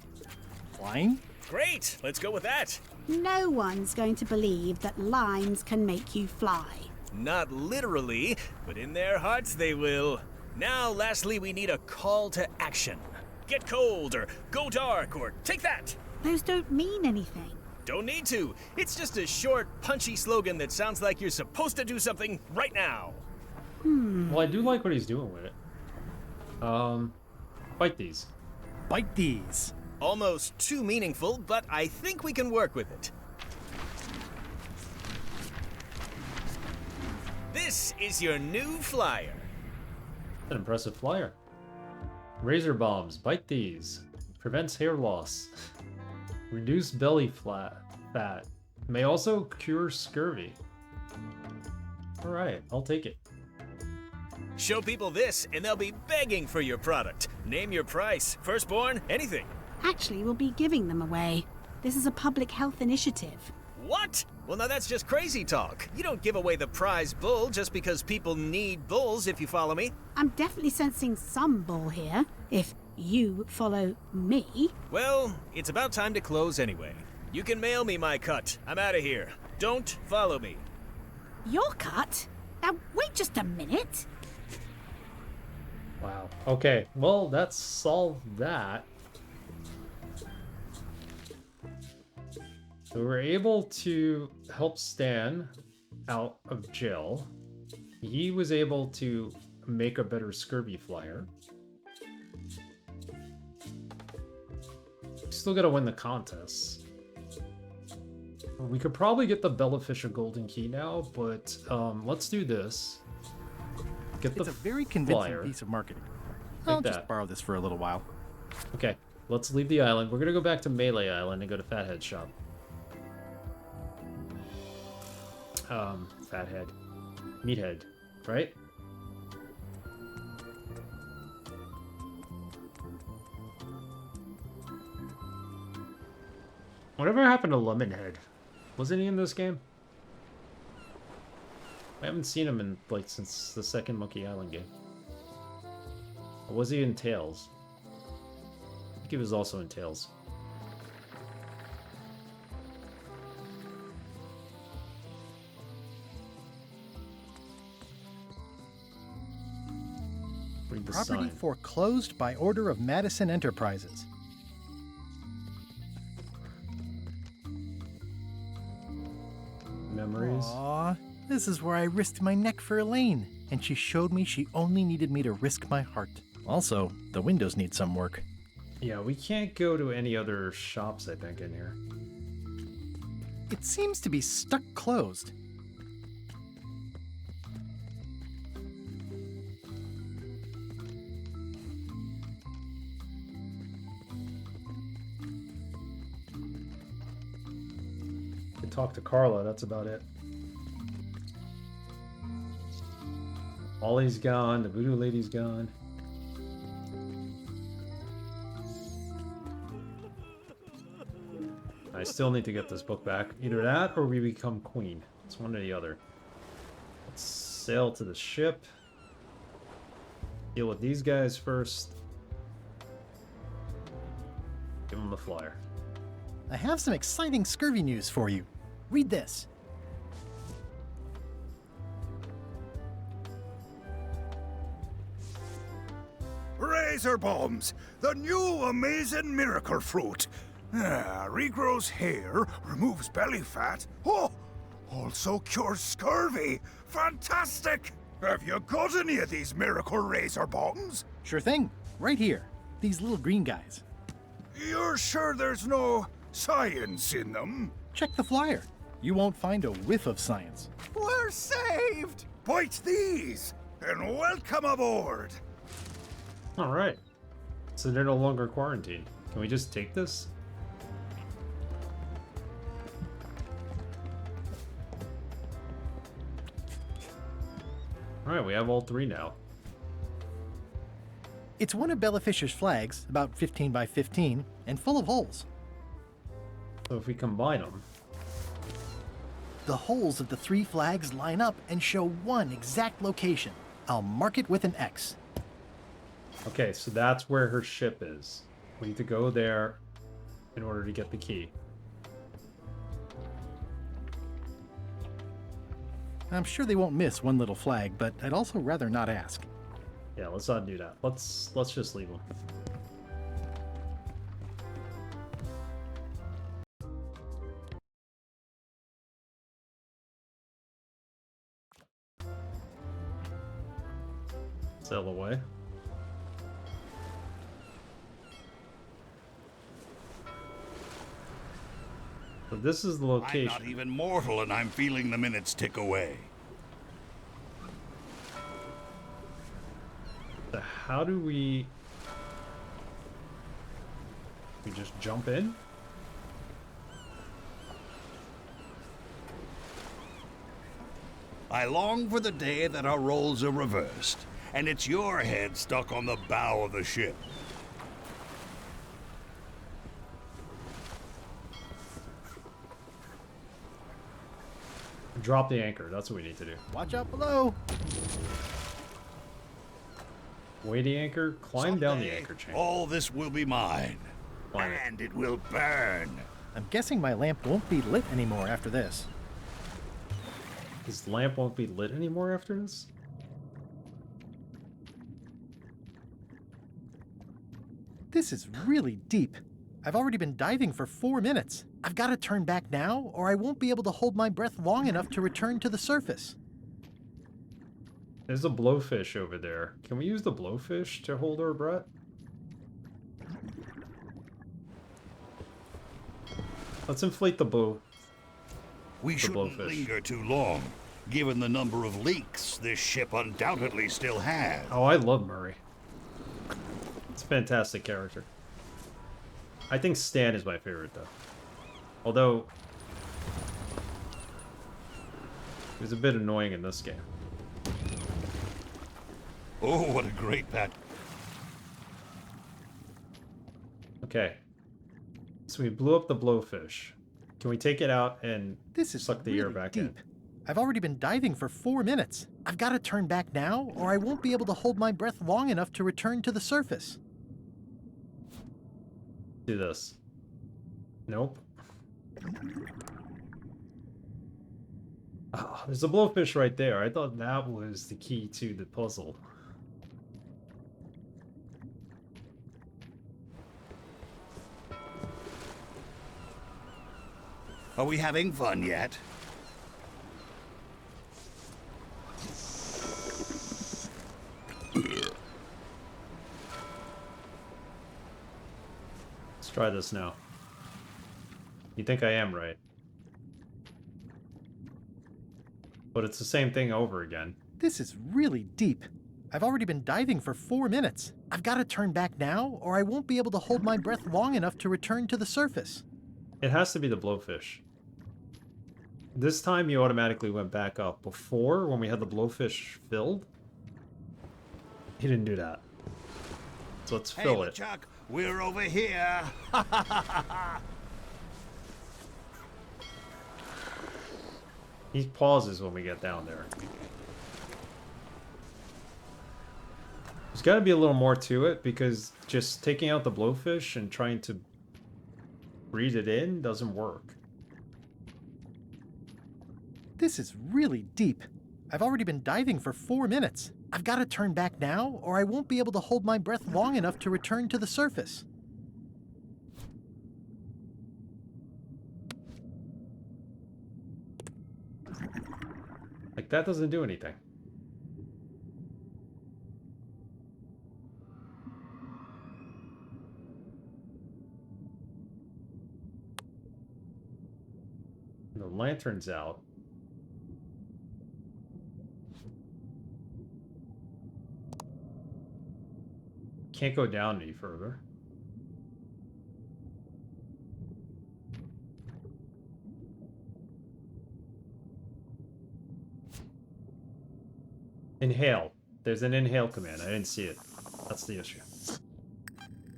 Flying? Great, let's go with that. No one's going to believe that limes can make you fly. Not literally, but in their hearts they will. Now, lastly, we need a call to action. Get cold, or go dark, or take that. Those don't mean anything. Don't need to. It's just a short, punchy slogan that sounds like you're supposed to do something right now. Well, I do like what he's doing with it. Bite these. Bite these. Almost too meaningful, but I think we can work with it. This is your new flyer. An impressive flyer. Razor bombs. Bite these. Prevents hair loss. Reduce belly fat. May also cure scurvy. Alright, I'll take it. Show people this, and they'll be begging for your product. Name your price, firstborn, anything. Actually, we'll be giving them away. This is a public health initiative. What? Well, now that's just crazy talk. You don't give away the prize bull just because people need bulls, if you follow me. I'm definitely sensing some bull here, if you follow me. Well, it's about time to close anyway. You can mail me my cut. I'm out of here. Don't follow me. Your cut? Now, wait just a minute. Wow. Okay, well, that's solved that. So we're able to help Stan out of jail. He was able to make a better scurvy flyer. Still gotta win the contest. We could probably get the Bellafisher Golden Key now, but let's do this. Get It's a very convincing piece of marketing. I'll just borrow this for a little while. Okay, let's leave the island. We're gonna go back to Melee Island and go to Fathead's shop. Fathead. Meathead, right? Whatever happened to Lemonhead? Wasn't he in this game? I haven't seen him in, like, since the second Monkey Island game. Or was he in Tales? I think he was also in Tales. Read the Property sign. foreclosed by order of Madison Enterprises. Memories. Aww, this is where I risked my neck for Elaine, and she showed me she only needed me to risk my heart. Also, the windows need some work. Yeah, we can't go to any other shops, I think, in here. It seems to be stuck closed. Can talk to Carla, that's about it. Ollie's gone, the voodoo lady's gone. I still need to get this book back. Either that or we become queen. It's one or the other. Let's sail to the ship. Deal with these guys first. Give them the flyer. I have some exciting scurvy news for you. Read this. Razor bombs, the new amazing miracle fruit. Regrows hair, removes belly fat. Oh, also cures scurvy. Fantastic! Have you got any of these miracle razor bombs? Sure thing. Right here. These little green guys. You're sure there's no science in them? Check the flyer. You won't find a whiff of science. We're saved! Bite these, and welcome aboard! Alright. So they're no longer quarantined. Can we just take this? Alright, we have all three now. It's one of Bella Fisher's flags, about 15 by 15, and full of holes. So if we combine them... The holes of the three flags line up and show one exact location. I'll mark it with an X. Okay, so that's where her ship is. We need to go there in order to get the key. I'm sure they won't miss one little flag, but I'd also rather not ask. Yeah, let's not do that. Let's just leave them. Sail away. So this is the location. I'm not even mortal and I'm feeling the minutes tick away. So how do we just jump in? I long for the day that our roles are reversed, and it's your head stuck on the bow of the ship. Drop the anchor. That's what we need to do. Watch out below. Weigh the anchor. Climb down the anchor chain. All this will be mine, and it will burn. I'm guessing my lamp won't be lit anymore after this. His lamp won't be lit anymore after this? This is really deep. I've already been diving for 4 minutes. I've got to turn back now, or I won't be able to hold my breath long enough to return to the surface. There's a blowfish over there. Can we use the blowfish to hold our breath? Let's inflate the bow. We shouldn't linger too long, given the number of leaks this ship undoubtedly still has. Oh, I love Murray. It's a fantastic character. I think Stan is my favorite, though. Although, he was a bit annoying in this game. Oh, what a great pet. Okay. So we blew up the blowfish. Can we take it out and suck the air back in? I've already been diving for 4 minutes. I've got to turn back now, or I won't be able to hold my breath long enough to return to the surface. Do this. Nope. Oh, there's a blowfish right there. I thought that was the key to the puzzle. Are we having fun yet? Let's try this now. You think I am right. But it's the same thing over again. This is really deep. I've already been diving for 4 minutes. I've got to turn back now, or I won't be able to hold my breath long enough to return to the surface. It has to be the blowfish. This time you automatically went back up. Before, when we had the blowfish filled, he didn't do that. So let's fill it. Chuck, we're over here. He pauses when we get down there. There's got to be a little more to it, because just taking out the blowfish and trying to breathe it in doesn't work. This is really deep. I've already been diving for 4 minutes. I've got to turn back now, or I won't be able to hold my breath long enough to return to the surface. Like, that doesn't do anything. The lantern's out. Can't go down any further. Inhale. There's an inhale command. I didn't see it. That's the issue.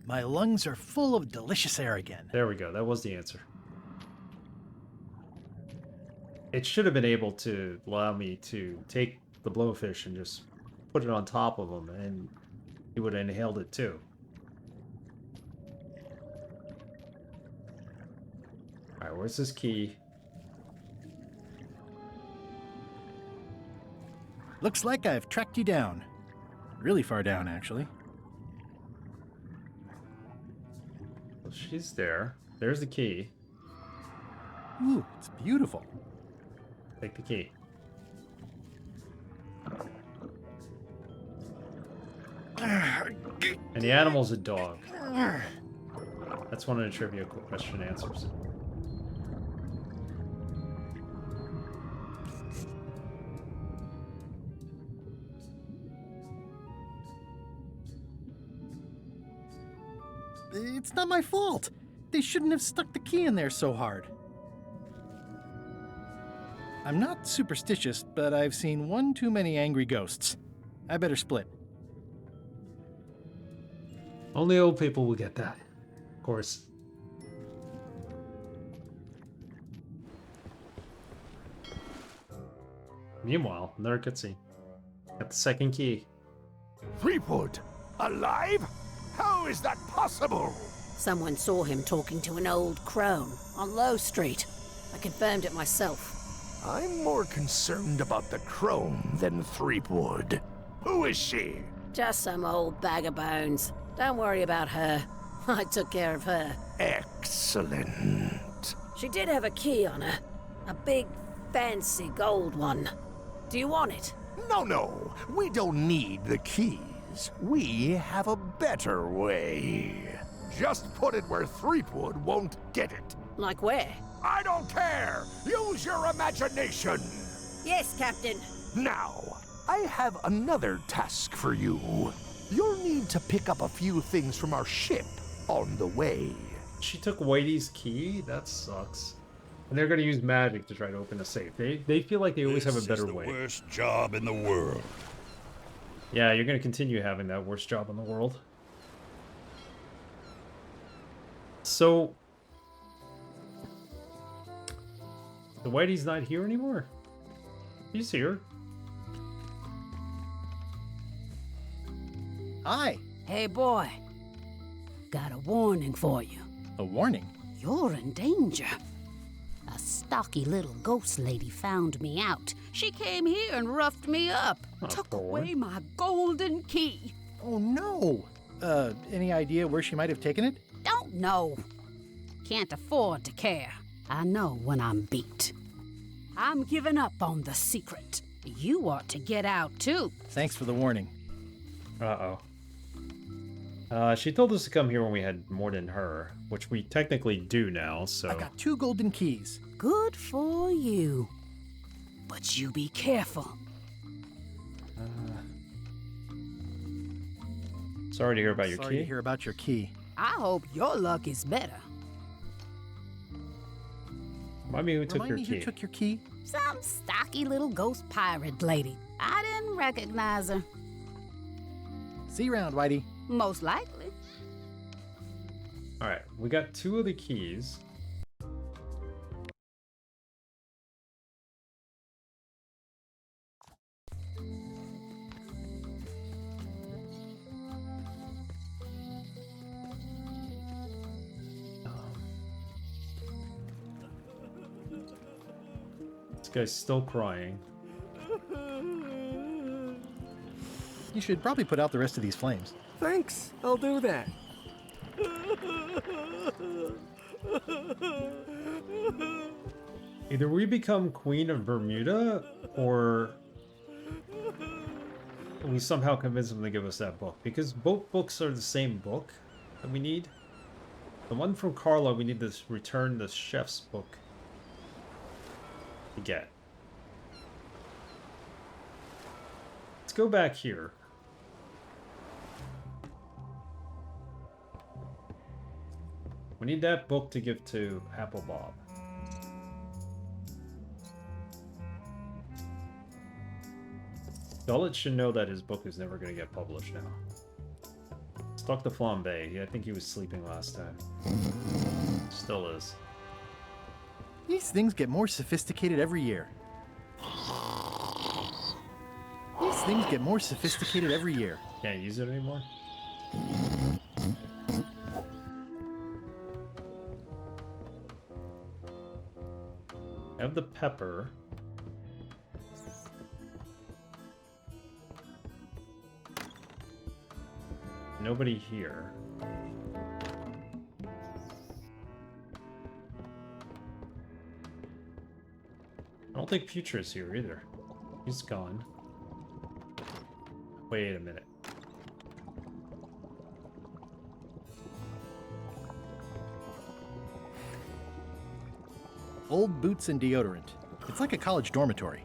My lungs are full of delicious air again. There we go. That was the answer. It should have been able to allow me to take the blowfish and just put it on top of him, and he would have inhaled it too. Alright, where's this key? Looks like I've tracked you down. Really far down, actually. Well, she's there. There's the key. Ooh, it's beautiful. Take the key. And the animal's a dog. That's one of the trivia question answers. It's not my fault. They shouldn't have stuck the key in there so hard. I'm not superstitious, but I've seen one too many angry ghosts. I better split. Only old people will get that. Of course. Meanwhile, another cutscene. Got the second key. Threepwood? Alive? How is that possible? Someone saw him talking to an old crone on Low Street. I confirmed it myself. I'm more concerned about the crone than Threepwood. Who is she? Just some old bag of bones. Don't worry about her. I took care of her. Excellent. She did have a key on her. A big, fancy gold one. Do you want it? No. We don't need the keys. We have a better way. Just put it where Threepwood won't get it. Like where? I don't care. Use your imagination. Yes, Captain. Now, I have another task for you. You'll need to pick up a few things from our ship on the way. She took Whitey's key? That sucks. And they're going to use magic to try to open the safe. They feel like they always have a better way. This is the worst job in the world. Yeah, you're going to continue having that worst job in the world. So... the Whitey's not here anymore? He's here. Hi. Hey, boy. Got a warning for you. A warning? You're in danger. A stocky little ghost lady found me out. She came here and roughed me up. Took away my golden key. Oh, no. Any idea where she might have taken it? Don't know. Can't afford to care. I know when I'm beat. I'm giving up on the secret. You ought to get out, too. Thanks for the warning. Uh-oh. She told us to come here when we had more than her, which we technically do now, so... I got 2 golden keys. Good for you. But you be careful. Sorry to hear about your Sorry key. to hear about your key. I hope your luck is better. Remind me who took your Remind me key. who took your key? Some stocky little ghost pirate lady. I didn't recognize her. See you around, Whitey. Most likely. Alright, we got 2 of the keys. This guy's still crying. You should probably put out the rest of these flames. Thanks, I'll do that. Either we become Queen of Bermuda, or we somehow convince them to give us that book. Because both books are the same book that we need. The one from Carla, we need to return the chef's book to get. Let's go back here. We need that book to give to Apple Bob. Gullet should know that his book is never going to get published now. Let's talk to Flambe. I think he was sleeping last time. Still is. These things get more sophisticated every year. These things get more sophisticated every year. Can't use it anymore? I have the pepper. nobody here. I don't think Future is here either. He's gone. Wait a minute. Old boots and deodorant. It's like a college dormitory.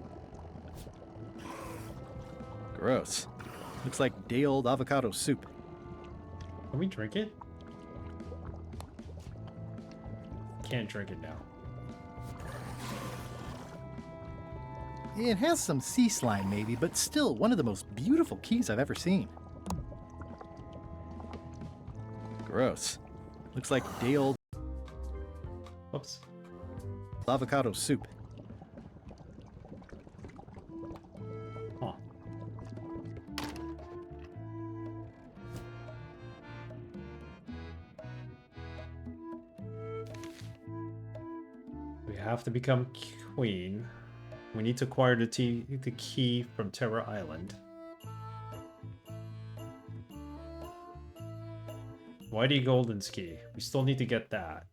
Gross. Looks like day-old avocado soup. Can we drink it? Can't drink it now. It has some sea slime maybe, but still one of the most beautiful keys I've ever seen. Gross. Looks like day-old... Whoops. Avocado soup. Huh. We have to become queen. We need to acquire the key from Terra Island. Whitey Golden's key. We still need to get that.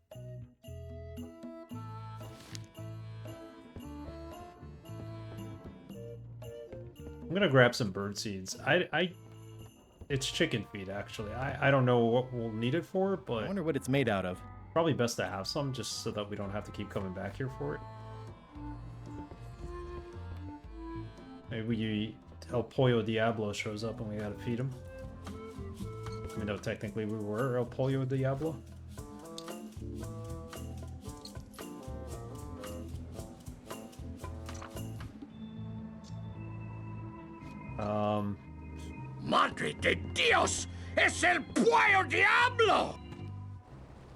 I'm gonna grab some bird seeds. It's chicken feed, actually. I don't know what we'll need it for, but... I wonder what it's made out of. Probably best to have some, just so that we don't have to keep coming back here for it. Maybe El Pollo Diablo shows up and we gotta feed him. Even though technically we were El Pollo Diablo. Madre de Dios! Es el Pollo Diablo!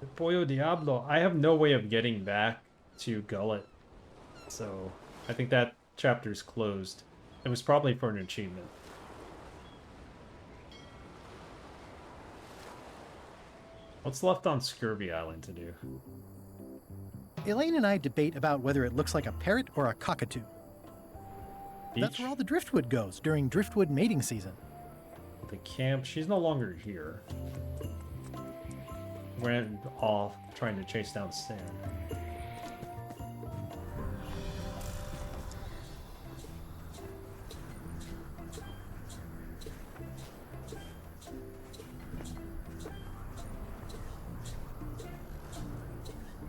El Pollo Diablo. I have no way of getting back to Gullet. So, I think that chapter's closed. It was probably for an achievement. What's left on Scurvy Island to do? Elaine and I debate about whether it looks like a parrot or a cockatoo. Beach? That's where all the driftwood goes during driftwood mating season. The camp. She's no longer here. Ran off trying to chase down Stan.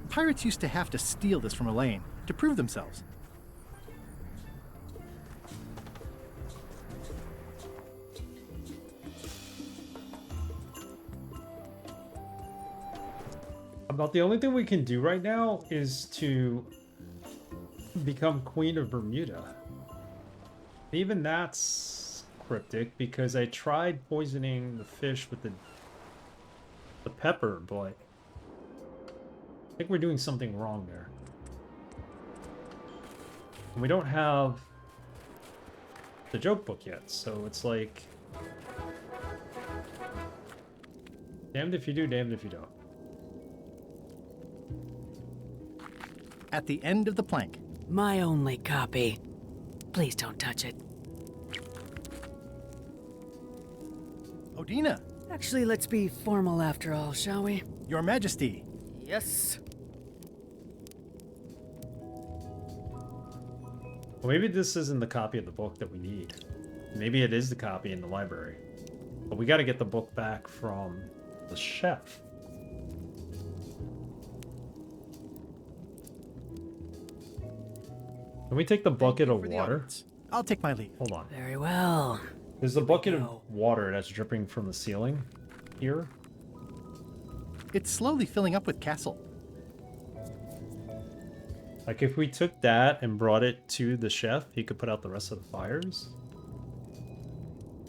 Pirates used to have to steal this from Elaine to prove themselves. About the only thing we can do right now is to become Queen of Bermuda. Even that's cryptic because I tried poisoning the fish with the pepper, but I think we're doing something wrong there. And we don't have the joke book yet, so it's like damned if you do, damned if you don't. At the end of the plank. My only copy. Please don't touch it. Odina! Actually, let's be formal after all, shall we? Your Majesty! Yes. Well, maybe this isn't the copy of the book that we need. Maybe it is the copy in the library. But we gotta get the book back from the chef. Can we take the bucket of water? I'll take my leave. Hold on. Very well. There's a bucket of water that's dripping from the ceiling here. It's slowly filling up with castle. Like if we took that and brought it to the chef, he could put out the rest of the fires.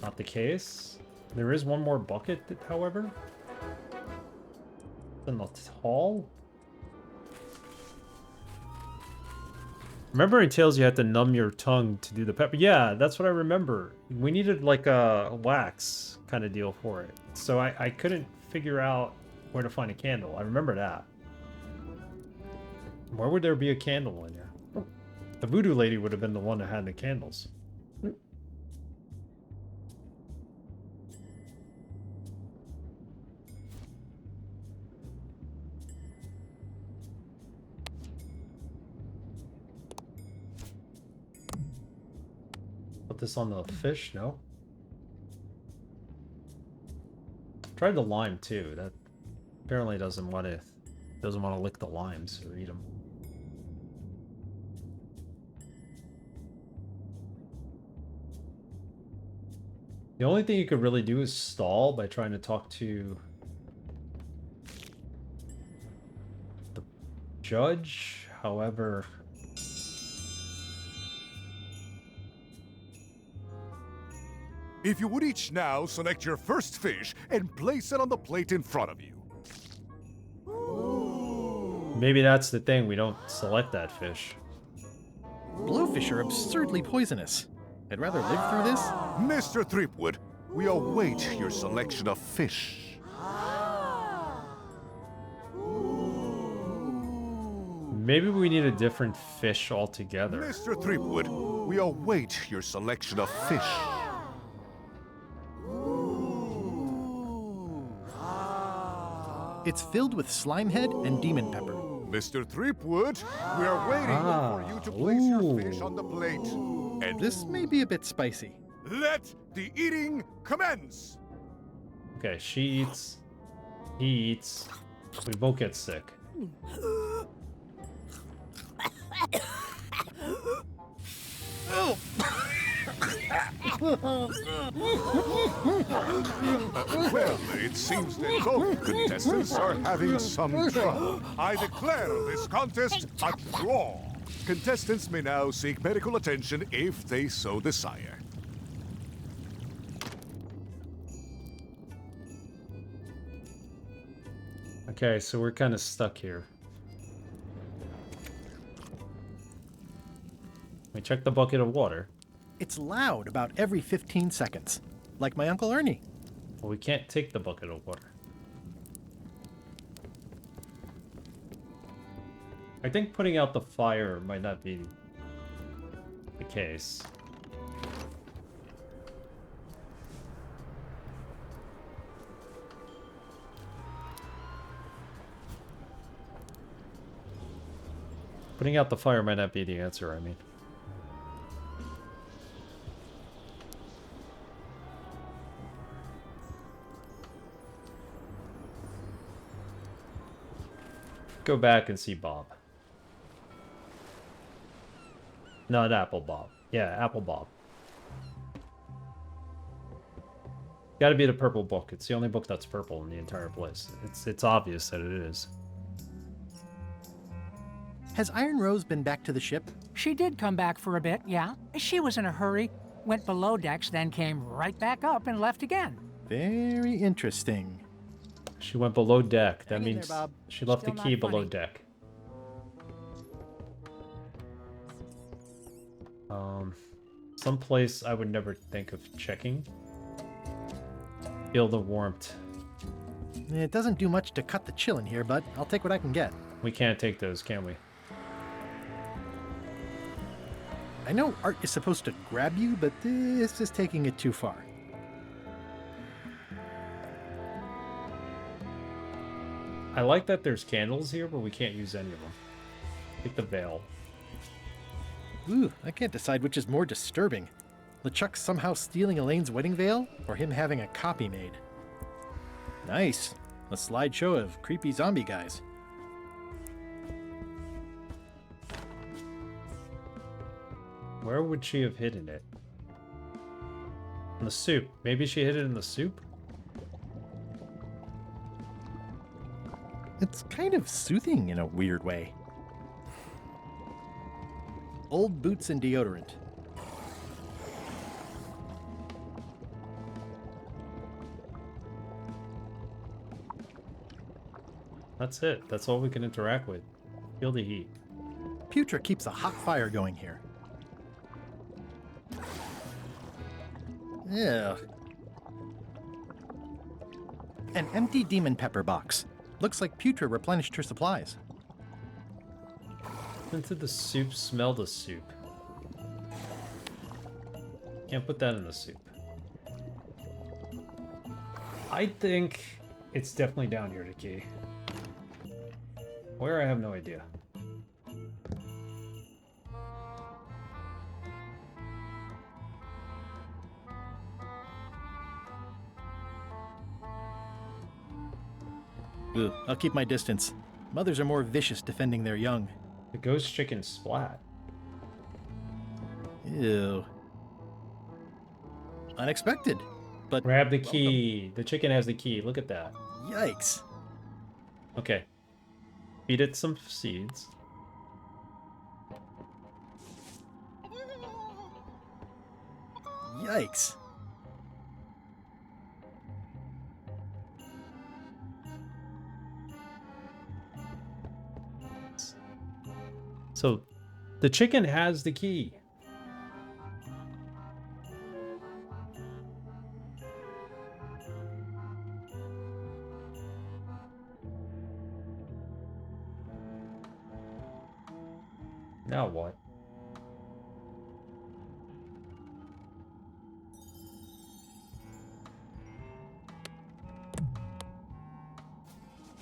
Not the case. There is one more bucket, however. In the hall. Remember in Tales you had to numb your tongue to do the pepper? Yeah, that's what I remember. We needed like a wax kind of deal for it. So I couldn't figure out where to find a candle. I remember that. Where would there be a candle in here? The voodoo lady would have been the one that had the candles. Put this on the fish? No. Tried the lime too. That apparently doesn't want to lick the limes or eat them. The only thing you could really do is stall by trying to talk to the judge. However, if you would each now select your first fish and place it on the plate in front of you. maybe that's the thing. We don't select that fish. Blowfish are absurdly poisonous. I'd rather live through this. Mr. Threepwood, we await your selection of fish. Maybe we need a different fish altogether. Mr. Threepwood, we await your selection of fish. It's filled with slimehead and demon pepper. Mr. Threepwood, we are waiting for you to place your fish on the plate. And this may be a bit spicy. Let the eating commence! Okay, she eats. He eats. We both get sick. Well, it seems that both contestants are having some trouble. I declare this contest a draw. Contestants may now seek medical attention if they so desire. Okay, so we're kind of stuck here. We check the bucket of water. It's loud about every 15 seconds, like my Uncle Ernie. Well, we can't take the bucket of water. I think putting out the fire might not be the case. Putting out the fire might not be the answer, I mean. Go back and see Bob. Not Apple Bob. Yeah, Apple Bob. Gotta be the purple book. It's the only book that's purple in the entire place. It's obvious that it is. Has Iron Rose been back to the ship? She did come back for a bit, yeah. She was in a hurry, went below decks, then came right back up and left again. Very interesting. She went below deck. That means there, Bob. she left Still the key not below funny. deck. Someplace I would never think of checking. Feel the warmth. It doesn't do much to cut the chill in here, but I'll take what I can get. We can't take those, can we? I know art is supposed to grab you, but this is taking it too far. I like that there's candles here, but we can't use any of them. Take the veil. Ooh, I can't decide which is more disturbing. LeChuck somehow stealing Elaine's wedding veil, or him having a copy made. Nice. A slideshow of creepy zombie guys. Where would she have hidden it? In the soup. Maybe she hid it in the soup? It's kind of soothing in a weird way. Old boots and deodorant. That's it. That's all we can interact with. Feel the heat. Putra keeps a hot fire going here. Yeah. An empty demon pepper box. Looks like Putra replenished her supplies. Into the soup, smell the soup. Can't put that in the soup. I think it's definitely down here, the key. Where, I have no idea. Ugh, I'll keep my distance. Mothers are more vicious defending their young. The ghost chicken splat. Ew. Unexpected, but grab the key. The chicken has the key. Look at that. Yikes. Okay. Feed it some seeds. Yikes. So, the chicken has the key. Now what?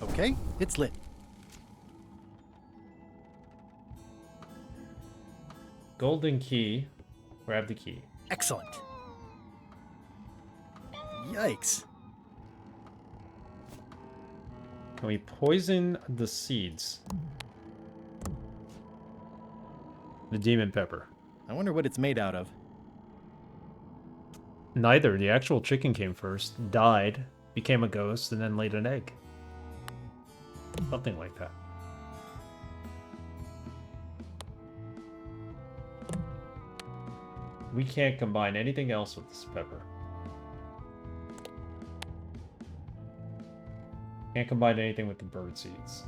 Okay, it's lit. Golden key. Grab the key. Excellent. Yikes. Can we poison the seeds? The demon pepper. I wonder what it's made out of. Neither. The actual chicken came first, died, became a ghost, and then laid an egg. Something like that. We can't combine anything else with this pepper. Can't combine anything with the bird seeds.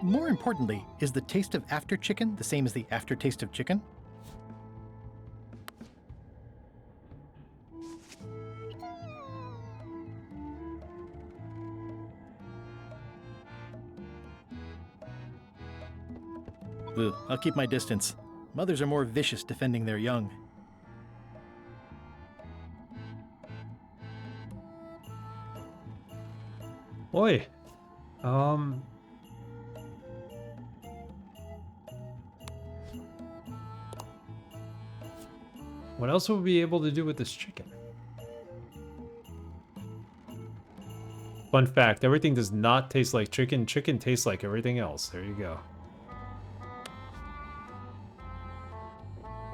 More importantly, is the taste of after chicken the same as the aftertaste of chicken? Ugh, I'll keep my distance. Mothers are more vicious defending their young. Oi. What else would we be able to do with this chicken? Fun fact, everything does not taste like chicken. Chicken tastes like everything else. There you go.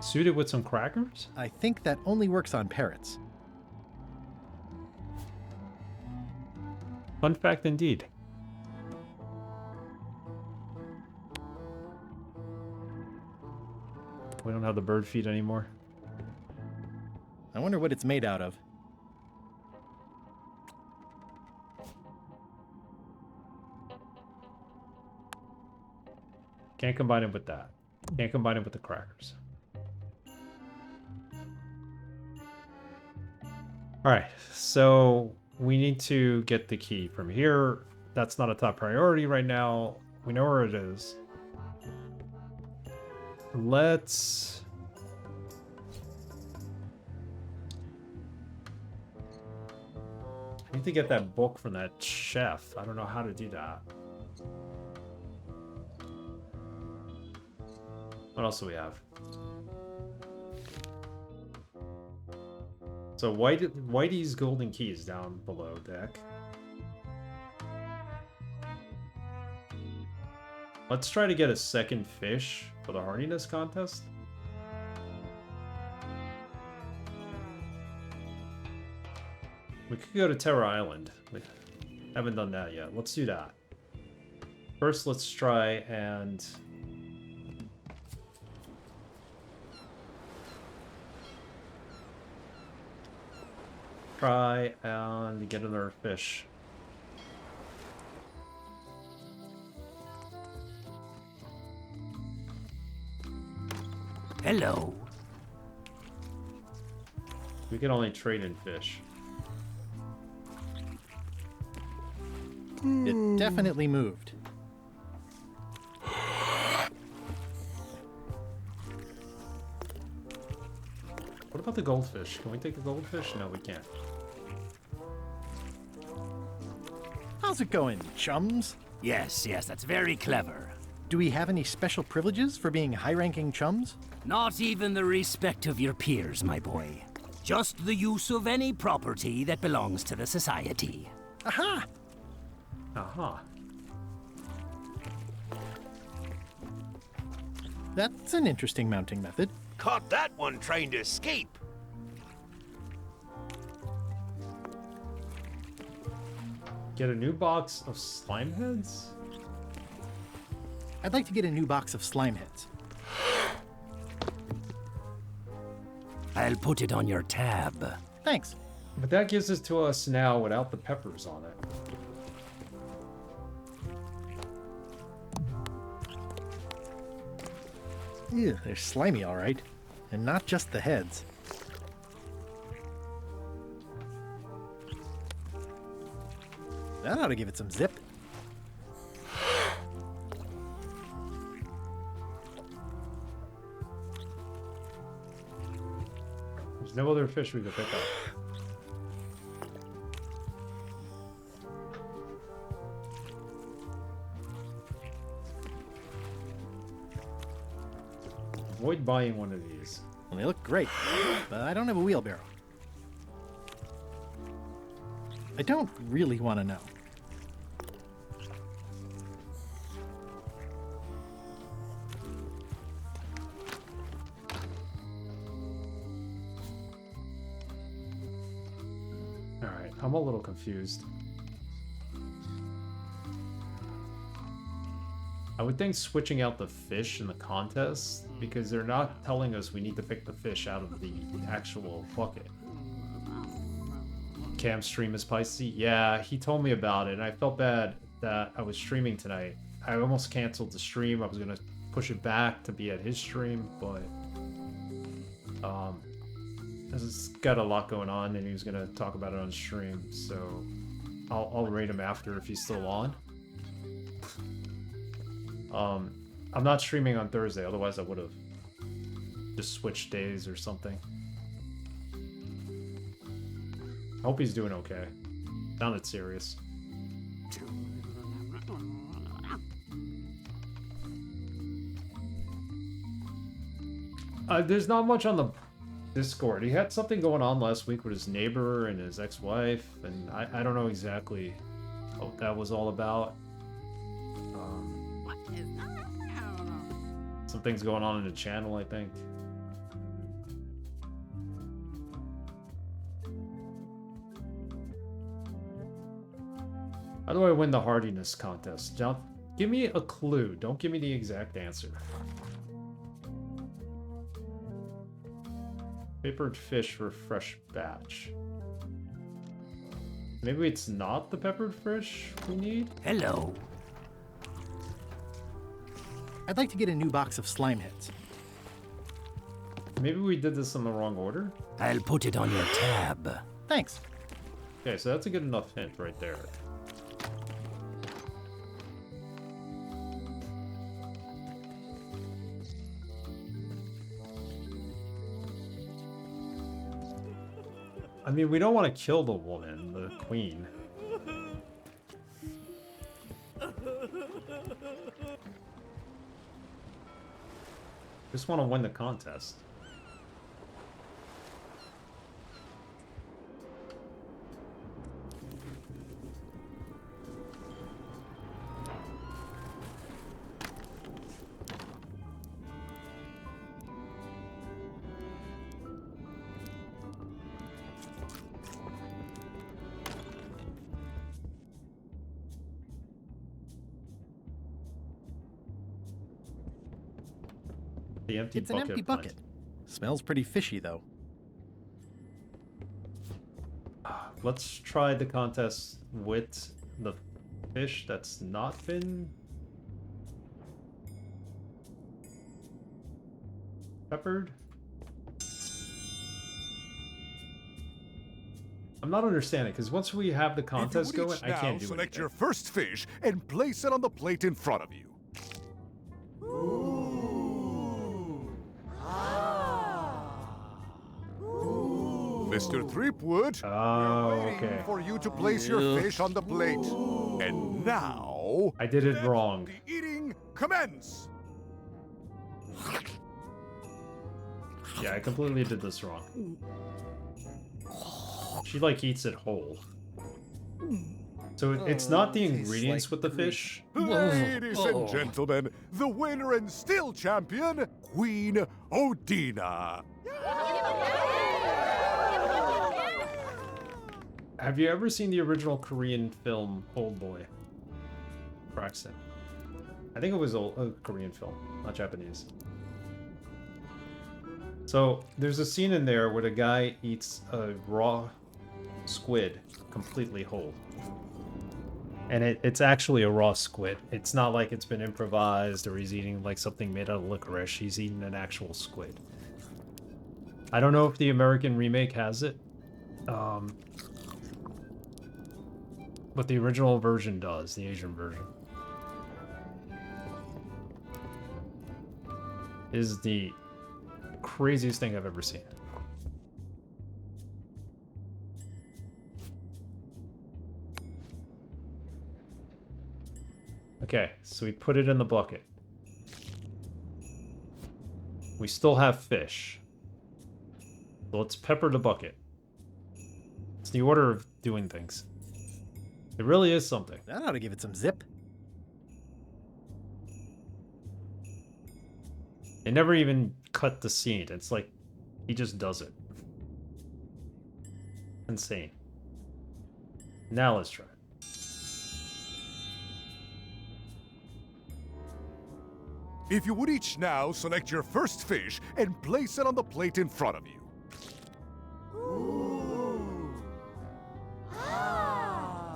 Suit it with some crackers? I think that only works on parrots. Fun fact indeed. We don't have the bird feed anymore. I wonder what it's made out of. Can't combine it with that. Can't combine it with the crackers. Alright, so we need to get the key from here. That's not a top priority right now. We know where it is. Let's... I need to get that book from that chef. I don't know how to do that. What else do we have? So Whitey's golden key is down below deck. Let's try to get a second fish for the hardiness contest. We could go to Terror Island. We haven't done that yet. Let's do that. First, let's try and... try and get another fish. Hello. We can only trade in fish. It definitely moved. What about the goldfish? Can we take the goldfish? No, we can't. How's it going, chums? Yes, that's very clever. Do we have any special privileges for being high-ranking chums? Not even the respect of your peers, my boy. Just the use of any property that belongs to the society. Aha! Aha. That's an interesting mounting method. Caught that one trying to escape. Get a new box of slime heads? I'd like to get a new box of slime heads. I'll put it on your tab. Thanks. But that gives it to us now without the peppers on it. Ew, they're slimy, all right. And not just the heads. That ought to give it some zip. There's no other fish we could pick up. Avoid buying one of these. Well, they look great, but I don't have a wheelbarrow. I don't really want to know. Alright, I'm a little confused. I would think switching out the fish in the contest, because they're not telling us we need to pick the fish out of the actual bucket. Cam's stream is spicy? Yeah, he told me about it, and I felt bad that I was streaming tonight. I almost canceled the stream. I was going to push it back to be at his stream, but he's got a lot going on, and he was going to talk about it on stream, so I'll rate him after if he's still on. I'm not streaming on Thursday, otherwise I would have just switched days or something. I hope he's doing okay. Sounded serious. There's not much on the Discord. He had something going on last week with his neighbor and his ex-wife, and I don't know exactly what that was all about. Some things going on in the channel, I think. How do I win the hardiness contest? John, give me a clue. Don't give me the exact answer. Peppered fish for fresh batch. Maybe it's not the peppered fish we need? Hello. I'd like to get a new box of slime heads. Maybe we did this in the wrong order? I'll put it on your tab. Thanks. Okay, so that's a good enough hint right there. I mean, we don't want to kill the woman, the queen. Just want to win the contest. The empty It's an empty bucket. Smells pretty fishy, though. Let's try the contest with the fish that's not been peppered. I'm not understanding, because once we have the contest If you would going, each I can't now do select anything. your first fish and place it on the plate in front of you. Mr. Threepwood, we're waiting for you to place your fish on the plate. And now... I did it wrong. The eating commence! Yeah, I completely did this wrong. She, like, eats it whole. So it's not the ingredients with the fish. Ladies and gentlemen, the winner and still champion, Queen Odina. Have you ever seen the original Korean film Old Boy? Braxton. I think it was a Korean film, not Japanese. So there's a scene in there where the guy eats a raw squid completely whole. And it's actually a raw squid. It's not like it's been improvised or he's eating like something made out of licorice. He's eating an actual squid. I don't know if the American remake has it. But the original version does, the Asian version. Is the craziest thing I've ever seen. Okay, so we put it in the bucket. We still have fish. So let's pepper the bucket. It's the order of doing things. It really is something. That ought to give it some zip. They never even cut the scene. It's like he just does it. Insane. Now let's try. If you would each now select your first fish and place it on the plate in front of you.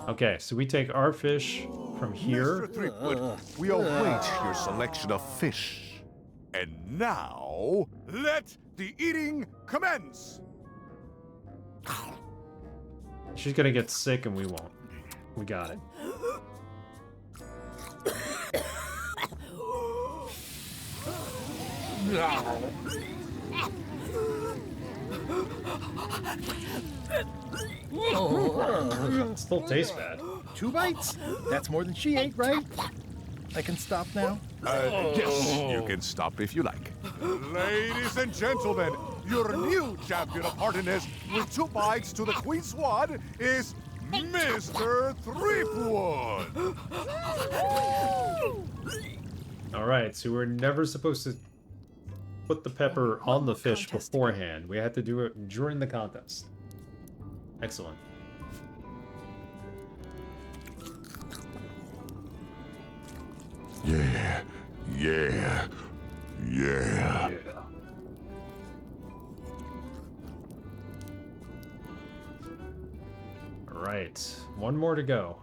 Okay, so we take our fish from here. Mr. Threepwood, we await your selection of fish. And now, let the eating commence! She's gonna get sick and we won't. We got it. Still tastes bad. 2 bites? That's more than she ate, right? I can stop now? Yes, you can stop if you like. Ladies and gentlemen, your new champion of hardiness with 2 bites to the Queen Swan is Mr. Threepwood! Alright, so we're never supposed to put the pepper on the fish beforehand. We had to do it during the contest. Excellent. Yeah, yeah, yeah. Alright, one more to go.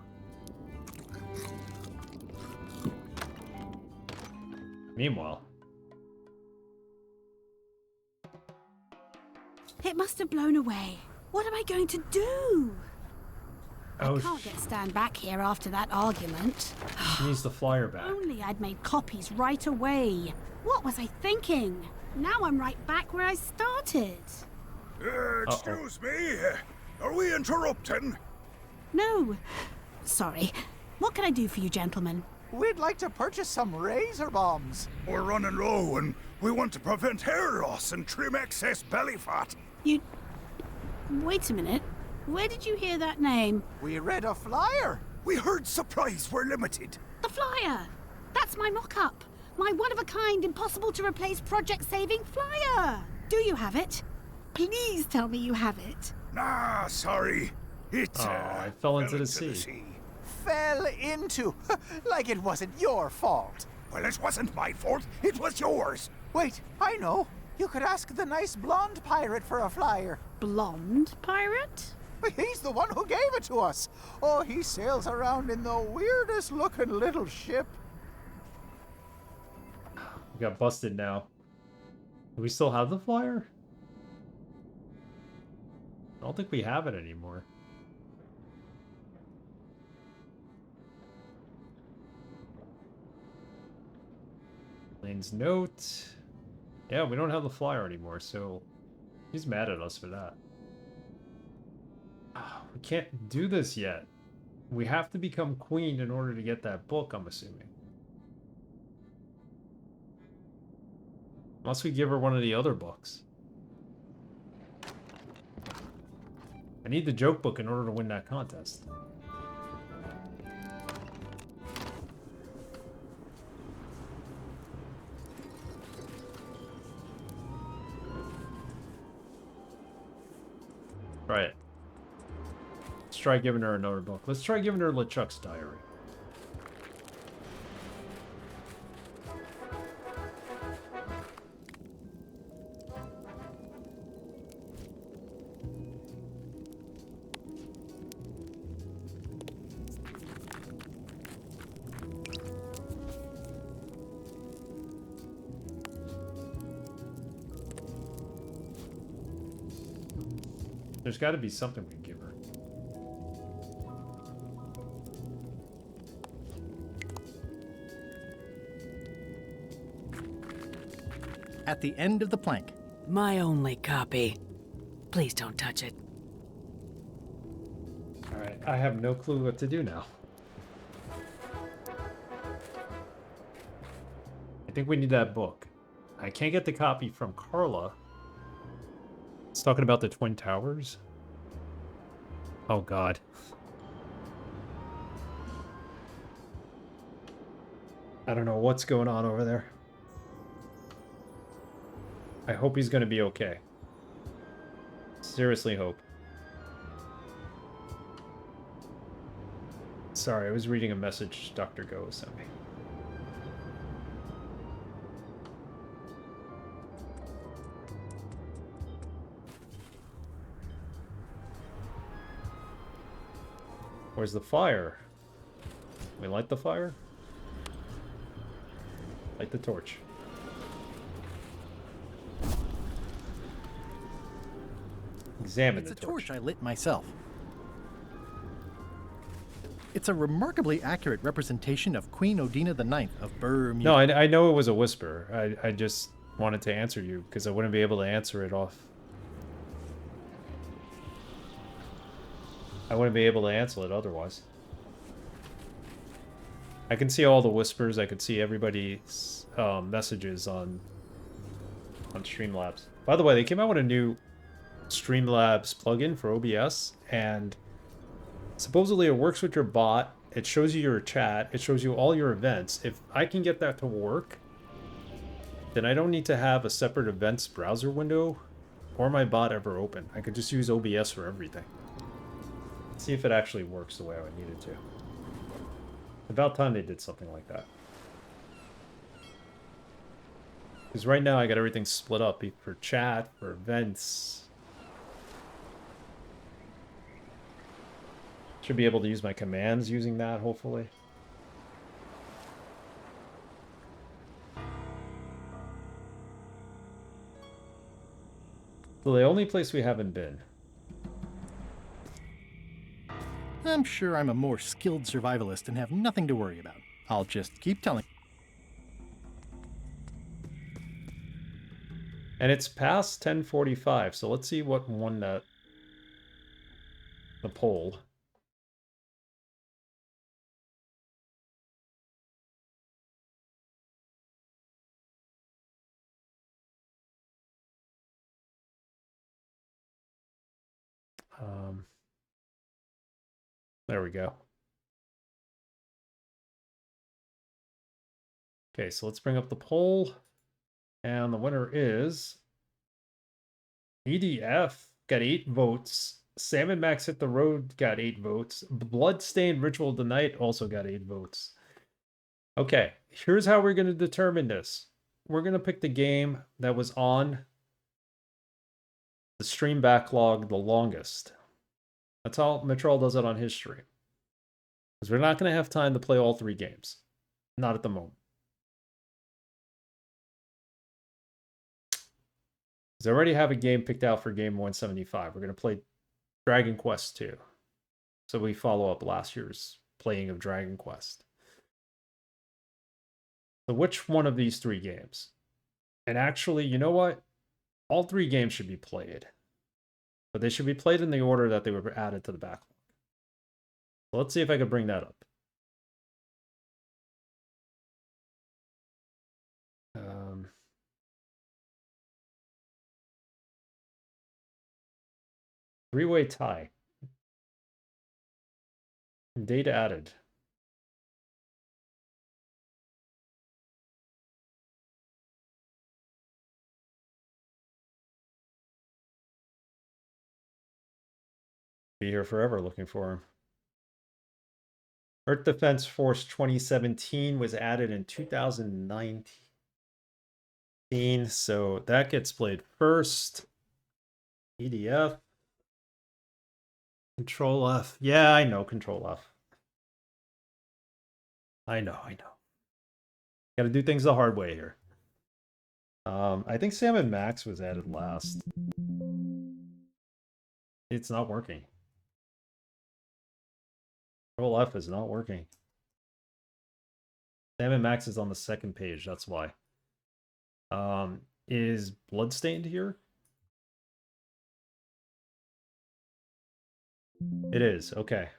Meanwhile, It must have blown away. What am I going to do? I can't stand back here after that argument. she needs the flyer back. Only I'd made copies right away. What was I thinking? Now I'm right back where I started. Excuse me? Are we interrupting? No. Sorry. What can I do for you, gentlemen? We'd like to purchase some razor bombs. We're running low and we want to prevent hair loss and trim excess belly fat. You... Wait a minute. Where did you hear that name? We read a flyer. We heard supplies were limited. The flyer! That's my mock-up. My one-of-a-kind, impossible-to-replace project-saving flyer. Do you have it? Please tell me you have it. Nah, sorry. It, I fell into the sea. Fell into. Like it wasn't your fault. Well, it wasn't my fault. It was yours. Wait, I know. You could ask the nice blonde pirate for a flyer. Blonde pirate? He's the one who gave it to us. Oh, he sails around in the weirdest looking little ship. We got busted now. Do we still have the flyer? I don't think we have it anymore. Lane's note. Yeah, we don't have the flyer anymore, so he's mad at us for that. We can't do this yet. We have to become queen in order to get that book, I'm assuming. Unless we give her one of the other books. I need the joke book in order to win that contest. Right. Let's try giving her another book. Let's try giving her LeChuck's diary. There's got to be something we can give her. At the end of the plank. My only copy. Please don't touch it. Alright, I have no clue what to do now. I think we need that book. I can't get the copy from Carla. It's talking about the Twin Towers. Oh god. I don't know what's going on over there. I hope he's gonna be okay. Seriously hope. Sorry, I was reading a message Dr. Go sent me. Where's the fire? We light the fire? Light the torch. Examine the torch. It's a torch I lit myself. It's a remarkably accurate representation of Queen Odina IX of Bermuda. No, I know it was a whisper. I just wanted to answer you because I wouldn't be able to answer it off. I wouldn't be able to answer it otherwise. I can see all the whispers. I could see everybody's messages on Streamlabs. By the way, they came out with a new Streamlabs plugin for OBS, and supposedly it works with your bot. It shows you your chat. It shows you all your events. If I can get that to work, then I don't need to have a separate events browser window or my bot ever open. I could just use OBS for everything. See if it actually works the way I would need it to. About time they did something like that. Because right now I got everything split up for chat, for events. Should be able to use my commands using that, hopefully. So the only place we haven't been. I'm sure I'm a more skilled survivalist and have nothing to worry about. I'll just keep telling. And it's past 10:45, so let's see what won the poll. There we go. Okay, so let's bring up the poll. And the winner is EDF got 8 votes. Salmon Max Hit the Road got 8 votes. Bloodstained Ritual of the Night also got 8 votes. Okay, here's how we're going to determine this. We're going to pick the game that was on the stream backlog the longest. That's how Mitchell does it on his stream. Because we're not going to have time to play all 3 games. Not at the moment. Because I already have a game picked out for game 175. We're going to play Dragon Quest 2. So we follow up last year's playing of Dragon Quest. So which one of these 3 games? And actually, you know what? All 3 games should be played. But they should be played in the order that they were added to the backlog. So let's see if I can bring that up. Three-way tie. Date added. Be here forever looking for him. Earth Defense Force 2017 was added in 2019. So that gets played first. EDF. Control F. Yeah, I know Control F. I know. Gotta do things the hard way here. I think Sam and Max was added last. It's not working. Control F is not working. Sam and Max is on the second page, that's why. Is Bloodstained here? It is, okay.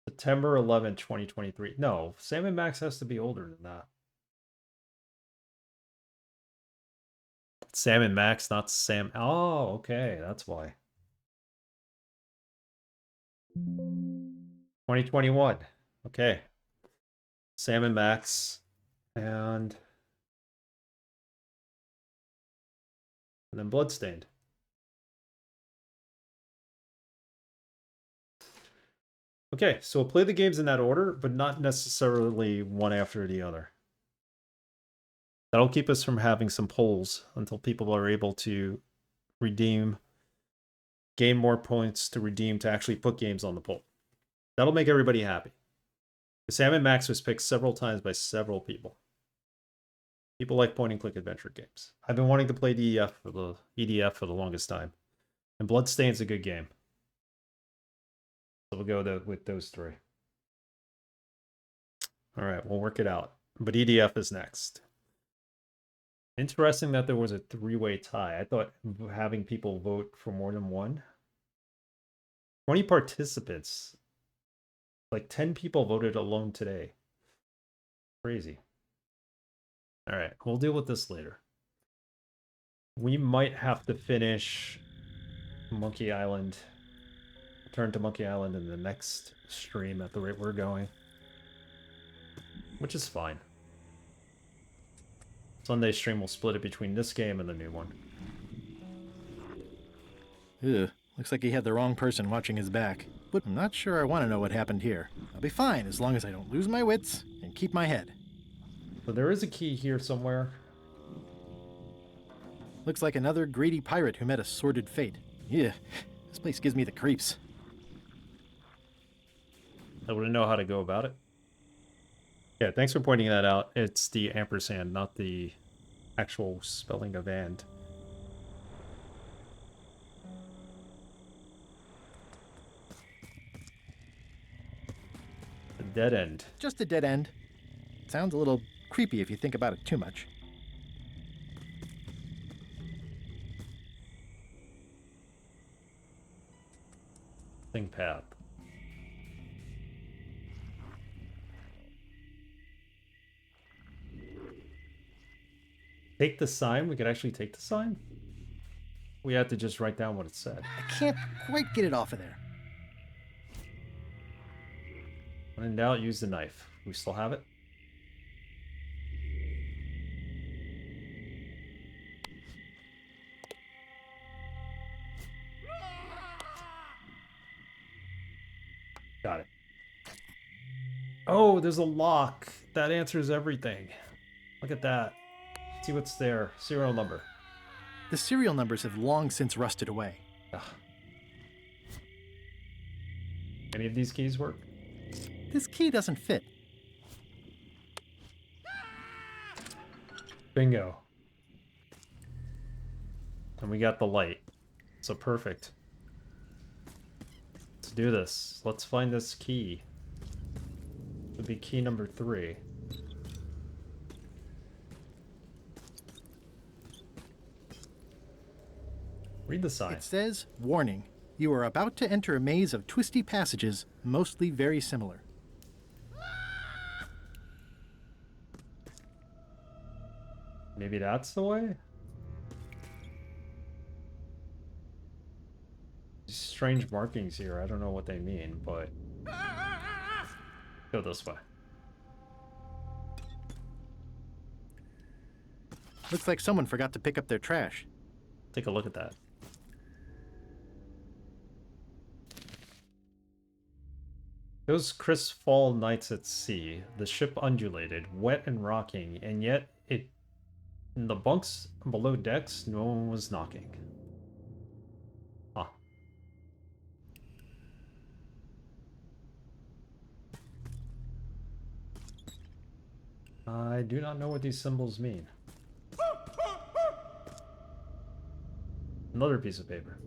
September 11, 2023. No, Sam and Max has to be older than that. Sam and Max, not Sam. Oh, okay, that's why. 2021. Okay. Sam and Max and then Bloodstained. Okay, so we'll play the games in that order, but not necessarily one after the other. That'll keep us from having some polls until people are able to redeem, gain more points to redeem to actually put games on the poll. That'll make everybody happy. Sam and Max was picked several times by several people. People like point-and-click adventure games. I've been wanting to play EDF for the longest time. And Bloodstained's a good game. So we'll go with those three. All right, we'll work it out. But EDF is next. Interesting that there was a three-way tie. I thought having people vote for more than one. 20 participants. Like 10 people voted alone today. Crazy. All right, we'll deal with this later. We might have to finish Monkey Island. Turn to Monkey Island in the next stream at the rate we're going. Which is fine. Sunday stream will split it between this game and the new one. Ugh, looks like he had the wrong person watching his back. But I'm not sure I want to know what happened here. I'll be fine as long as I don't lose my wits and keep my head. So there is a key here somewhere. Looks like another greedy pirate who met a sordid fate. Yeah, this place gives me the creeps. I wouldn't know how to go about it. Yeah, thanks for pointing that out. It's the ampersand, not the actual spelling of and. A dead end. Just a dead end. Sounds a little creepy if you think about it too much. Thing path. Take the sign? We could actually take the sign? We had to just write down what it said. I can't quite get it off of there. When in doubt, use the knife. We still have it? Got it. Oh, there's a lock. That answers everything. Look at that. See what's there. Serial number. The serial numbers have long since rusted away. Ugh. Any of these keys work? This key doesn't fit. Bingo. And we got the light. So perfect. Let's do this. Let's find this key. It would be key number 3. Read the sign. It says, warning, you are about to enter a maze of twisty passages, mostly very similar. Maybe that's the way? strange markings here. I don't know what they mean, but... Go this way. Looks like someone forgot to pick up their trash. Take a look at that. Those crisp fall nights at sea, the ship undulated, wet and rocking, and yet in the bunks below decks, no one was knocking. Huh. I do not know what these symbols mean. Another piece of paper.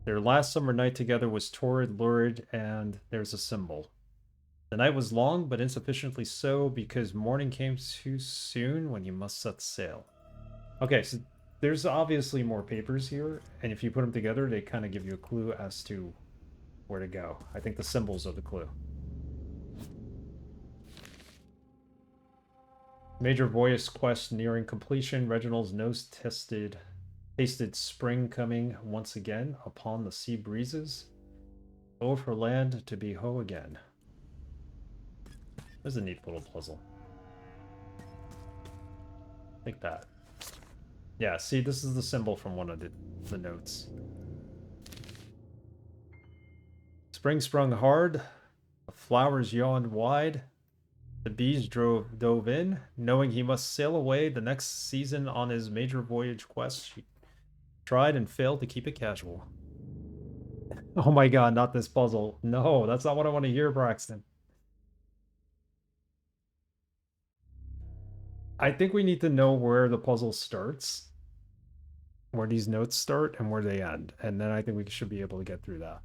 Their last summer night together was torrid, lurid, and there's a symbol. The night was long, but insufficiently so, because morning came too soon when you must set sail. Okay, so there's obviously more papers here, and if you put them together, they kind of give you a clue as to where to go. I think the symbols are the clue. Major voyage quest nearing completion. Reginald's nose tasted spring coming once again upon the sea breezes. Oh, for land to be ho again. There's a neat little puzzle. Like that. Yeah, see, this is the symbol from one of the notes. Spring sprung hard, the flowers yawned wide, the bees dove in, knowing he must sail away the next season on his major voyage quest. She tried and failed to keep it casual. Oh my god, not this puzzle. No, that's not what I want to hear, Braxton. I think we need to know where the puzzle starts, where these notes start, and where they end. And then I think we should be able to get through that.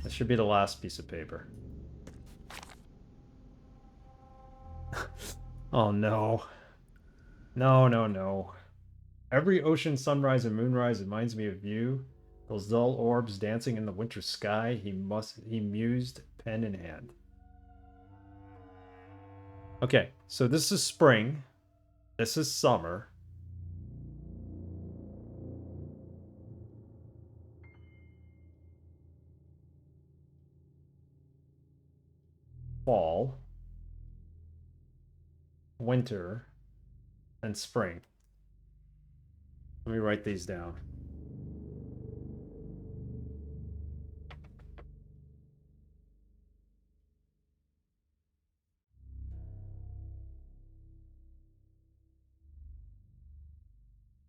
This should be the last piece of paper. Oh no. No, no, no. Every ocean sunrise and moonrise reminds me of you. Those dull orbs dancing in the winter sky. He mused, pen in hand. Okay, so this is spring. This is summer. Fall. Winter. And spring. Let me write these down.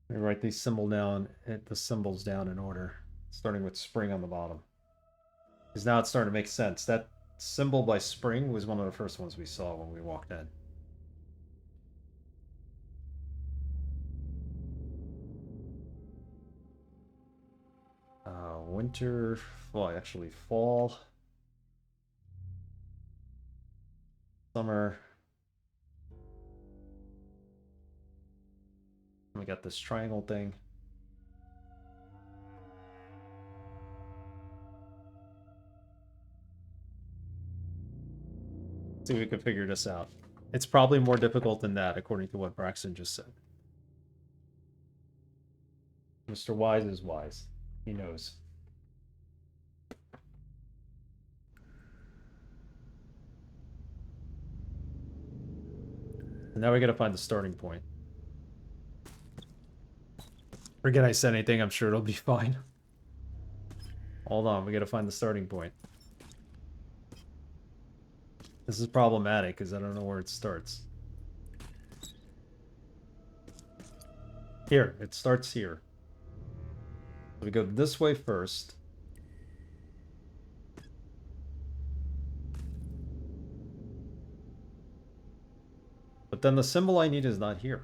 Let me write these the symbols down in order, starting with spring on the bottom. Because now it's starting to make sense. That symbol by spring was one of the first ones we saw when we walked in. Winter, well, actually fall, summer. We got this triangle thing. Let's see if we can figure this out. It's probably more difficult than that, according to what Braxton just said. Mr. Wise is wise. He knows. And now we gotta find the starting point. Forget I said anything, I'm sure it'll be fine. Hold on, we gotta find the starting point. This is problematic because I don't know where it starts. Here, it starts here. We go this way first. But then the symbol I need is not here.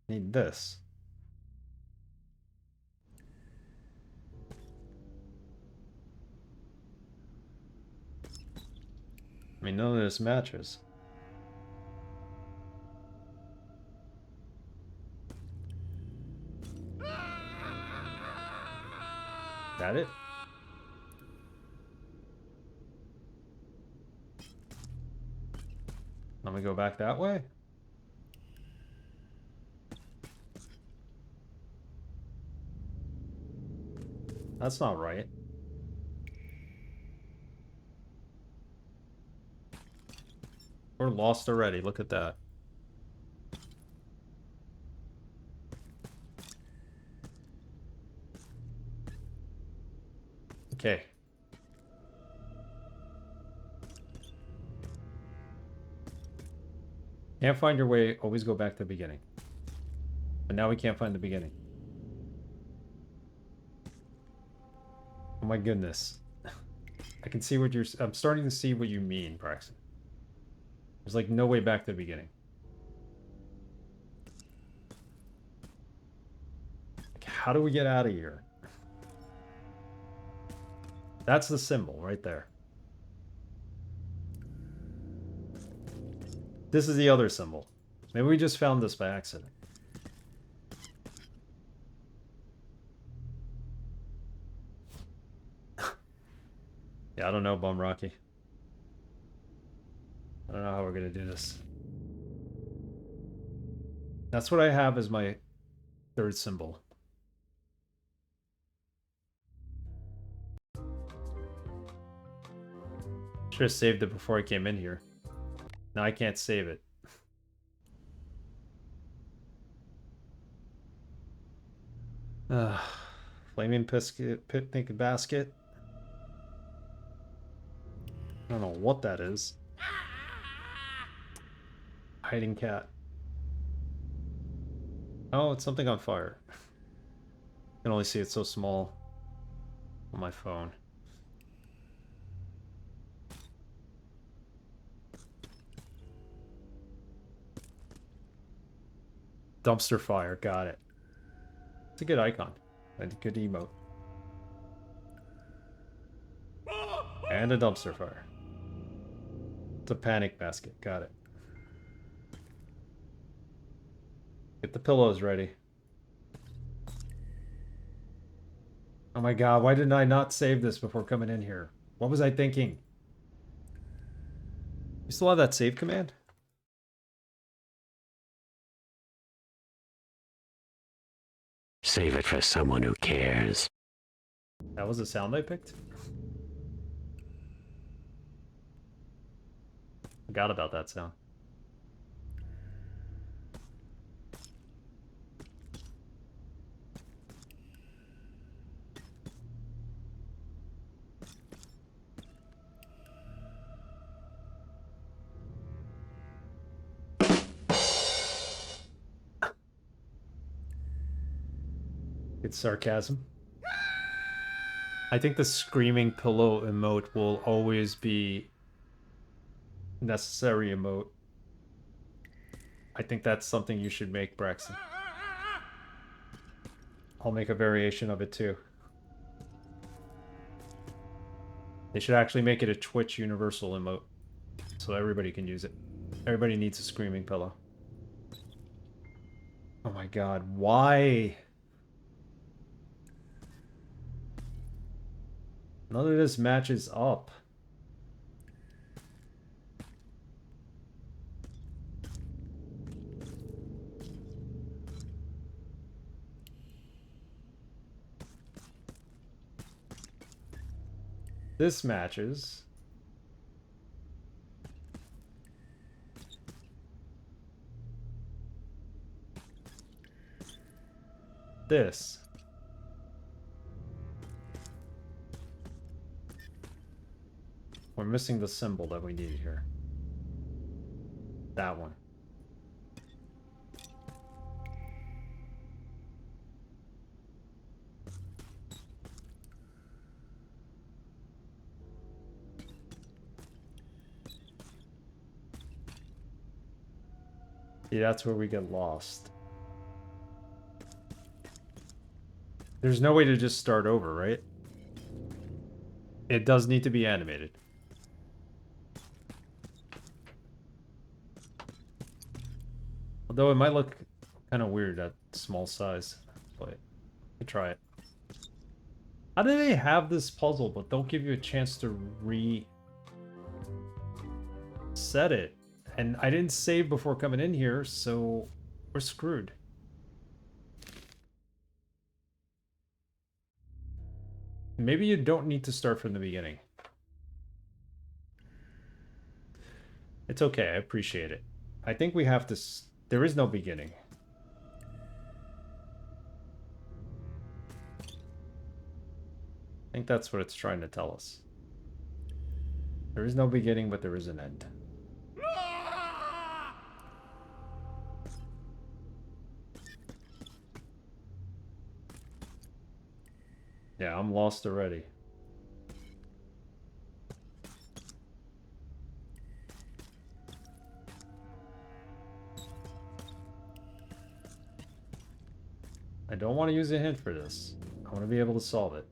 I need this. I mean, none of this matches. that it? Let me go back that way? That's not right. We're lost already. Look at that. Okay. Can't find your way, always go back to the beginning. But now we can't find the beginning. Oh my goodness. I can see what you're... I'm starting to see what you mean, Braxton. There's like no way back to the beginning. Like, how do we get out of here? That's the symbol right there. This is the other symbol. Maybe we just found this by accident. Yeah, I don't know, Bum Rocky. I don't know how we're gonna do this. That's what I have as my third symbol. Should have saved it before I came in here. Now I can't save it. Flaming picnic basket. I don't know what that is. Hiding cat. Oh, it's something on fire. I can only see it so small on my phone. Dumpster fire, got it. It's a good icon. And a good emote. And a dumpster fire. It's a panic basket, got it. Get the pillows ready. Oh my god, why didn't I not save this before coming in here? What was I thinking? You still have that save command? Save it for someone who cares. That was the sound I picked? Forgot about that sound. It's sarcasm. I think the screaming pillow emote will always be necessary emote. I think that's something you should make, Braxton. I'll make a variation of it too. They should actually make it a Twitch universal emote so everybody can use it. Everybody needs a screaming pillow. Oh my god, why? None of this matches up. This matches. This. We're missing the symbol that we need here. That one. See, that's where we get lost. There's no way to just start over, right? It does need to be animated. Although it might look kind of weird at small size, but I could try it. How do they have this puzzle but don't give you a chance to reset it? And I didn't save before coming in here, so we're screwed. Maybe you don't need to start from the beginning. It's okay, I appreciate it. I think we have to... There is no beginning. I think that's what it's trying to tell us. There is no beginning, but there is an end. Yeah, I'm lost already. I don't want to use a hint for this. I want to be able to solve it.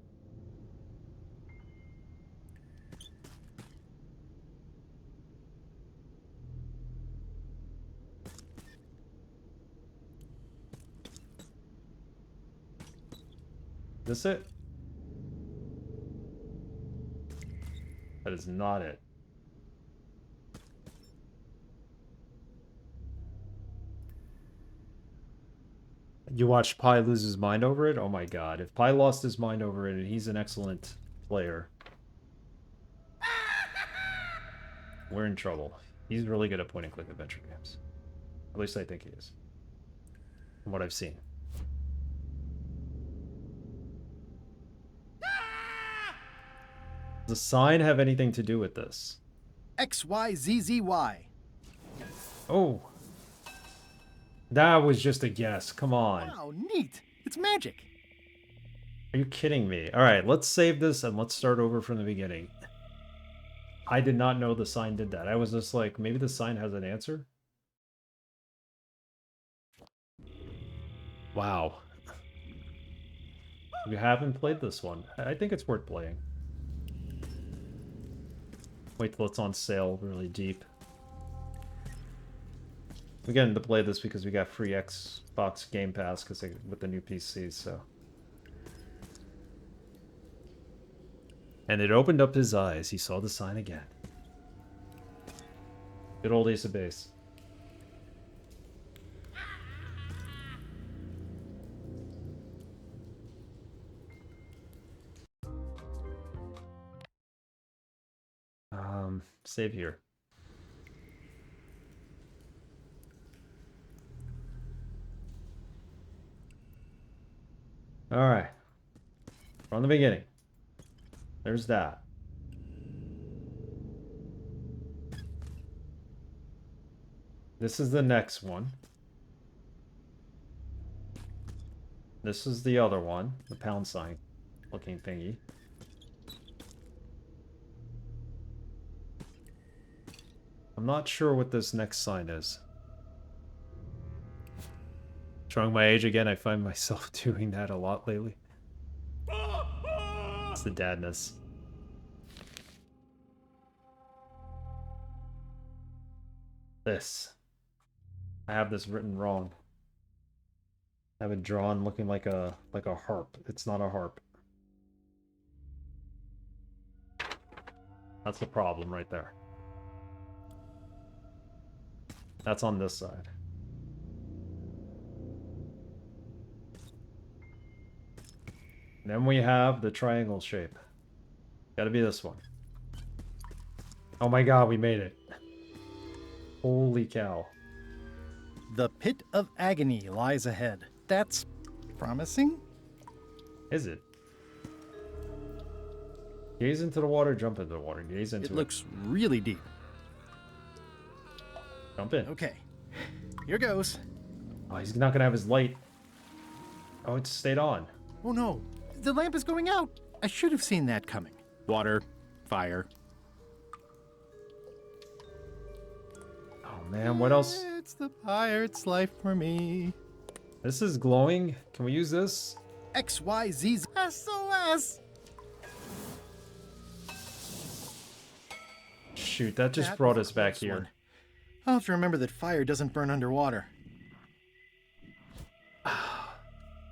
Is this it? That is not it. You watched Pi lose his mind over it? Oh my god. If Pi lost his mind over it, and he's an excellent player, we're in trouble. He's really good at point-and-click adventure games. At least I think he is. From what I've seen. Does the sign have anything to do with this? XYZZY. Oh. That was just a guess. Come on. Wow, neat. It's magic. Are you kidding me? Alright, let's save this and let's start over from the beginning. I did not know the sign did that. I was just like, maybe the sign has an answer? Wow. You haven't played this one. I think it's worth playing. Wait till it's on sale really deep. We're getting to play this because we got free Xbox Game Pass with the new PCs, so. And it opened up his eyes. He saw the sign again. Good old Ace of Base. Save here. Alright. From the beginning. There's that. This is the next one. This is the other one. The pound sign looking thingy. I'm not sure what this next sign is. Showing my age again, I find myself doing that a lot lately. It's the dadness. This. I have this written wrong. I have it drawn looking like a harp. It's not a harp. That's the problem right there. That's on this side. Then we have the triangle shape. Gotta be this one. Oh my god, we made it. Holy cow. The pit of agony lies ahead. That's promising? Is it? Gaze into the water, jump into the water. Gaze into it. It looks really deep. Jump in. Okay. Here goes. Oh, he's not gonna have his light. Oh, it stayed on. Oh no. The lamp is going out. I should have seen that coming. Water. Fire. Oh man, what else? It's the pirate's life for me. This is glowing. Can we use this? XYZ SOS. Shoot, that just brought us back here. One. I'll have to remember that fire doesn't burn underwater.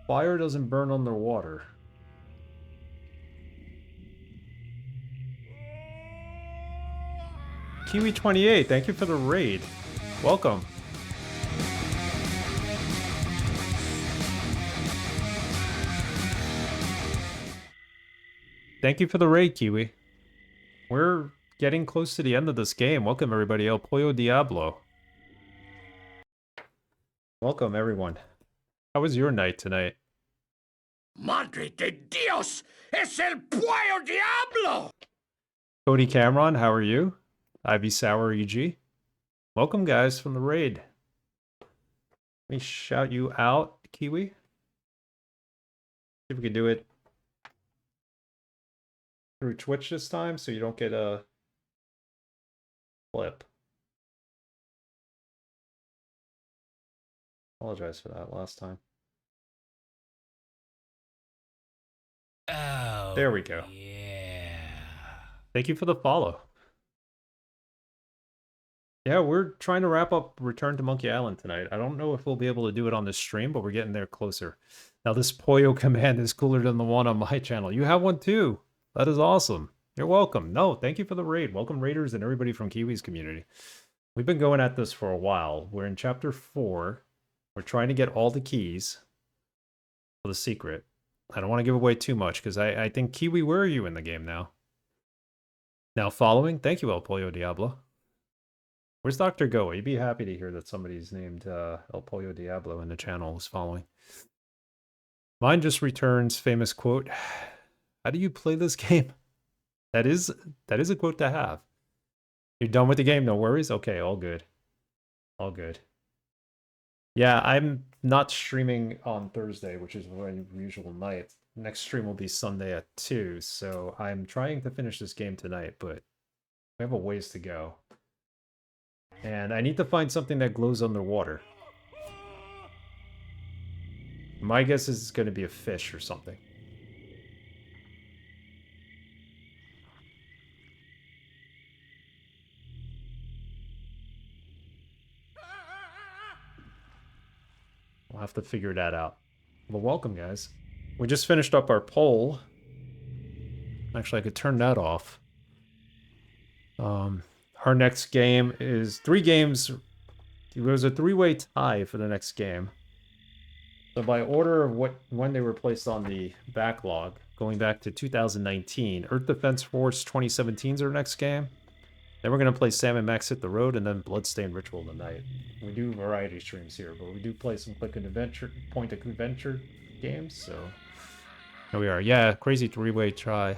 Fire doesn't burn underwater. Kiwi28, thank you for the raid. Welcome. Thank you for the raid, Kiwi. We're getting close to the end of this game. Welcome, everybody. El Pollo Diablo. Welcome, everyone. How was your night tonight? Madre de Dios! Es el Pollo Diablo! Cody Cameron, how are you? Ivy Sour EG. Welcome, guys, from the raid. Let me shout you out, Kiwi. See if we can do it through Twitch this time so you don't get a flip. Apologize for that last time. Oh, there we go. Yeah. Thank you for the follow. Yeah, we're trying to wrap up Return to Monkey Island tonight. I don't know if we'll be able to do it on this stream, but we're getting there closer. Now, this Pollo command is cooler than the one on my channel. You have one too. That is awesome. You're welcome. No, thank you for the raid. Welcome, raiders and everybody from Kiwi's community. We've been going at this for a while. We're in chapter 4. We're trying to get all the keys for the secret. I don't want to give away too much because I think, Kiwi, where are you in the game now? Now following? Thank you, El Pollo Diablo. Where's Dr. Go? You'd be happy to hear that somebody's named El Pollo Diablo in the channel is following. Mine just returns famous quote, "How do you play this game?" That is a quote to have. You're done with the game, no worries? Okay, all good. All good. Yeah, I'm not streaming on Thursday, which is my usual night. Next stream will be Sunday at 2, so I'm trying to finish this game tonight, but we have a ways to go. And I need to find something that glows underwater. My guess is it's going to be a fish or something. We'll have to figure that out. Well, welcome, guys. We just finished up our poll. Actually, I could turn that off. Our next game is 3 games. There's a 3-way tie for the next game. So by order of when they were placed on the backlog, going back to 2019, Earth Defense Force 2017 is our next game. Then we're going to play Sam & Max Hit the Road, and then Bloodstained Ritual tonight. We do variety streams here, but we do play some point-and-adventure games, so... Here we are. Yeah, crazy 3-way try.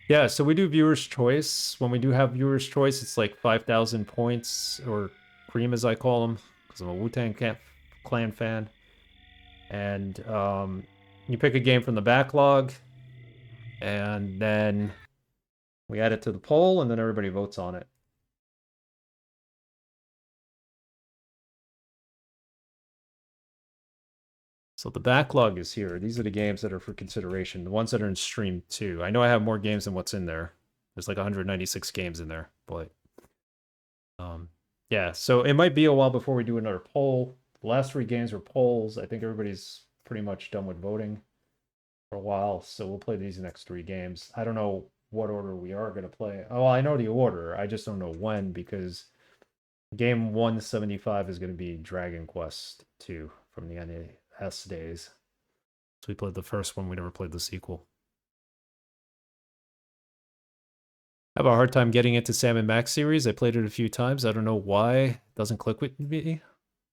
Yeah, so we do viewer's choice. When we do have viewer's choice, it's like 5,000 points, or cream as I call them, because I'm a Wu-Tang Clan fan. And you pick a game from the backlog, and then we add it to the poll, and then everybody votes on it. So the backlog is here. These are the games that are for consideration. The ones that are in stream 2. I know I have more games than what's in there. There's like 196 games in there, but yeah. So it might be a while before we do another poll. The last 3 games were polls. I think everybody's pretty much done with voting for a while, so we'll play these next 3 games. I don't know what order we are going to play. Oh, I know the order. I just don't know when, because game 175 is going to be Dragon Quest 2 from the NES days. So we played the first one, we never played the sequel. I have a hard time getting into Sam & Max series. I played it a few times. I don't know why it doesn't click with me.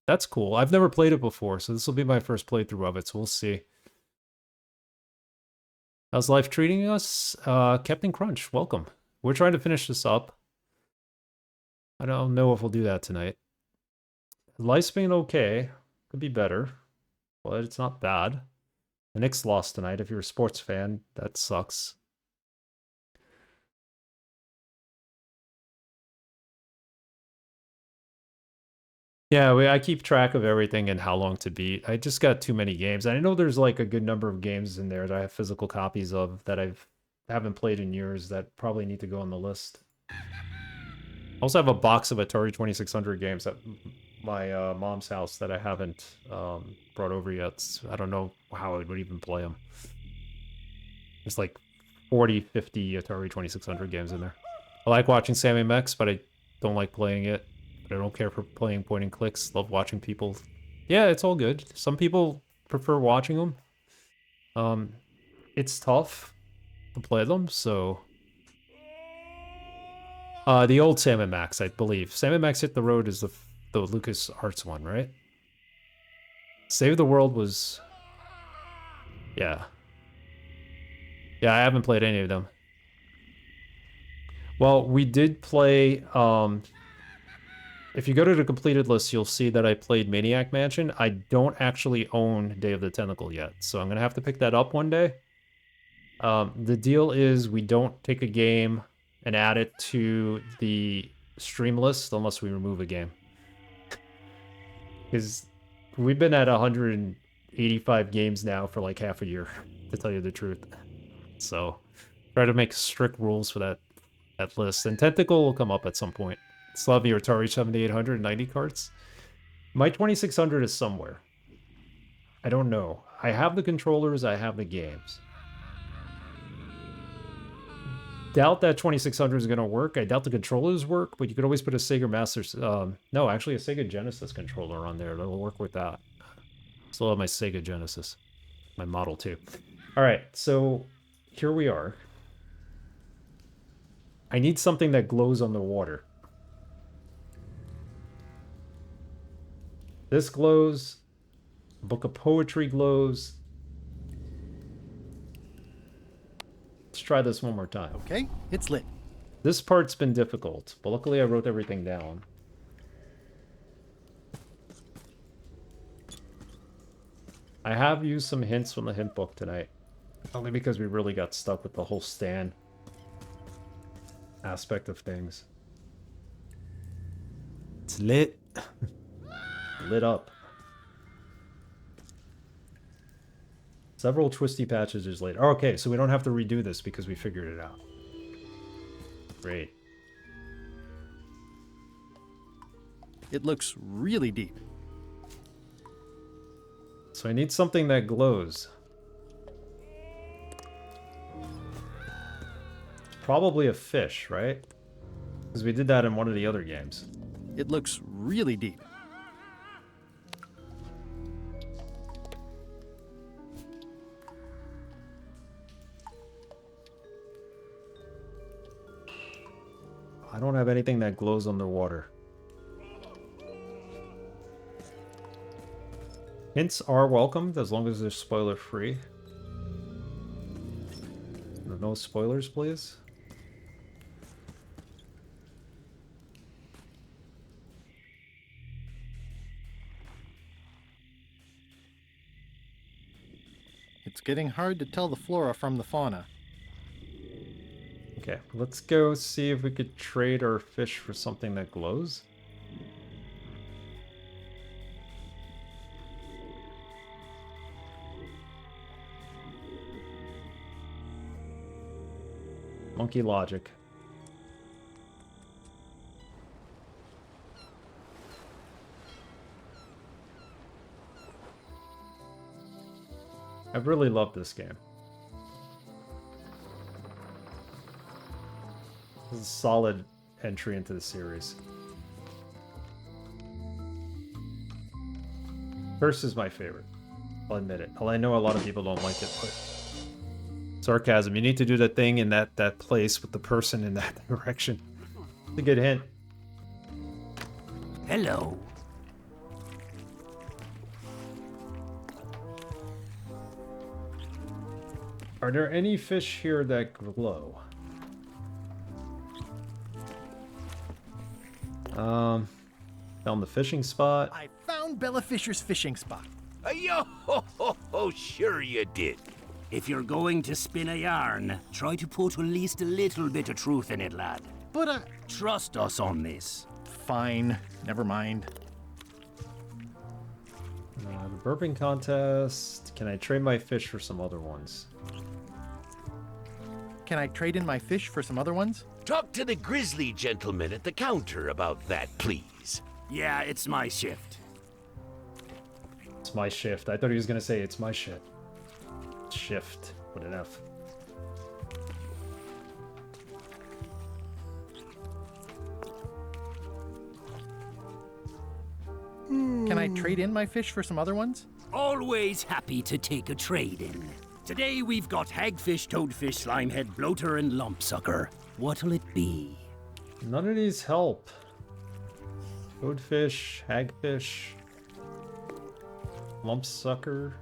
That's cool. I've never played it before, so this will be my first playthrough of it, so we'll see. How's life treating us? Captain Crunch, welcome. We're trying to finish this up. I don't know if we'll do that tonight. Life's been okay. Could be better, but it's not bad. The Knicks lost tonight. If you're a sports fan, that sucks. Yeah, I keep track of everything and how long to beat. I just got too many games. I know there's like a good number of games in there that I have physical copies of that haven't played in years that probably need to go on the list. I also have a box of Atari 2600 games at my mom's house that I haven't brought over yet. I don't know how I would even play them. There's like 40, 50 Atari 2600 games in there. I like watching Sammy Mex, but I don't like playing it. But I don't care for playing point and clicks. Love watching people. Yeah, it's all good. Some people prefer watching them. It's tough to play them, so... the old Sam & Max, I believe. Sam & Max Hit the Road is the LucasArts one, right? Save the World was... Yeah. Yeah, I haven't played any of them. Well, we did play... if you go to the completed list, you'll see that I played Maniac Mansion. I don't actually own Day of the Tentacle yet, so I'm going to have to pick that up one day. The deal is we don't take a game and add it to the stream list unless we remove a game. Because we've been at 185 games now for like half a year, to tell you the truth. So try to make strict rules for that list. And Tentacle will come up at some point. Still have your Atari 7800 90 carts. My 2600 is somewhere. I don't know. I have the controllers, I have the games. Doubt that 2600 is going to work. I doubt the controllers work, but you could always put a Sega Master... no, actually a Sega Genesis controller on there. That'll work with that. Still have my Sega Genesis. My Model 2. Alright, so here we are. I need something that glows underwater. This glows. A book of poetry glows. Let's try this one more time. Okay, it's lit. This part's been difficult, but luckily I wrote everything down. I have used some hints from the hint book tonight. Only because we really got stuck with the whole Stan aspect of things. It's lit. Lit up. Several twisty passages later. Oh, okay, so we don't have to redo this because we figured it out. Great. It looks really deep. So I need something that glows. It's probably a fish, right? Because we did that in one of the other games. It looks really deep. I don't have anything that glows underwater. Hints are welcomed as long as they're spoiler free. No spoilers, please. It's getting hard to tell the flora from the fauna. Okay, let's go see if we could trade our fish for something that glows. Monkey logic. I've really loved this game. This is a solid entry into the series. First is my favorite. I'll admit it. I know a lot of people don't like it, but sarcasm. You need to do that thing in that place with the person in that direction. It's a good hint. Hello. Are there any fish here that glow? Found the fishing spot. I found Bella Fisher's fishing spot. Yo ho ho ho, sure you did. If you're going to spin a yarn, try to put at least a little bit of truth in it, lad. But trust us on this. Fine, never mind. The burping contest. Can I trade my fish for some other ones? Can I trade in my fish for some other ones? Talk to the grizzly gentleman at the counter about that, please. Yeah, it's my shift. It's my shift. I thought he was gonna say it's my shit. Shift with an F. Can I trade in my fish for some other ones? Always happy to take a trade-in. Today we've got hagfish, toadfish, slimehead, bloater, and lumpsucker. What'll it be? None of these help. Toadfish, hagfish, lumpsucker.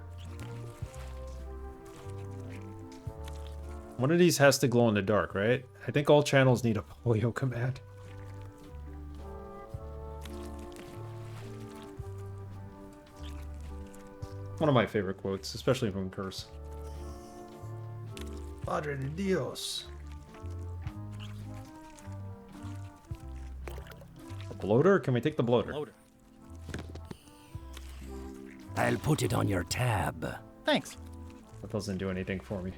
One of these has to glow in the dark, right? I think all channels need a polio command. One of my favorite quotes, especially from Curse. Padre de Dios. A bloater? Can we take the bloater? I'll put it on your tab. Thanks. That doesn't do anything for me.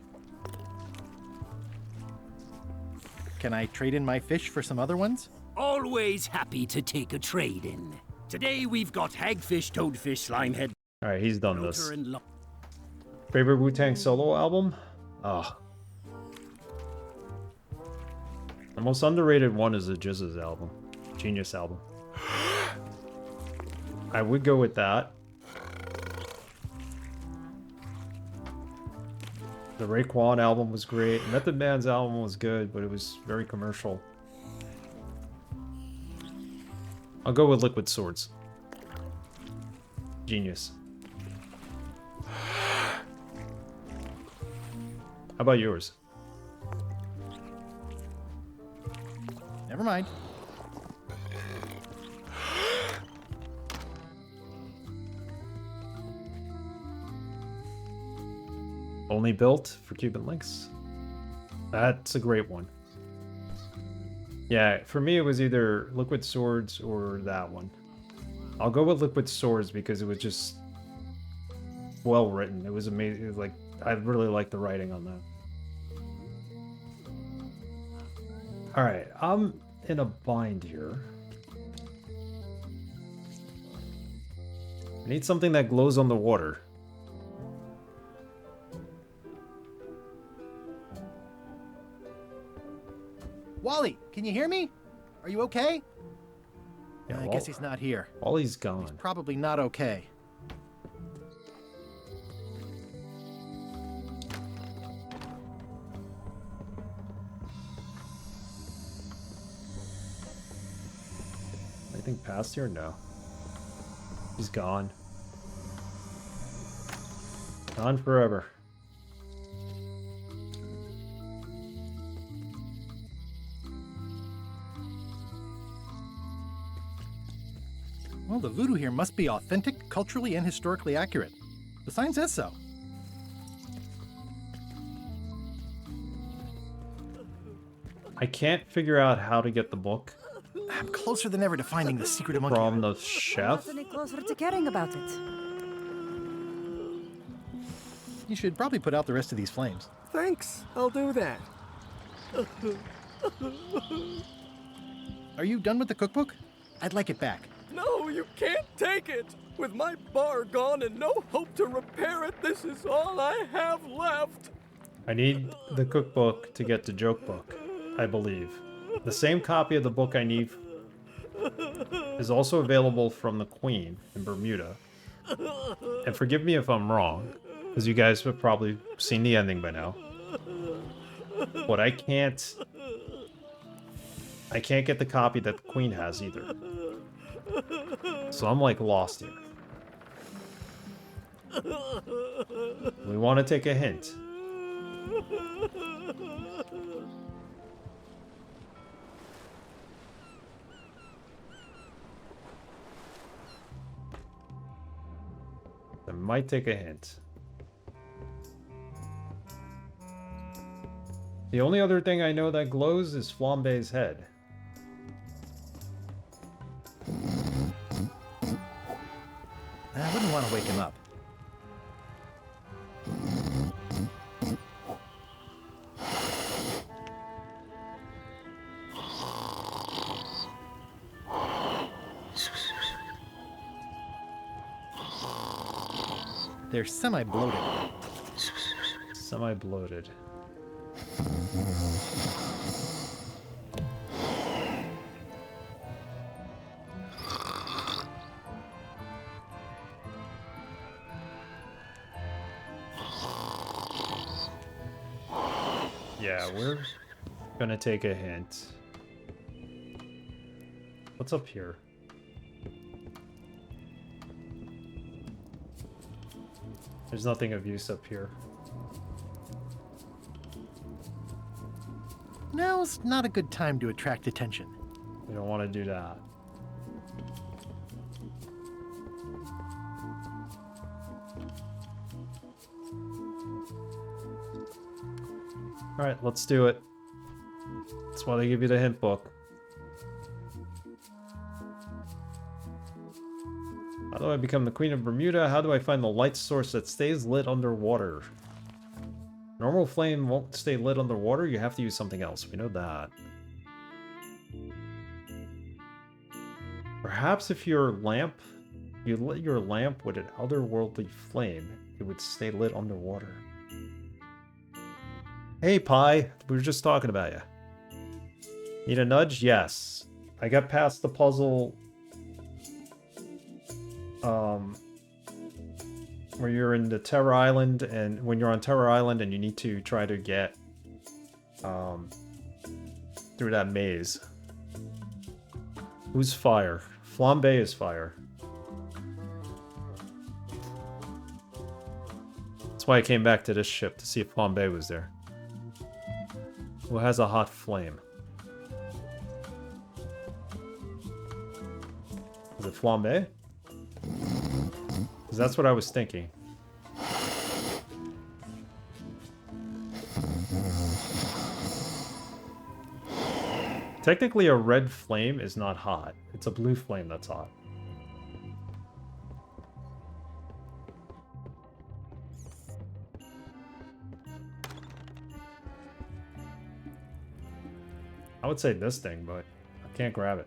Can I trade in my fish for some other ones? Always happy to take a trade-in. Today we've got hagfish, toadfish, slimehead. Alright, he's done this. bloater, and Favorite Wu-Tang solo album? Ah. The most underrated one is the Jizz's album. Genius album. I would go with that. The Raekwon album was great. Method Man's album was good, but it was very commercial. I'll go with Liquid Swords. Genius. How about yours? Never mind. Only built for Cuban links. That's a great one. Yeah, for me it was either Liquid Swords or that one. I'll go with Liquid Swords because it was just well written. It was amazing. It was like, I really liked the writing on that. Alright, I'm in a bind here. I need something that glows on the water. Wally, can you hear me? Are you okay? Yeah, I guess he's not here. Wally's gone. He's probably not okay. Anything past here? No. He's gone. Gone forever. Well, the voodoo here must be authentic, culturally, and historically accurate. The sign says so. I can't figure out how to get the book. I'm closer than ever to finding the secret of Monkey From Island. the chef? Not any closer to caring about it. You should probably put out the rest of these flames. Thanks, I'll do that. Are you done with the cookbook? I'd like it back. No, you can't take it! With my bar gone and no hope to repair it, this is all I have left! I need the cookbook to get to Joke Book, I believe. The same copy of the book I need is also available from the Queen in Bermuda. And forgive me if I'm wrong, because you guys have probably seen the ending by now. But I can't get the copy that the Queen has either. So I'm like lost here. We want to take a hint. I might take a hint. The only other thing I know that glows is Flambe's head. I wouldn't want to wake him up. They're semi-bloated. Semi-bloated. Yeah, we're gonna take a hint. What's up here? There's nothing of use up here. Now's not a good time to attract attention. We don't want to do that. Alright, let's do it. That's why they give you the hint book. How do I become the Queen of Bermuda? How do I find the light source that stays lit underwater? Normal flame won't stay lit underwater. You have to use something else. We know that. Perhaps if you lit your lamp with an otherworldly flame, it would stay lit underwater. Hey, Pi. We were just talking about you. Need a nudge? Yes. I got past the puzzle... where you're in the Terror Island, and when you're on Terror Island and you need to try to get through that maze. Who's fire? Flambe is fire. That's why I came back to this ship, to see if Flambe was there. Who has a hot flame? Is it Flambe? Because that's what I was thinking. Technically, a red flame is not hot. It's a blue flame that's hot. I would say this thing, but I can't grab it.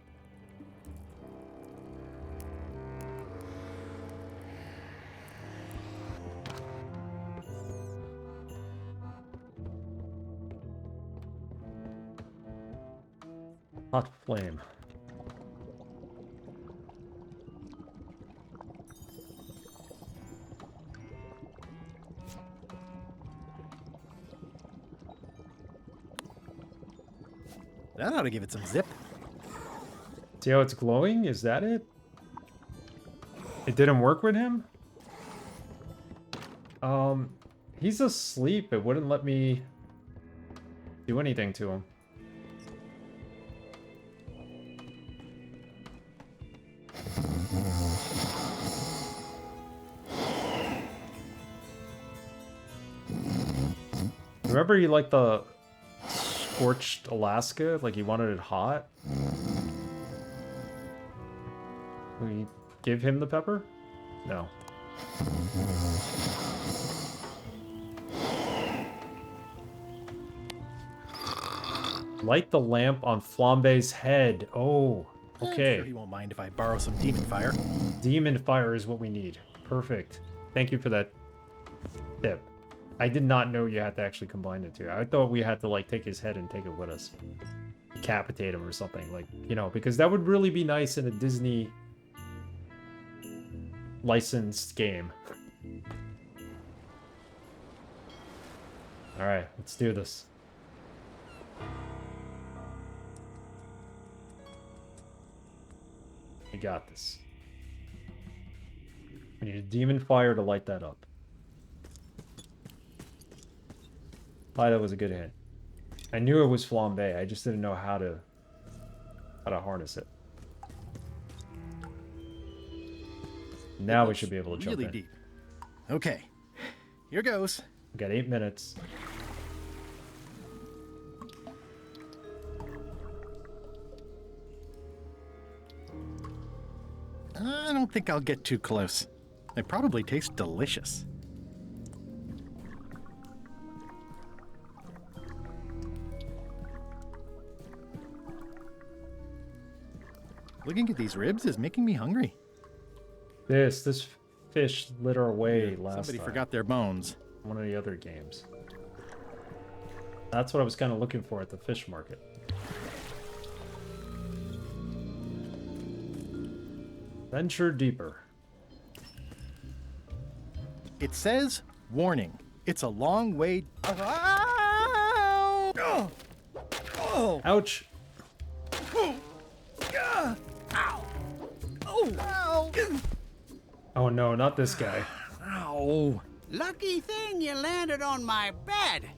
Hot flame. That ought to give it some zip. See how it's glowing? Is that it? It didn't work with him? He's asleep. It wouldn't let me do anything to him. Remember you liked the scorched Alaska? Like you wanted it hot? We give him the pepper? No. Light the lamp on Flambe's head. Oh, okay. Sure he won't mind if I borrow some demon fire. Demon fire is what we need. Perfect. Thank you for that tip. I did not know you had to actually combine the two. I thought we had to like take his head and take it with us. Decapitate him or something. Like, you know, because that would really be nice in a Disney licensed game. Alright, let's do this. We got this. We need a demon fire to light that up. That was a good hint. I knew it was Flambe, I just didn't know how to harness it. Now we should be able to jump really in. Deep. Okay, here goes. We got 8 minutes. I don't think I'll get too close. They probably taste delicious. Looking at these ribs is making me hungry. This fish lit our way last Somebody time. forgot their bones. One of the other games. That's what I was kind of looking for at the fish market. Venture deeper. It says, warning, it's a long way... Oh! Ouch! Oh no, not this guy. Ow! Lucky thing you landed on my bed.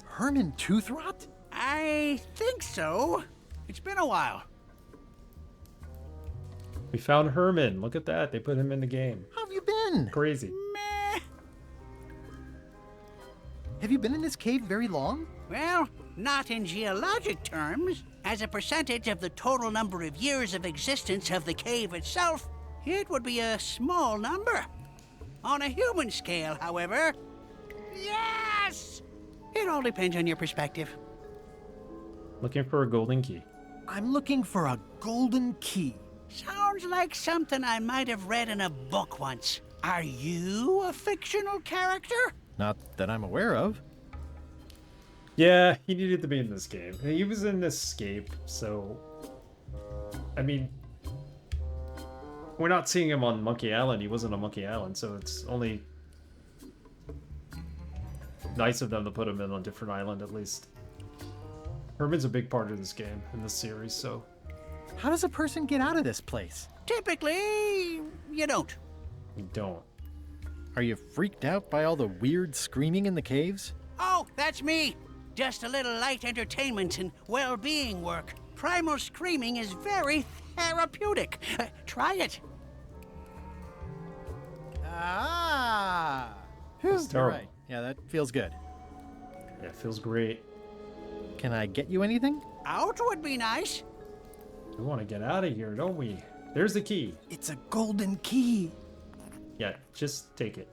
Herman Toothrot? I think so. It's been a while. We found Herman. Look at that. They put him in the game. How have you been? Crazy. Meh. Have you been in this cave very long? Well, not in geologic terms. As a percentage of the total number of years of existence of the cave itself, it would be a small number. On a human scale, however, yes! It all depends on your perspective. Looking for a golden key. I'm looking for a golden key. Sounds like something I might have read in a book once. Are you a fictional character? Not that I'm aware of. Yeah, he needed to be in this game. He was in Escape, so... I mean... We're not seeing him on Monkey Island. He wasn't on Monkey Island, so it's only... nice of them to put him in on a different island, at least. Herman's a big part of this game, in this series, so... How does a person get out of this place? Typically, you don't. You don't. Are you freaked out by all the weird screaming in the caves? Oh, that's me. Just a little light entertainment and well-being work. Primal screaming is very therapeutic. Try it. Ah! That's terrible. Right. Yeah, that feels good. Yeah, it feels great. Can I get you anything? Out would be nice. We want to get out of here, don't we? There's the key. It's a golden key. Yeah, just take it.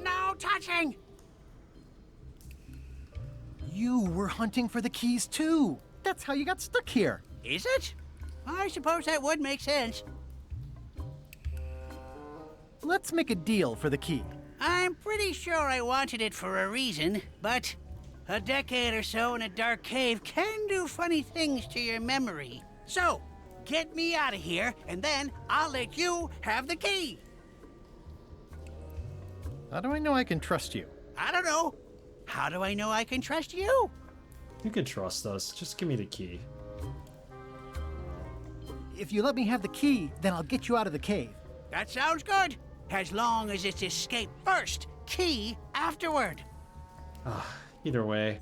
No touching! You were hunting for the keys too. That's how you got stuck here. Is it? I suppose that would make sense. Let's make a deal for the key. I'm pretty sure I wanted it for a reason, but a decade or so in a dark cave can do funny things to your memory. So, get me out of here, and then I'll let you have the key. How do I know I can trust you? I don't know. How do I know I can trust you? You can trust us. Just give me the key. If you let me have the key, then I'll get you out of the cave. That sounds good. As long as it's escape first, key afterward. Either way.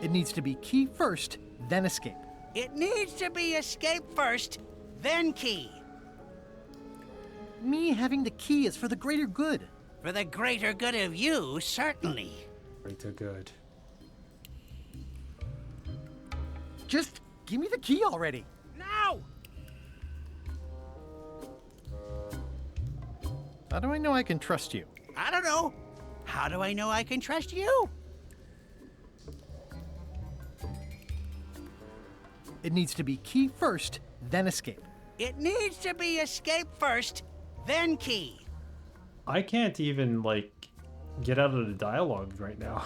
It needs to be key first, then escape. It needs to be escape first, then key. Me having the key is for the greater good. For the greater good of you, certainly. Greater good. Just give me the key already. No! How do I know I can trust you? I don't know. How do I know I can trust you? It needs to be key first, then escape. It needs to be escape first, then key. I can't even, like, get out of the dialogue right now.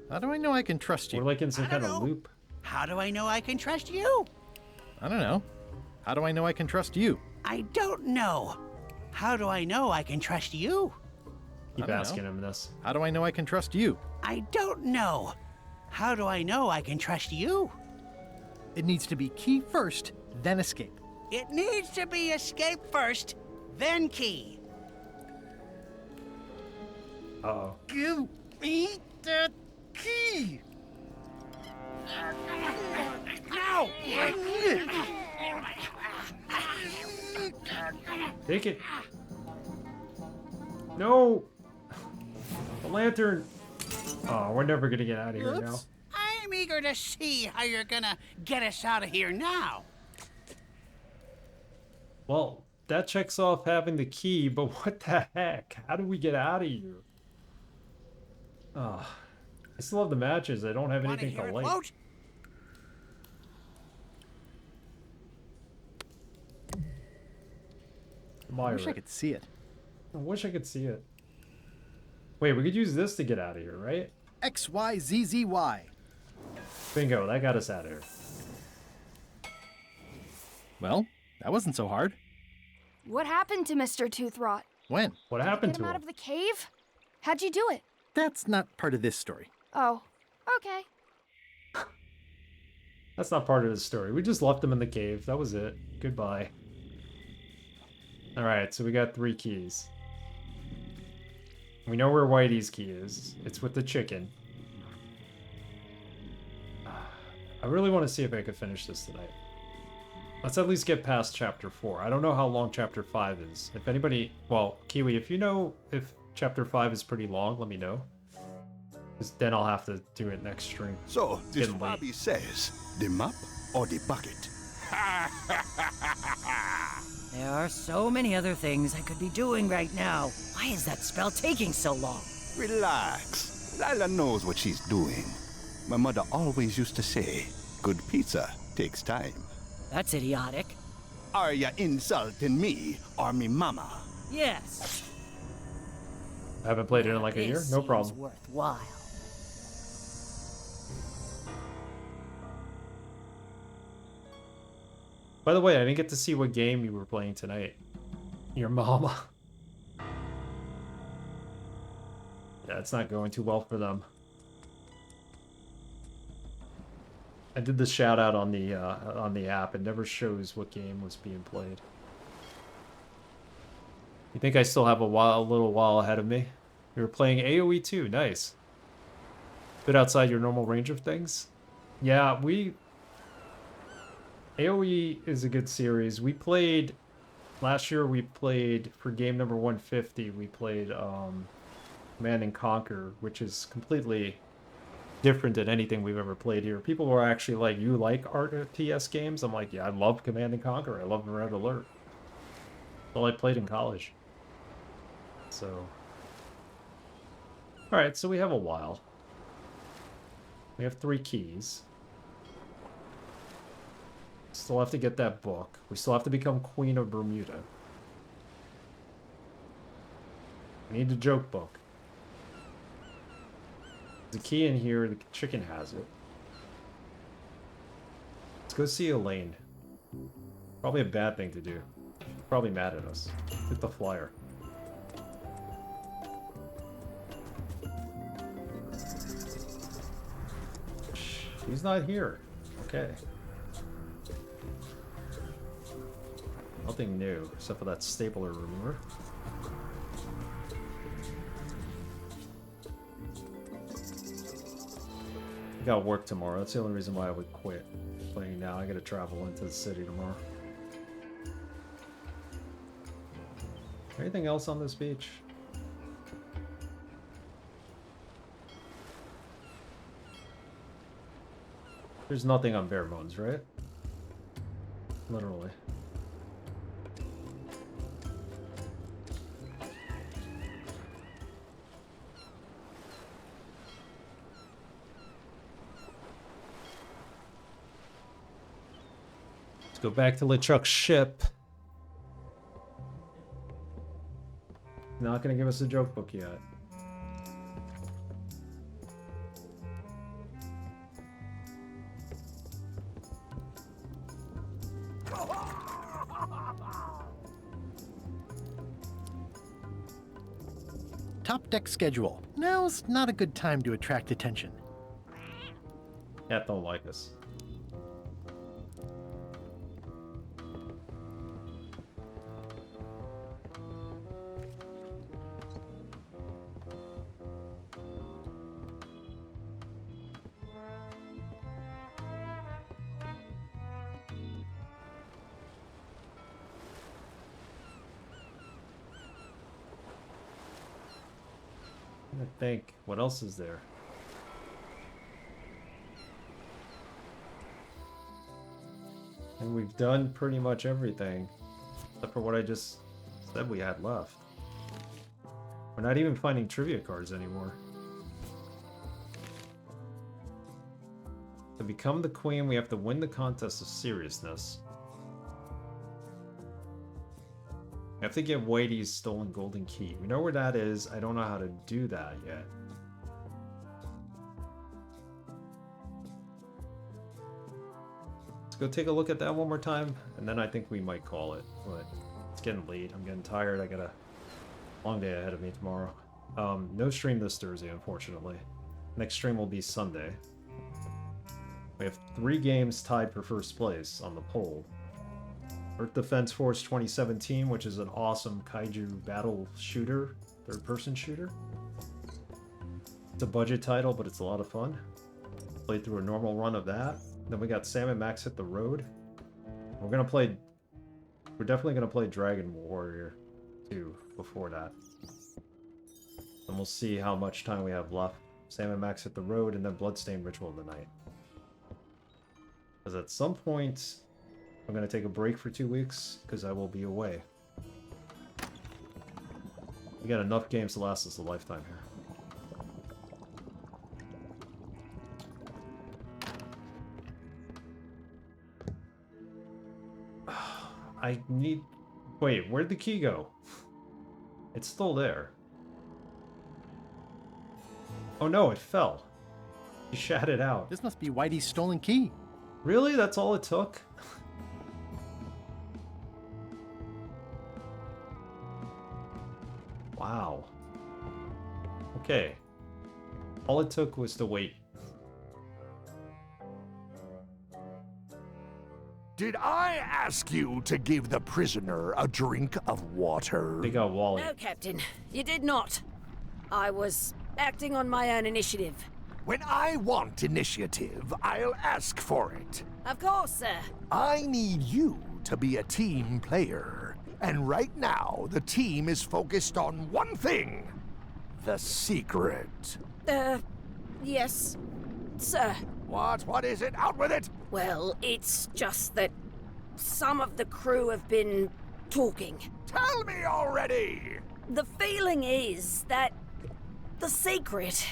How do I know I can trust you? We're like in some kind of loop. How do I know I can trust you? I don't know. How do I know I can trust you? I don't know. How do I know I can trust you? Keep asking him this. How do I know I can trust you? I don't know. How do I know I can trust you? It needs to be key first, then escape. It needs to be escape first, then key. Uh-oh. Give me that key! No! Take it. No! The lantern! Oh, we're never gonna get out of here now. I'm eager to see how you're gonna get us out of here now. Well, that checks off having the key, but what the heck? How do we get out of here? Oh, I still have the matches. I don't have anything to light. Float? I wish I could see it. I wish I could see it. Wait, we could use this to get out of here, right? XYZZY. Bingo, that got us out of here. Well, that wasn't so hard. What happened to Mr. Toothrot? When? What happened Get him to out him? of the cave? How'd you do it? That's not part of this story. Oh, Okay. That's not part of the story. We just left him in the cave. That was it. Goodbye. Alright, so we got 3 keys. We know where Whitey's key is. It's with the chicken. I really want to see if I could finish this tonight. Let's at least get past chapter 4. I don't know how long chapter 5 is. If anybody... Well, Kiwi, if you know if chapter 5 is pretty long, let me know. Because then I'll have to do it next stream. So, this Bobby says, the map or the bucket? There are so many other things I could be doing right now. Why is that spell taking so long? Relax. Lila knows what she's doing. My mother always used to say, good pizza takes time. That's idiotic. Are ya insulting me or me mama? Yes. I haven't played it in like a year. No problem. Worthwhile. By the way, I didn't get to see what game you were playing tonight. Your mama. Yeah, it's not going too well for them. I did the shout out on the app. It never shows what game was being played. You think I still have a little while ahead of me? You were playing AoE 2, nice. Bit outside your normal range of things. Yeah, AoE is a good series. We played last year. We played for game number 150. We played Command and Conquer, which is completely different than anything we've ever played here. People were actually like, "You like RTS games?" I'm like, "Yeah, I love Command and Conquer. I love Red Alert." That's all I played in college. So, all right. So we have a while. We have 3 keys. Still have to get that book. We still have to become Queen of Bermuda. I need the joke book. There's a key in here. The chicken has it. Let's go see Elaine. Probably a bad thing to do. She's probably mad at us. Get the flyer. She's not here. Okay. Nothing new, except for that stapler remover. I got work tomorrow. That's the only reason why I would quit playing now. I gotta travel into the city tomorrow. Anything else on this beach? There's nothing on bare bones, right? Literally. Let's go back to LeChuck's ship. Not gonna give us a joke book yet. Top deck schedule. Now's not a good time to attract attention. Cat don't like us. I think. What else is there? And we've done pretty much everything, except for what I just said we had left. We're not even finding trivia cards anymore. To become the queen, we have to win the contest of seriousness. We have to get Whitey's stolen golden key. We know where that is. I don't know how to do that yet. Let's go take a look at that one more time, and then I think we might call it. But it's getting late. I'm getting tired. I got a long day ahead of me tomorrow. No stream this Thursday, unfortunately. Next stream will be Sunday. We have 3 games tied for first place on the poll. Earth Defense Force 2017, which is an awesome kaiju battle shooter, third-person shooter. It's a budget title, but it's a lot of fun. Played through a normal run of that. Then we got Sam and Max Hit the Road. We're definitely gonna play Dragon Warrior 2 before that. And we'll see how much time we have left. Sam and Max Hit the Road, and then Bloodstained Ritual of the Night. Because at some point, I'm gonna take a break for 2 weeks, because I will be away. We got enough games to last us a lifetime here. I need... Wait, where'd the key go? It's still there. Oh no, it fell. You shat it out. This must be Whitey's stolen key. Really? That's all it took? Wow. Okay. All it took was to wait. Did I ask you to give the prisoner a drink of water? They got Wally. No, Captain. You did not. I was acting on my own initiative. When I want initiative, I'll ask for it. Of course, sir. I need you to be a team player. And right now, the team is focused on one thing. The secret. Yes, sir. What is it? Out with it! Well, it's just that some of the crew have been talking. Tell me already! The feeling is that the secret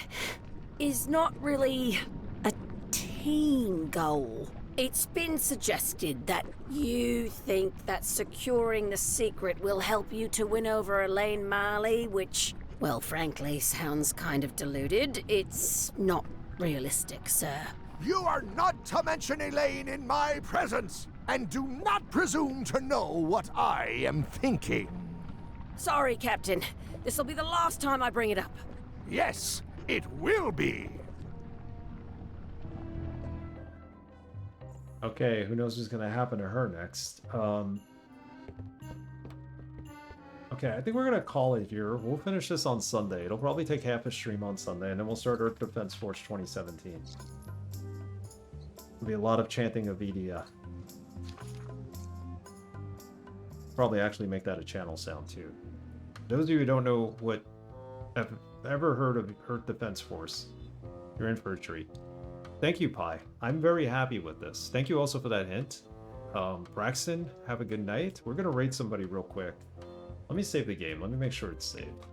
is not really a team goal. It's been suggested that you think that securing the secret will help you to win over Elaine Marley, which, well, frankly, sounds kind of deluded. It's not realistic, sir. You are not to mention Elaine in my presence, and do not presume to know what I am thinking. Sorry, Captain. This'll be the last time I bring it up. Yes, it will be. Okay, who knows what's gonna happen to her next. Okay, I think we're gonna call it here. We'll finish this on Sunday. It'll probably take half a stream on Sunday, and then we'll start Earth Defense Force 2017. There'll be a lot of chanting of EDF. Probably actually make that a channel sound too. Those of you who don't know what have ever heard of Earth Defense Force, you're in for a treat. Thank you, Pi. I'm very happy with this. Thank you also for that hint. Braxton, have a good night. We're gonna raid somebody real quick. Let me save the game. Let me make sure it's saved.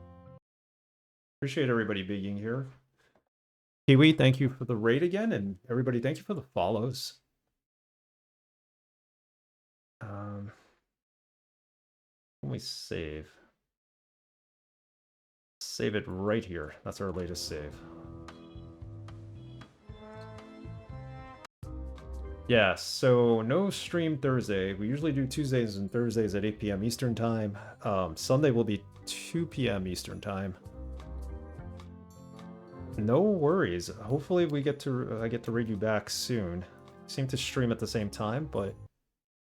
Appreciate everybody being here. Kiwi, thank you for the raid again, and everybody, thank you for the follows. Let me save. Save it right here. That's our latest save. Yeah, so no stream Thursday. We usually do Tuesdays and Thursdays at 8 p.m. Eastern Time. Sunday will be 2 p.m. Eastern Time. No worries. Hopefully I get to read you back soon. I seem to stream at the same time, but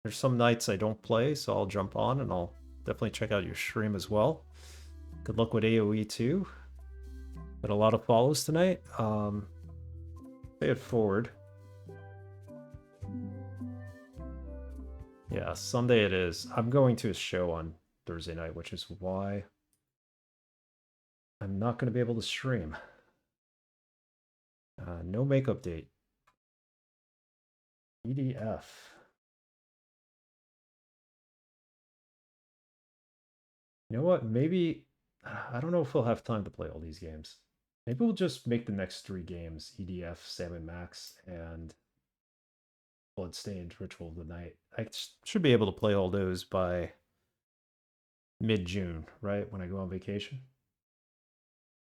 there's some nights I don't play, so I'll jump on and I'll definitely check out your stream as well. Good luck with AoE too. Got a lot of follows tonight. Pay it forward. Yeah, Sunday it is. I'm going to a show on Thursday night, which is why I'm not going to be able to stream. No makeup date. EDF. You know what? Maybe... I don't know if we'll have time to play all these games. Maybe we'll just make the next 3 games. EDF, Sam and Max, and Bloodstained Ritual of the Night. I should be able to play all those by mid-June, right? When I go on vacation.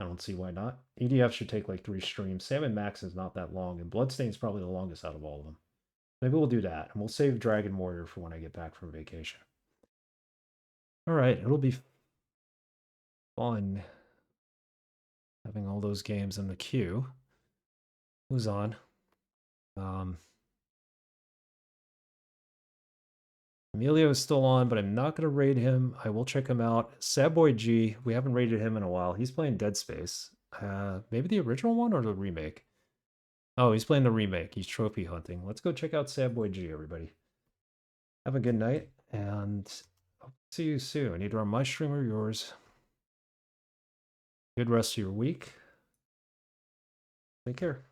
I don't see why not. EDF should take like 3 streams. Sam and Max is not that long, and Bloodstained's probably the longest out of all of them. Maybe we'll do that, and we'll save Dragon Warrior for when I get back from vacation. Alright, it'll be fun having all those games in the queue. Who's on? Emilio is still on, but I'm not going to raid him. I will check him out. Sadboy G, we haven't raided him in a while. He's playing Dead Space. Maybe the original one or the remake? Oh, he's playing the remake. He's trophy hunting. Let's go check out Sadboy G, everybody. Have a good night, and I'll see you soon. Either on my stream or yours. Good rest of your week. Take care.